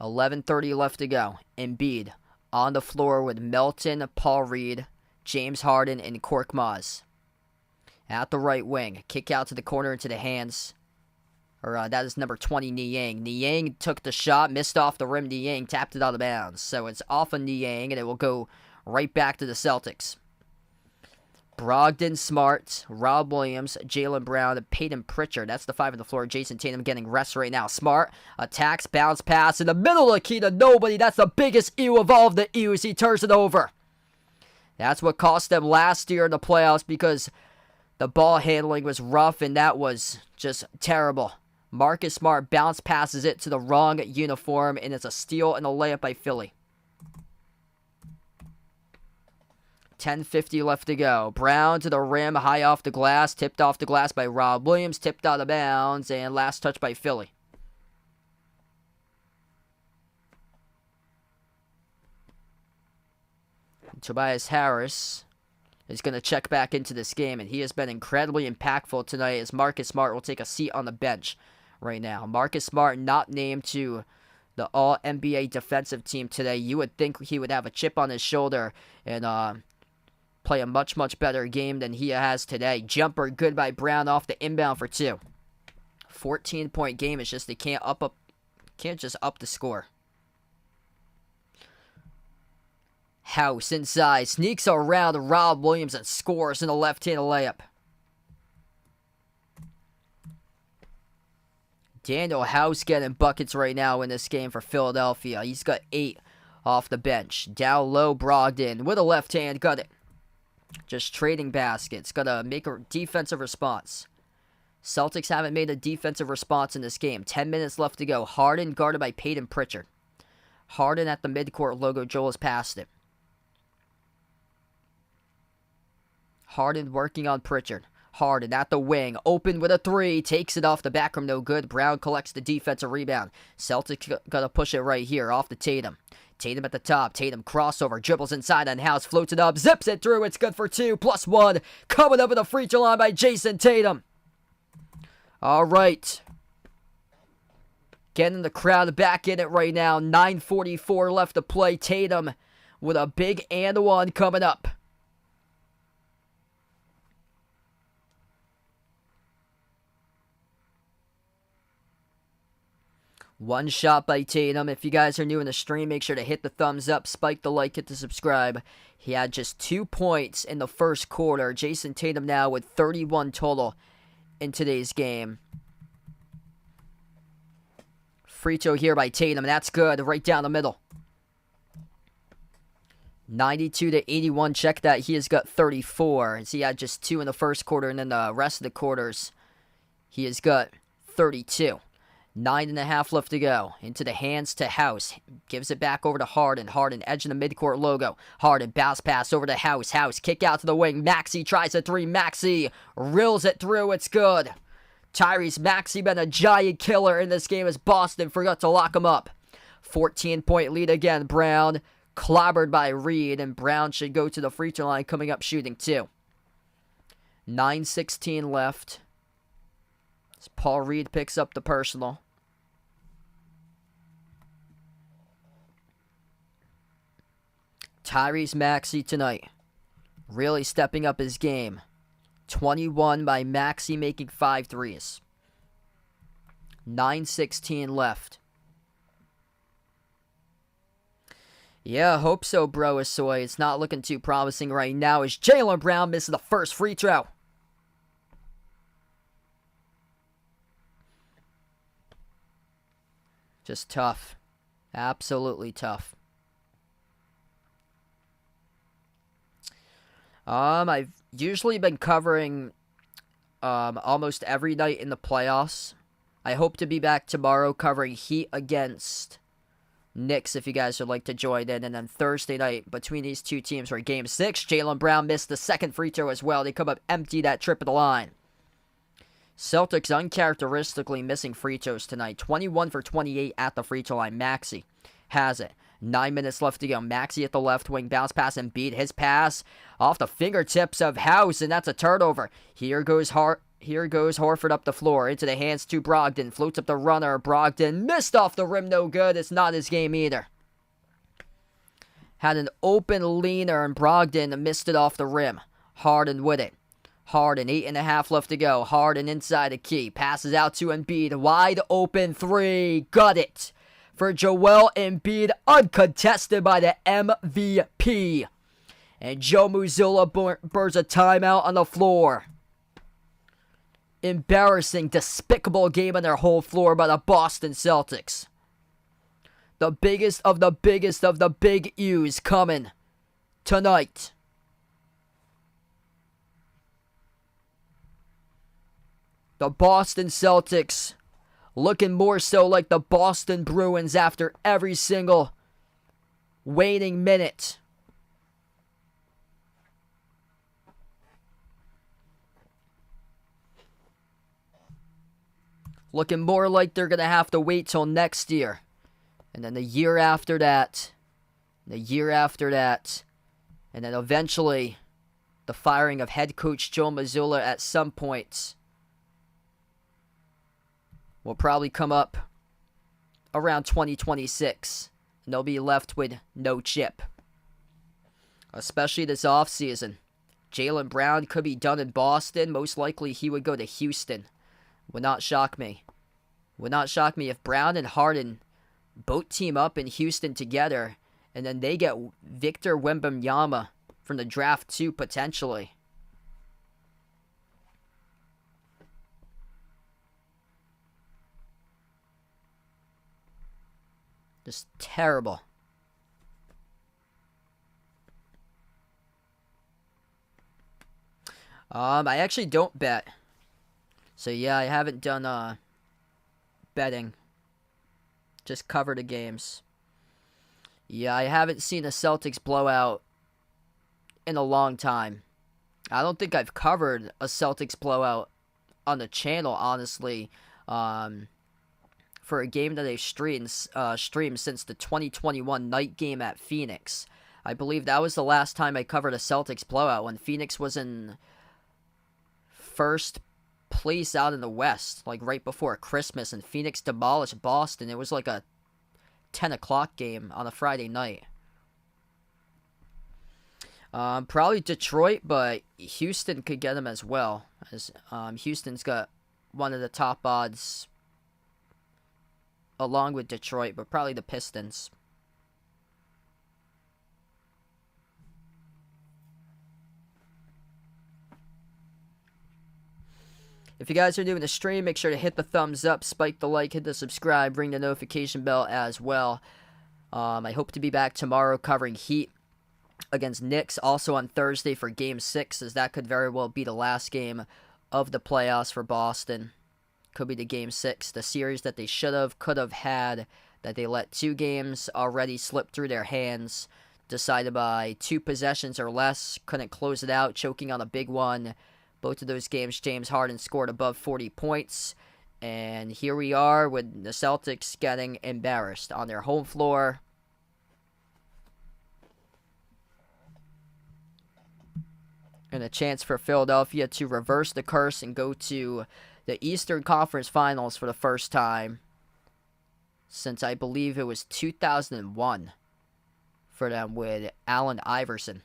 11:30 left to go. Embiid on the floor with Melton, Paul Reed, James Harden, and Korkmaz. At the right wing. Kick out to the corner into the hands That is number 20, Niang. Niang took the shot, missed off the rim. Niang tapped it out of bounds. So it's off of Niang, and it will go right back to the Celtics. Brogdon, Smart, Rob Williams, Jaylen Brown, and Peyton Pritchard. That's the 5 on the floor. Jason Tatum getting rest right now. Smart attacks, bounce pass in the middle of the key to nobody. That's the biggest ew of all of the ews. He turns it over. That's what cost them last year in the playoffs because the ball handling was rough, and that was just terrible. Marcus Smart bounce passes it to the wrong uniform, and it's a steal and a layup by Philly. 10:50 left to go. Brown to the rim, high off the glass, tipped off the glass by Rob Williams, tipped out of bounds, and last touch by Philly. Tobias Harris is going to check back into this game, and he has been incredibly impactful tonight as Marcus Smart will take a seat on the bench right now. Marcus Smart not named to the All-NBA defensive team today. You would think he would have a chip on his shoulder and play a much, much better game than he has today. Jumper good by Brown off the inbound for 2. 14-point game. It's just they can't just up the score. House inside, sneaks around Rob Williams and scores in a left-handed layup. Daniel House getting buckets right now in this game for Philadelphia. He's got 8 off the bench. Down low, Brogdon with a left hand, got it. Just trading baskets. Got to make a defensive response. Celtics haven't made a defensive response in this game. 10 minutes left to go. Harden guarded by Peyton Pritchard. Harden at the midcourt logo. Joel has passed it. Harden working on Pritchard. Harden at the wing. Open with a 3. Takes it off the back rim. No good. Brown collects the defensive rebound. Celtics got to push it right here off the Tatum. Tatum at the top. Tatum crossover. Dribbles inside on House. Floats it up. Zips it through. It's good for 2. +1. Coming up with a free throw line by Jason Tatum. All right. Getting the crowd back in it right now. 9:44 left to play. Tatum with a big and one coming up. One shot by Tatum. If you guys are new in the stream, make sure to hit the thumbs up, spike the like, hit the subscribe. He had just 2 points in the first quarter. Jason Tatum now with 31 total in today's game. Free throw here by Tatum. That's good. Right down the middle. 92-81. Check that. He has got 34. As he had just 2 in the first quarter, and then the rest of the quarters, he has got 32. 9.5 left to go. Into the hands to House. Gives it back over to Harden. Harden edge in the midcourt logo. Harden bounce pass over to House. House kick out to the wing. Maxey tries a 3. Maxey reels it through. It's good. Tyrese Maxey been a giant killer in this game as Boston forgot to lock him up. 14-point lead again. Brown clobbered by Reed, and Brown should go to the free throw line coming up shooting 2. 9:16 left. As Paul Reed picks up the personal. Tyrese Maxey tonight really stepping up his game. 21 by Maxey making 5 threes. 9:16 left. Yeah, hope so, bro, Asoy. It's not looking too promising right now as Jaylen Brown misses the first free throw. Just tough. Absolutely tough. I've usually been covering almost every night in the playoffs. I hope to be back tomorrow covering Heat against Knicks if you guys would like to join in. And then Thursday night between these two teams for Game 6. Jaylen Brown missed the second free throw as well. They come up empty that trip of the line. Celtics uncharacteristically missing free throws tonight. 21 for 28 at the free throw line. Maxey has it. 9 minutes left to go. Maxey at the left wing. Bounce pass and beat. His pass off the fingertips of House, and that's a turnover. Here goes Horford up the floor. Into the hands to Brogdon. Floats up the runner. Brogdon missed off the rim. No good. It's not his game either. Had an open leaner, and Brogdon missed it off the rim. Harden with it. Harden, 8.5 left to go. Harden inside the key. Passes out to Embiid. Wide open three. Got it for Joel Embiid. Uncontested by the MVP. And Joe Mazzulla burns a timeout on the floor. Embarrassing, despicable game on their whole floor by the Boston Celtics. The biggest of the biggest of the big U's coming tonight. The Boston Celtics looking more so like the Boston Bruins after every single waning minute. Looking more like they're going to have to wait till next year. And then the year after that. The year after that. And then eventually, the firing of head coach Joe Mazzulla at some point will probably come up around 2026. And they'll be left with no chip. Especially this offseason. Jaylen Brown could be done in Boston. Most likely he would go to Houston. Would not shock me. Would not shock me if Brown and Harden both team up in Houston together, and then they get Victor Wembanyama from the draft too, potentially. Just terrible. I actually don't bet. So yeah, I haven't done betting. Just cover the games. Yeah, I haven't seen a Celtics blowout in a long time. I don't think I've covered a Celtics blowout on the channel, honestly, for a game that they've streamed since the 2021 night game at Phoenix. I believe that was the last time I covered a Celtics blowout, when Phoenix was in first place out in the West, like right before Christmas, and Phoenix demolished Boston. It was like a 10 o'clock game on a Friday night. Probably Detroit, but Houston could get them as well, as Houston's got one of the top odds along with Detroit, but probably the Pistons. If you guys are doing the stream, make sure to hit the thumbs up, spike the like, hit the subscribe, ring the notification bell as well. I hope to be back tomorrow covering Heat against Knicks, also on Thursday for Game 6, as that could very well be the last game of the playoffs for Boston. Could be the Game 6, the series that they could have had, that they let 2 games already slip through their hands, decided by 2 possessions or less, couldn't close it out, choking on a big one. Both of those games, James Harden scored above 40 points. And here we are with the Celtics getting embarrassed on their home floor. And a chance for Philadelphia to reverse the curse and go to the Eastern Conference Finals for the first time since I believe it was 2001 for them with Allen Iverson.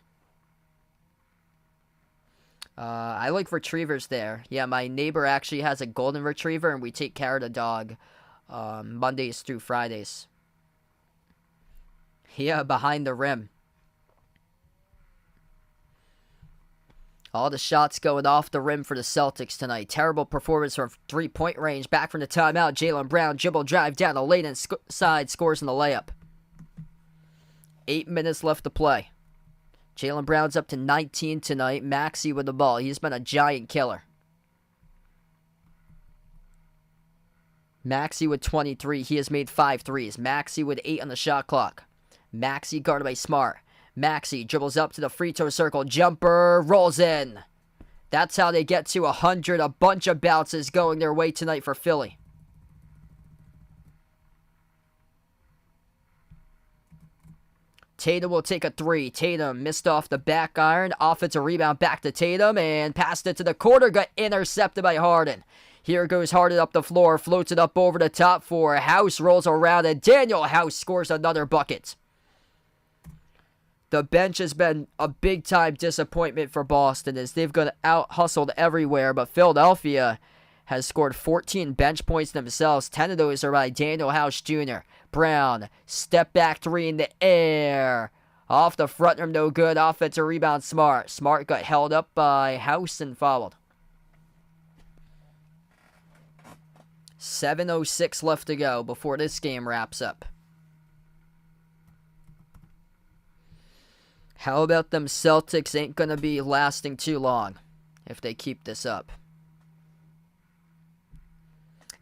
I like retrievers there. Yeah, my neighbor actually has a golden retriever, and we take care of the dog Mondays through Fridays. Yeah, behind the rim. All the shots going off the rim for the Celtics tonight. Terrible performance from three-point range. Back from the timeout, Jaylen Brown, dribble drive down the lane side, scores in the layup. 8 minutes left to play. Jaylen Brown's up to 19 tonight. Maxey with the ball. He's been a giant killer. Maxey with 23. He has made 5 threes. Maxey with 8 on the shot clock. Maxey guarded by Smart. Maxey dribbles up to the free throw circle. Jumper rolls in. That's how they get to 100. A bunch of bounces going their way tonight for Philly. Tatum will take a 3. Tatum missed off the back iron. Offensive rebound back to Tatum and passed it to the corner. Got intercepted by Harden. Here goes Harden up the floor. Floats it up over the top 4. House rolls around and Daniel House scores another bucket. The bench has been a big-time disappointment for Boston as they've got out-hustled everywhere, but Philadelphia has scored 14 bench points themselves. 10 of those are by Daniel House Jr. Brown, step back three in the air. Off the front rim, no good. Offensive rebound, Smart. Smart got held up by House and fouled. 7:06 left to go before this game wraps up. How about them Celtics ain't going to be lasting too long if they keep this up.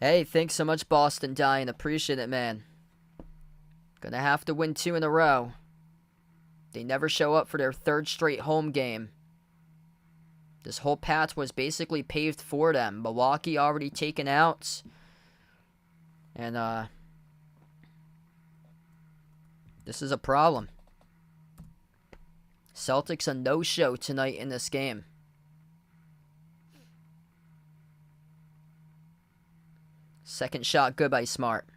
Hey, thanks so much, Boston Dying. Appreciate it, man. Gonna have to win 2 in a row. They never show up for their 3rd straight home game. This whole path was basically paved for them. Milwaukee already taken out. And, this is a problem. Celtics a no-show tonight in this game. Second shot good by Smart.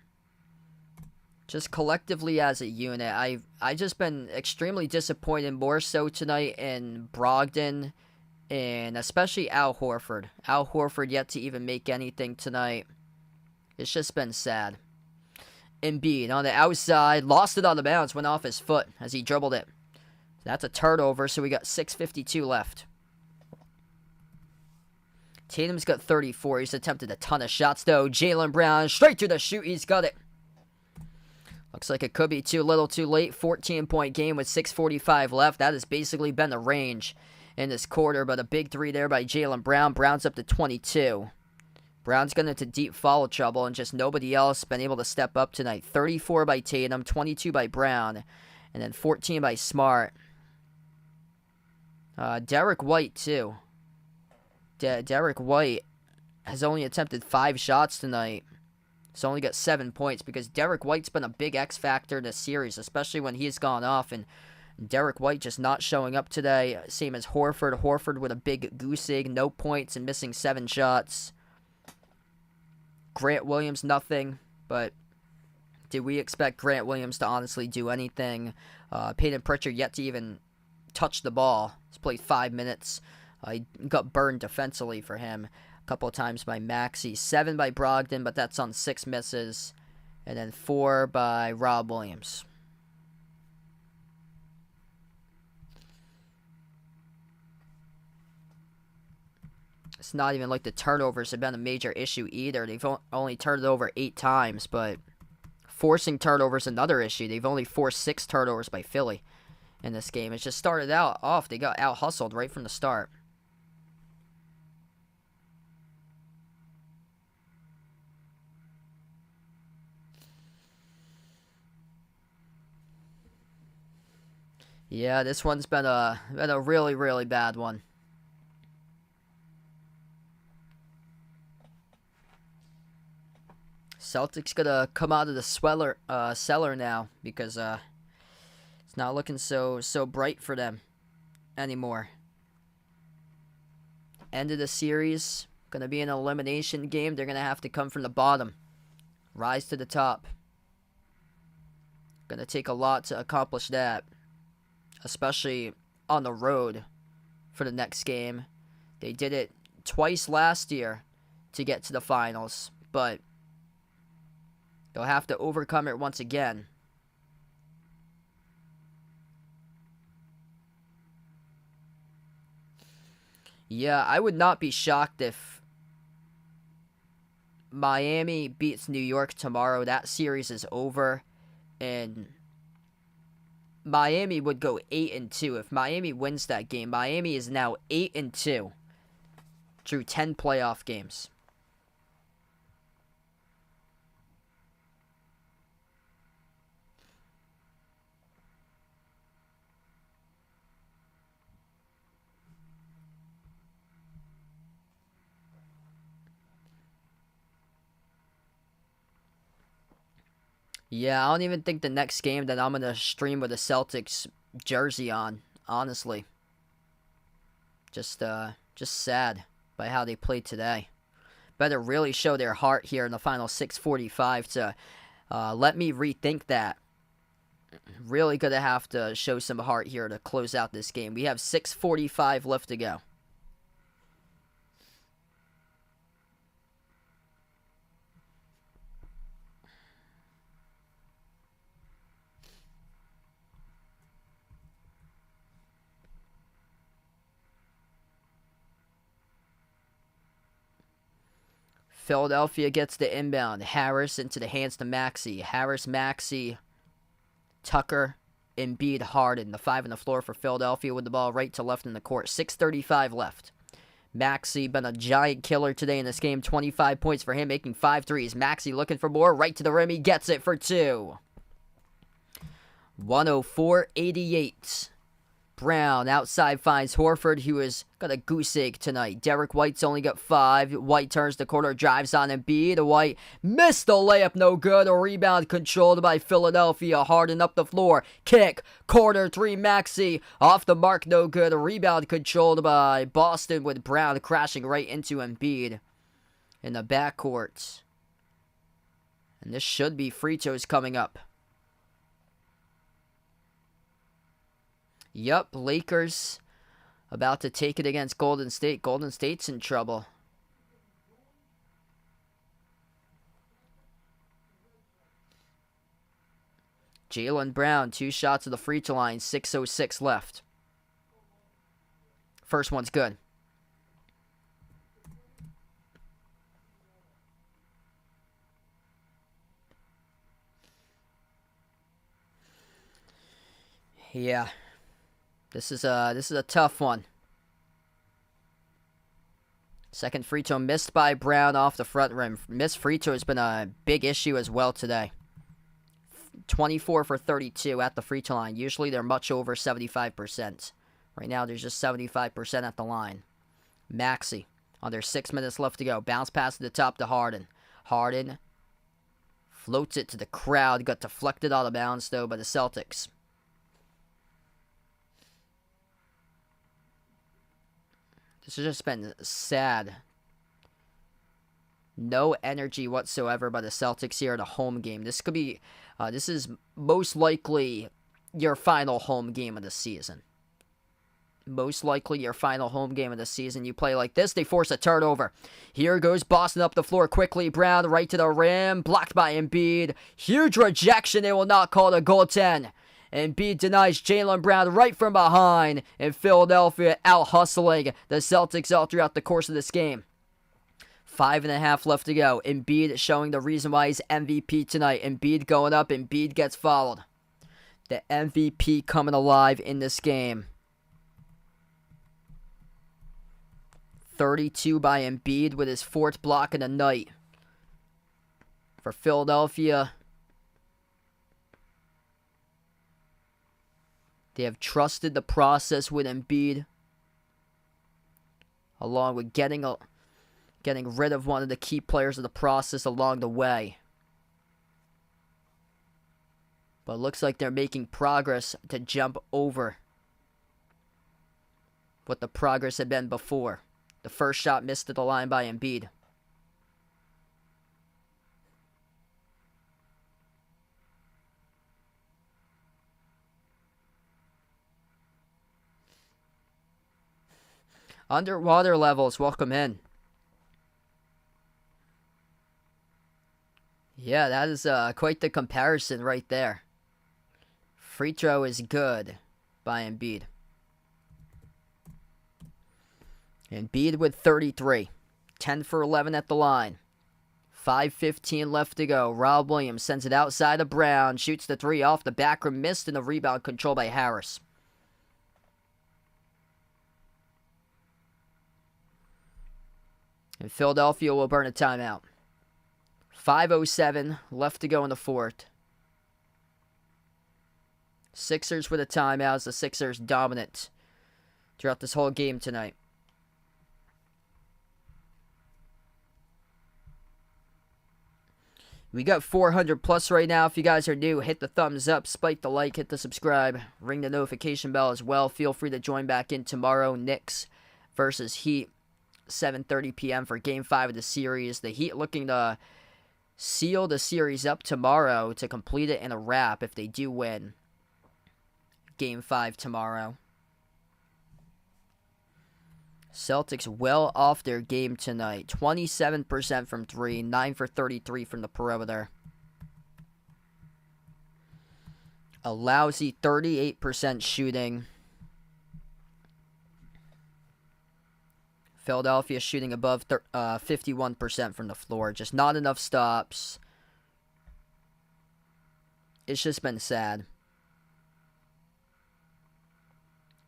Just collectively as a unit, I just been extremely disappointed, more so tonight in Brogdon and especially Al Horford. Al Horford yet to even make anything tonight. It's just been sad. Embiid on the outside, lost it on the bounce, went off his foot as he dribbled it. That's a turnover, so we got 6:52 left. Tatum's got 34. He's attempted a ton of shots, though. Jaylen Brown, straight to the shoot. He's got it. Looks like it could be too little too late. 14-point game with 6:45 left. That has basically been the range in this quarter, but a big three there by Jaylen Brown. Brown's up to 22. Brown's gone into deep foul trouble, and just nobody else been able to step up tonight. 34 by Tatum, 22 by Brown, and then 14 by Smart. Derek White, too. Derek White has only attempted 5 shots tonight. He's only got 7 points because Derek White's been a big X factor in this series, especially when he's gone off. And Derek White just not showing up today. Same as Horford. Horford with a big goose egg, no points and missing 7 shots. Grant Williams, nothing. But did we expect Grant Williams to honestly do anything? Peyton Pritchard yet to even touch the ball. He's played 5 minutes. He got burned defensively for him a couple of times by Maxey. 7 by Brogdon, but that's on 6 misses. And then 4 by Rob Williams. It's not even like the turnovers have been a major issue either. They've only turned it over 8 times, but forcing turnovers is another issue. They've only forced 6 turnovers by Philly in this game. It just started out off. They got out-hustled right from the start. Yeah, this one's been a really, really bad one. Celtics gonna come out of the cellar now because it's not looking so bright for them anymore. End of the series, gonna be an elimination game. They're gonna have to come from the bottom, rise to the top. Gonna take a lot to accomplish that, especially on the road for the next game. They did it twice last year to get to the finals, but they'll have to overcome it once again. Yeah, I would not be shocked if Miami beats New York tomorrow. That series is over, and Miami would go 8-2. If Miami wins that game, Miami is now 8-2 through 10 playoff games. Yeah, I don't even think the next game that I'm going to stream with a Celtics jersey on, honestly. Just sad by how they played today. Better really show their heart here in the final 6:45 to let me rethink that Really going to have to show some heart here to close out this game. We have 6:45 left to go. Philadelphia gets the inbound. Harris into the hands to Maxey. Harris, Maxey, Tucker, Embiid, Harden. The 5 on the floor for Philadelphia with the ball right to left in the court. 6:35 left. Maxey been a giant killer today in this game. 25 points for him, making 5 threes. Maxey looking for more. Right to the rim. He gets it for 2. 104-88. Brown outside finds Horford, who has got a goose egg tonight. Derek White's only got 5. White turns the corner, drives on Embiid. White missed the layup, no good. A rebound controlled by Philadelphia. Harden up the floor. Kick, corner 3, Maxey. Off the mark, no good. A rebound controlled by Boston with Brown crashing right into Embiid in the backcourt. And this should be free throws coming up. Yup, Lakers about to take it against Golden State. Golden State's in trouble. Jaylen Brown, 2 shots at the free throw line, 6:06 left. First one's good. Yeah. This is a tough one. Second free throw missed by Brown off the front rim. Missed free throw has been a big issue as well today. 24 for 32 at the free throw line. Usually they're much over 75%. Right now there's just 75% at the line. Maxey, under 6 minutes left to go. Bounce pass to the top to Harden. Harden floats it to the crowd. Got deflected out of bounds though by the Celtics. This has just been sad. No energy whatsoever by the Celtics here at a home game. This could be, this is most likely your final home game of the season. Most likely your final home game of the season. You play like this, they force a turnover. Here goes Boston up the floor quickly. Brown right to the rim, blocked by Embiid. Huge rejection, they will not call it a goaltend. Embiid denies Jaylen Brown right from behind, and Philadelphia out-hustling the Celtics all throughout the course of this game. 5.5 left to go. Embiid showing the reason why he's MVP tonight. Embiid going up, Embiid gets fouled. The MVP coming alive in this game. 32 by Embiid with his 4th block of the night. For Philadelphia, they have trusted the process with Embiid, along with getting rid of one of the key players of the process along the way. But it looks like they're making progress to jump over what the progress had been before. The first shot missed at the line by Embiid. Underwater levels, welcome in. Yeah, that is quite the comparison right there. Free throw is good by Embiid. Embiid with 33. 10 for 11 at the line. 5:15 left to go. Rob Williams sends it outside of Brown. Shoots the 3 off the back rim. Missed, and the rebound controlled by Harris. And Philadelphia will burn a timeout. 5:07 left to go in the 4th. Sixers with a timeout. The Sixers dominant throughout this whole game tonight. We got 400 plus right now. If you guys are new, hit the thumbs up, spike the like, hit the subscribe, ring the notification bell as well. Feel free to join back in tomorrow. Knicks versus Heat. 7:30 p.m. for Game 5 of the series. The Heat looking to seal the series up tomorrow to complete it in a wrap if they do win. Game 5 tomorrow. Celtics well off their game tonight. 27% from 3, 9 for 33 from the perimeter. A lousy 38% shooting. Philadelphia shooting above 51% from the floor. Just not enough stops. It's just been sad.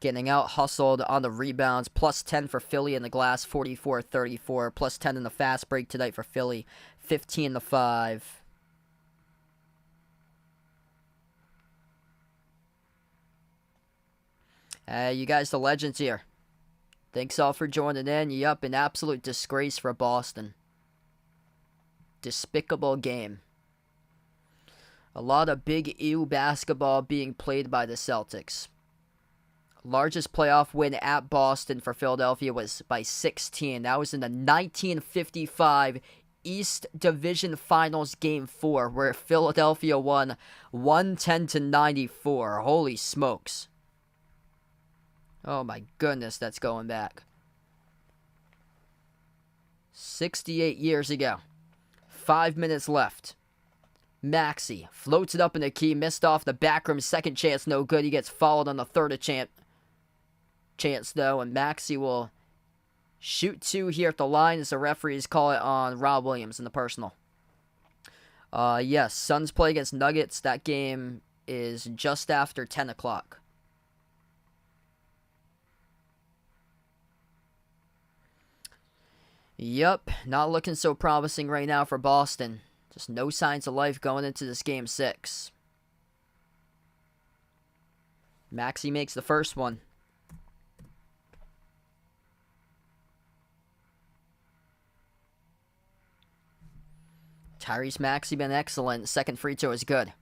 Getting out hustled on the rebounds. Plus 10 for Philly in the glass, 44-34. Plus 10 in the fast break tonight for Philly, 15-5. You guys, the legends here. Thanks all for joining in. Yup, an absolute disgrace for Boston. Despicable game. A lot of big ew basketball being played by the Celtics. Largest playoff win at Boston for Philadelphia was by 16. That was in the 1955 East Division Finals Game 4, where Philadelphia won 110-94. Holy smokes. Oh my goodness, that's going back. 68 years ago. 5 minutes left. Maxey floats it up in the key, missed off the back rim, second chance, no good. He gets fouled on the third chance though, and Maxey will shoot 2 here at the line as the referees call it on Rob Williams in the personal. Yes, Suns play against Nuggets. That game is just after 10 o'clock. Yup, not looking so promising right now for Boston. Just no signs of life going into this Game 6. Maxey makes the first one. Tyrese Maxey been excellent. Second free throw is good.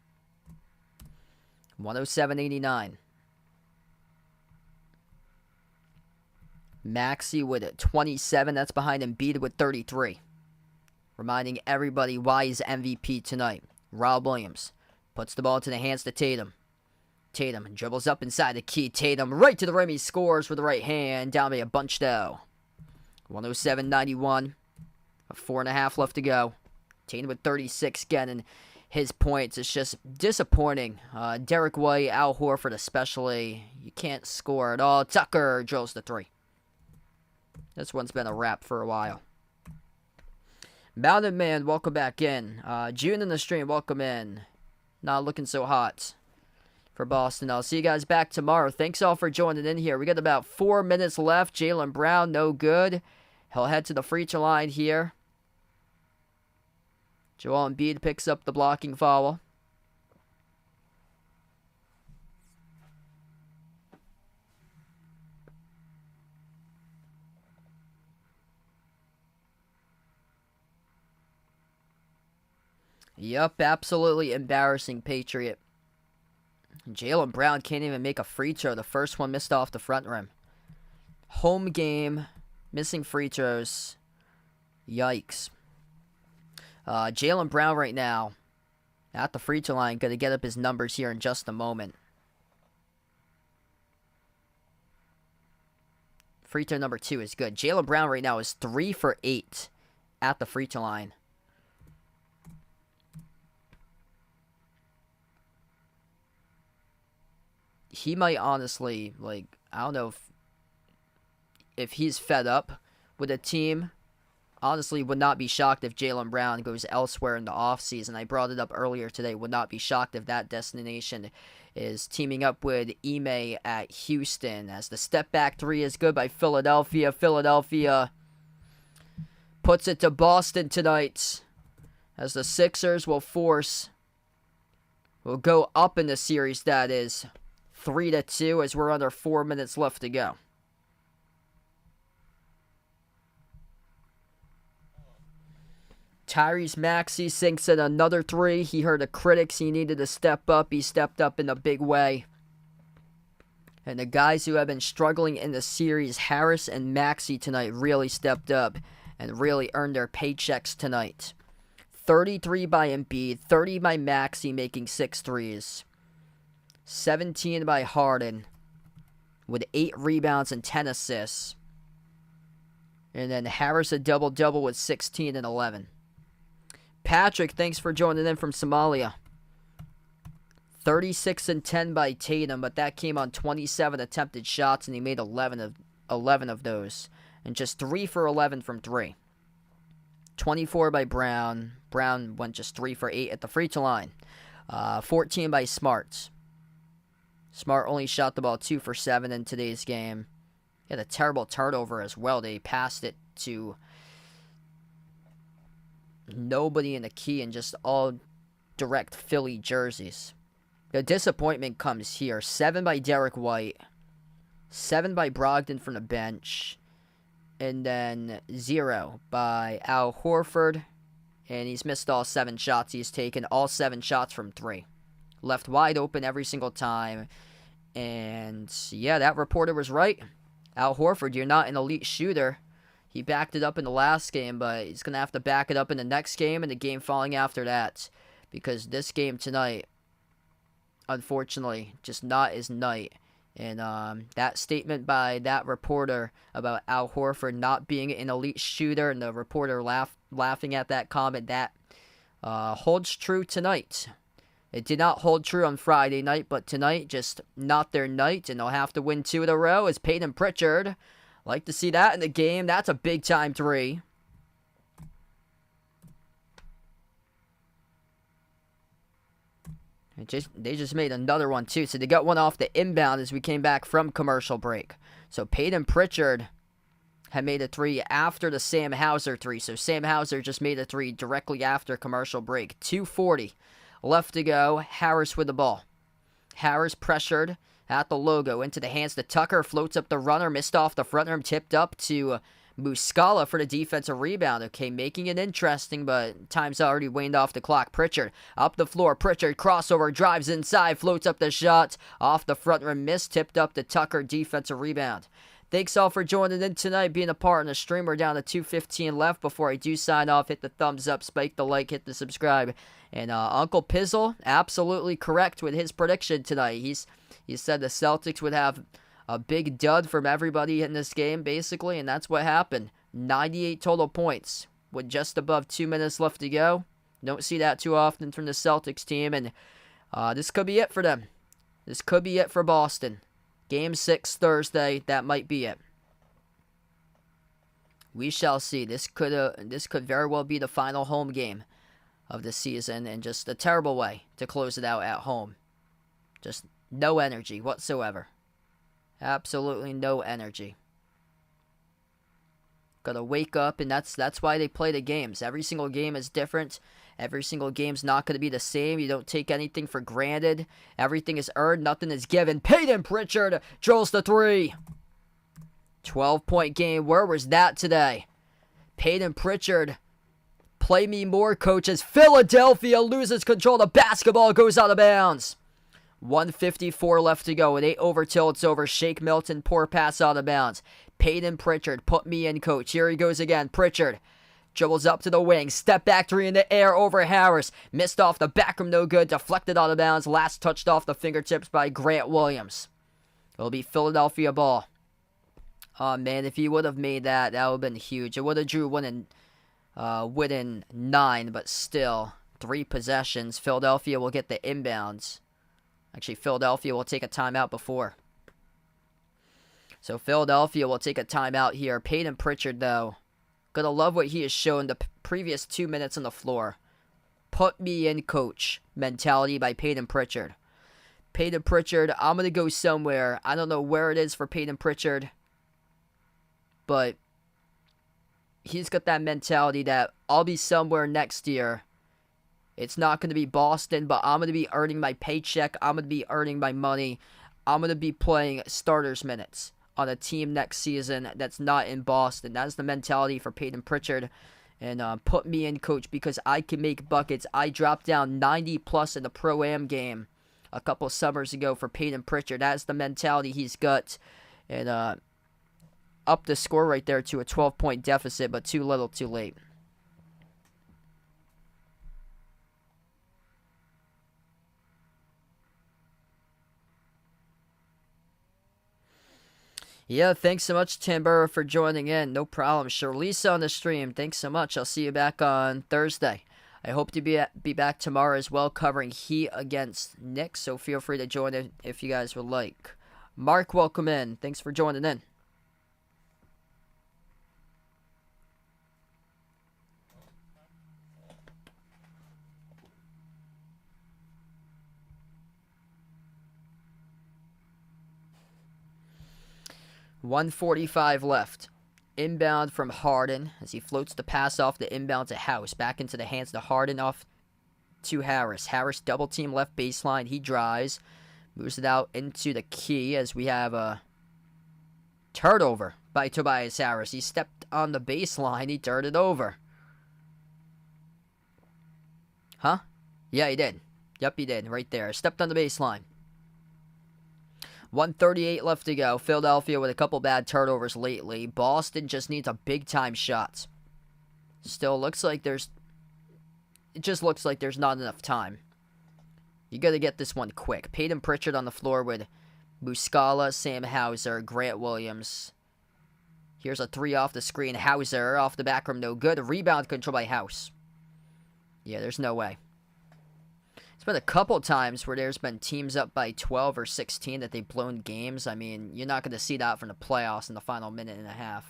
107-89. Maxey with 27. That's behind Embiid with 33. Reminding everybody why he's MVP tonight. Rob Williams puts the ball to the hands to Tatum. Tatum dribbles up inside the key. Tatum right to the rim. He scores with the right hand. Down by a bunch though. 107-91. 4.5 left to go. Tatum with 36 getting his points. It's just disappointing. Derek White, Al Horford especially. You can't score at all. Tucker drills the 3. This one's been a wrap for a while. Mountain Man, welcome back in. June in the stream, welcome in. Not looking so hot for Boston. I'll see you guys back tomorrow. Thanks all for joining in here. We got about 4 minutes left. Jaylen Brown, no good. He'll head to the free throw line here. Joel Embiid picks up the blocking foul. Yup, absolutely embarrassing Patriot. Jaylen Brown can't even make a free throw. The first one missed off the front rim. Home game, missing free throws. Yikes. Jaylen Brown right now at the free throw line. Going to get up his numbers here in just a moment. Free throw number 2 is good. Jaylen Brown right now is 3 for 8 at the free throw line. He might honestly, I don't know if he's fed up with a team. Honestly, would not be shocked if Jaylen Brown goes elsewhere in the offseason. I brought it up earlier today. Would not be shocked if that destination is teaming up with Ime at Houston. As the step back 3 is good by Philadelphia. Philadelphia puts it to Boston tonight. As the Sixers will go up in the series, that is 3-2 as we're under 4 minutes left to go. Tyrese Maxey sinks in another 3. He heard the critics. He needed to step up. He stepped up in a big way. And the guys who have been struggling in the series, Harris and Maxey tonight, really stepped up and really earned their paychecks tonight. 33 by Embiid, 30 by Maxey, making 6 threes. 17 by Harden with 8 rebounds and 10 assists. And then Harris a double-double with 16 and 11. Patrick, thanks for joining in from Somalia. 36 and 10 by Tatum, but that came on 27 attempted shots, and he made 11 of those. And just 3 for 11 from 3. 24 by Brown. Brown went just 3 for 8 at the free throw line. 14 by Smart. Smart only shot the ball 2 for 7 in today's game. He had a terrible turnover as well. They passed it to nobody in the key and just all direct Philly jerseys. The disappointment comes here. 7 by Derek White. 7 by Brogdon from the bench. And then 0 by Al Horford. And he's missed all 7 shots. He's taken all 7 shots from 3. Left wide open every single time. And yeah, that reporter was right. Al Horford, you're not an elite shooter. He backed it up in the last game, but he's going to have to back it up in the next game and the game following after that. Because this game tonight, unfortunately, just not his night. And that statement by that reporter about Al Horford not being an elite shooter, and the reporter laughing at that comment, that holds true tonight. It did not hold true on Friday night, but tonight, just not their night, and they'll have to win 2 in a row as Peyton Pritchard. Like to see that in the game. That's a big-time 3. They just made another one, too. So they got one off the inbound as we came back from commercial break. So Peyton Pritchard had made a 3 after the Sam Hauser 3. So Sam Hauser just made a 3 directly after commercial break. 2:40 left to go. Harris with the ball. Harris pressured at the logo into the hands to Tucker. Floats up the runner. Missed off the front rim. Tipped up to Muscala for the defensive rebound. Okay, making it interesting, but time's already waned off the clock. Pritchard up the floor. Pritchard crossover. Drives inside. Floats up the shot. Off the front rim. Missed. Tipped up to Tucker. Defensive rebound. Thanks all for joining in tonight, being a part in the stream. We're down to 2:15 left. Before I do sign off, hit the thumbs up, spike the like, hit the subscribe. And Uncle Pizzle, absolutely correct with his prediction tonight. He said the Celtics would have a big dud from everybody in this game, basically, and that's what happened. 98 total points with just above 2 minutes left to go. Don't see that too often from the Celtics team, and this could be it for them. This could be it for Boston. Game 6 Thursday, that might be it. We shall see. This could very well be the final home game of the season, and just a terrible way to close it out at home. Just no energy whatsoever. Absolutely no energy. Gotta wake up, and that's why they play the games. Every single game is different. Every single game's not going to be the same. You don't take anything for granted. Everything is earned. Nothing is given. Peyton Pritchard drills the 3. 12-point game. Where was that today? Peyton Pritchard. Play me more, coaches. Philadelphia loses control. The basketball goes out of bounds. 1:54 left to go. With 8 over till it's over. Shake Milton. Poor pass out of bounds. Peyton Pritchard. Put me in, coach. Here he goes again. Pritchard. Dribbles up to the wing. Step back 3 in the air over Harris. Missed off the back rim, no good. Deflected out of bounds. Last touched off the fingertips by Grant Williams. It'll be Philadelphia ball. Oh, man, if he would have made that, that would have been huge. It would have drew within 9, but still, 3 possessions. Philadelphia will get the inbounds. Actually, Philadelphia will take a timeout before. So Philadelphia will take a timeout here. Peyton Pritchard, though. Gonna love what he has shown the previous 2 minutes on the floor. Put me in, coach mentality by Peyton Pritchard. Peyton Pritchard, I'm gonna go somewhere. I don't know where it is for Peyton Pritchard, but he's got that mentality that I'll be somewhere next year. It's not gonna be Boston, but I'm gonna be earning my paycheck. I'm gonna be earning my money. I'm gonna be playing starters minutes on a team next season that's not in Boston. That's the mentality for Peyton Pritchard. And put me in, coach, because I can make buckets. I dropped down 90-plus in the Pro-Am game a couple summers ago for Peyton Pritchard. That's the mentality he's got. And up the score right there to a 12-point deficit, but too little, too late. Yeah, thanks so much, Timber, for joining in. No problem. Charlize on the stream. Thanks so much. I'll see you back on Thursday. I hope to be back tomorrow as well, covering Heat against Knicks, so feel free to join in if you guys would like. Mark, welcome in. Thanks for joining in. 1:45 left. Inbound from Harden as he floats the pass off the inbound to House. Back into the hands to Harden, off to Harris. Harris double team left baseline. He drives. Moves it out into the key as we have a turnover by Tobias Harris. He stepped on the baseline. He turned it over. Huh? Yeah, he did. Yep, he did. Right there. Stepped on the baseline. 1:38 left to go. Philadelphia with a couple bad turnovers lately. Boston just needs a big-time shot. Still looks like there's... It just looks like there's not enough time. You got to get this one quick. Peyton Pritchard on the floor with Muscala, Sam Hauser, Grant Williams. Here's a three off the screen. Hauser off the back rim, no good. Rebound control by House. Yeah, there's no way. It's been a couple times where there's been teams up by 12 or 16 that they've blown games. I mean, you're not going to see that from the playoffs in the final minute and a half.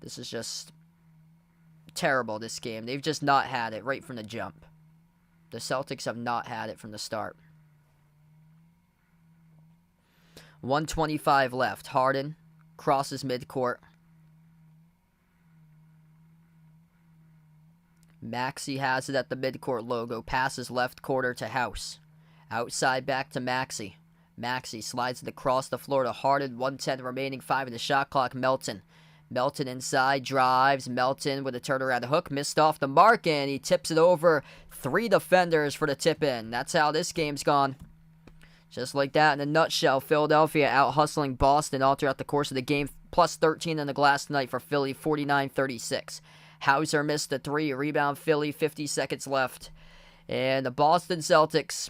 This is just terrible, this game. They've just not had it right from the jump. The Celtics have not had it from the start. 1:25 left. Harden crosses midcourt. Maxey has it at the midcourt logo. Passes left quarter to House. Outside back to Maxey. Maxey slides it across the floor to Harden. 1:10 remaining. 5 in the shot clock. Melton inside, drives. Melton with a turnaround hook. Missed off the mark, and he tips it over. 3 defenders for the tip-in. That's how this game's gone. Just like that, in a nutshell, Philadelphia out-hustling Boston all throughout the course of the game. Plus 13 in the glass tonight for Philly, 49-36. Hauser missed the 3. Rebound Philly, 50 seconds left. And the Boston Celtics,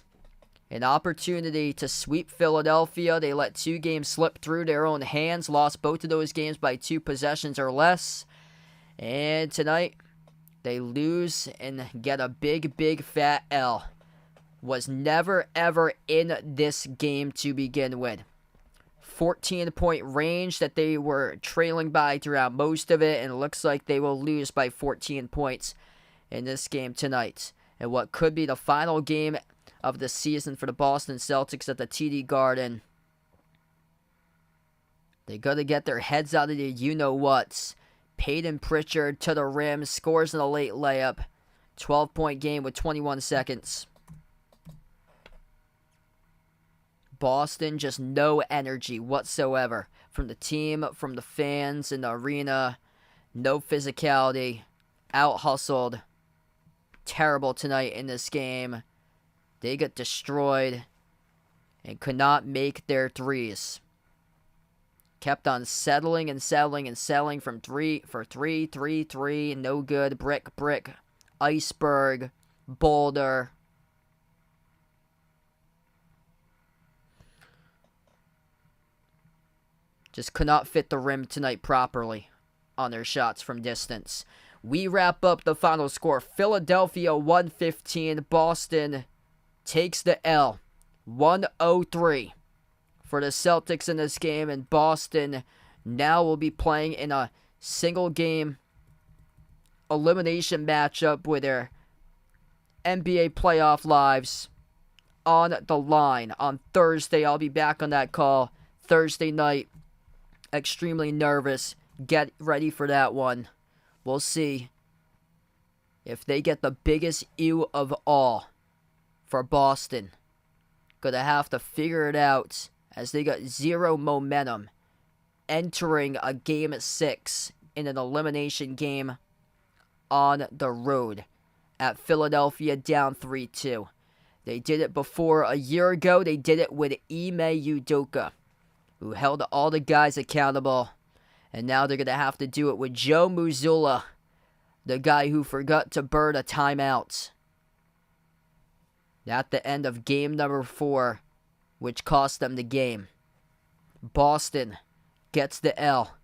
an opportunity to sweep Philadelphia. They let 2 games slip through their own hands. Lost both of those games by 2 possessions or less. And tonight, they lose and get a big, big fat L. Was never, ever in this game to begin with. 14-point range that they were trailing by throughout most of it, and it looks like they will lose by 14 points in this game tonight. And what could be the final game of the season for the Boston Celtics at the TD Garden. They got to get their heads out of the you-know-whats. Peyton Pritchard to the rim, scores in a late layup. 12-point game with 21 seconds. Boston, just no energy whatsoever from the team, from the fans in the arena. No physicality. Out-hustled. Terrible tonight in this game. They get destroyed and could not make their threes. Kept on settling and settling and settling from 3 for 3. No good. Brick. Iceberg. Boulder. Just could not fit the rim tonight properly on their shots from distance. We wrap up the final score. Philadelphia 115. Boston takes the L. 103 for the Celtics in this game. And Boston now will be playing in a single game elimination matchup with their NBA playoff lives on the line. On Thursday, I'll be back on that call. Thursday night. Extremely nervous. Get ready for that one. We'll see if they get the biggest ew of all for Boston. Gonna have to figure it out as they got 0 momentum entering a Game 6 in an elimination game on the road at Philadelphia down 3-2. They did it before a year ago. They did it with Ime Udoka, who held all the guys accountable. And now they're going to have to do it with Joe Mazzulla, the guy who forgot to burn a timeout at the end of game number 4, which cost them the game. Boston gets the L.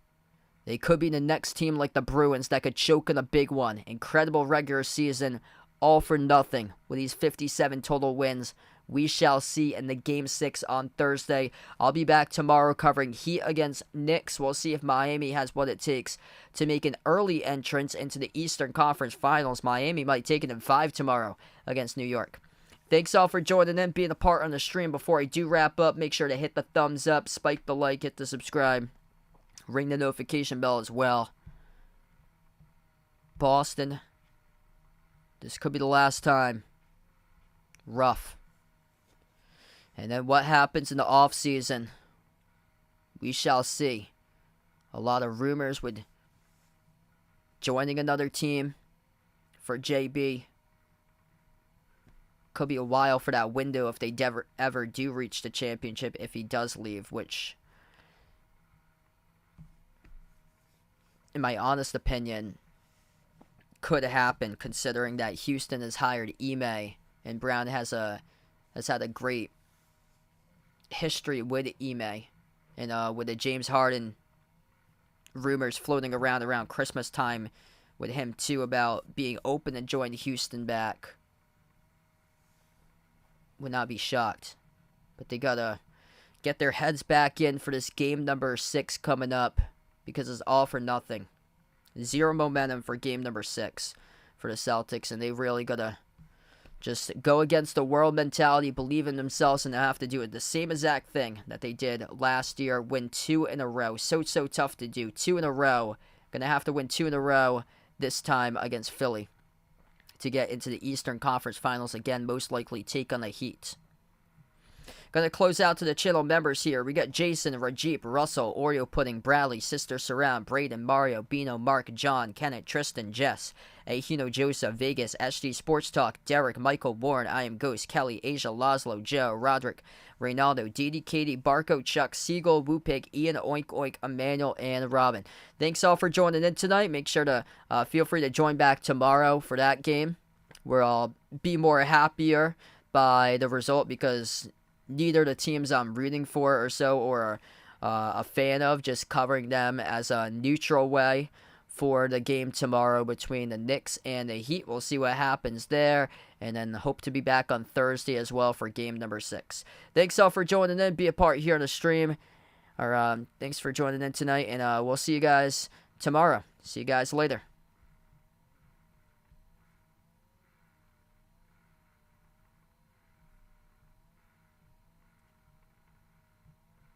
They could be the next team like the Bruins that could choke in a big one. Incredible regular season, all for nothing with these 57 total wins. We shall see in the Game 6 on Thursday. I'll be back tomorrow covering Heat against Knicks. We'll see if Miami has what it takes to make an early entrance into the Eastern Conference Finals. Miami might take it in 5 tomorrow against New York. Thanks all for joining in, being a part on the stream. Before I do wrap up, make sure to hit the thumbs up, spike the like, hit the subscribe, ring the notification bell as well. Boston, this could be the last time. Rough. And then what happens in the offseason, we shall see. A lot of rumors with joining another team for JB. Could be a while for that window if they ever do reach the championship, if he does leave, which, in my honest opinion, could happen, considering that Houston has hired Ime and Brown has had a great history with Ime, and with the James Harden rumors floating around Christmas time with him too about being open to join Houston back. Would not be shocked. But they gotta get their heads back in for this game number 6 coming up, because it's all for nothing. Zero momentum for game number 6 for the Celtics, and they really gotta just go against the world mentality, believe in themselves, and they have to do it the same exact thing that they did last year, win 2 in a row. So tough to do. 2 in a row. Gonna have to win 2 in a row this time against Philly to get into the Eastern Conference Finals again, most likely take on the Heat. Gonna close out to the channel members here. We got Jason, Rajip, Russell, Oreo Pudding, Bradley, Sister Surround, Braden, Mario, Bino, Mark, John, Kenneth, Tristan, Jess, Ahino, Joseph, Vegas, SD Sports Talk, Derek, Michael, Warren, I Am Ghost, Kelly, Asia, Laszlo, Joe, Roderick, Reynaldo, Didi, Katie, Barco, Chuck, Siegel, Woopig, Ian, Oink Oink, Emmanuel, and Robin. Thanks all for joining in tonight. Make sure to feel free to join back tomorrow for that game, where I'll be more happier by the result, because neither the teams I'm rooting for or a fan of, just covering them as a neutral way for the game tomorrow between the Knicks and the Heat. We'll see what happens there, and then hope to be back on Thursday as well for game number 6. Thanks all for joining in. Be a part here on the stream. Thanks for joining in tonight, and we'll see you guys tomorrow. See you guys later.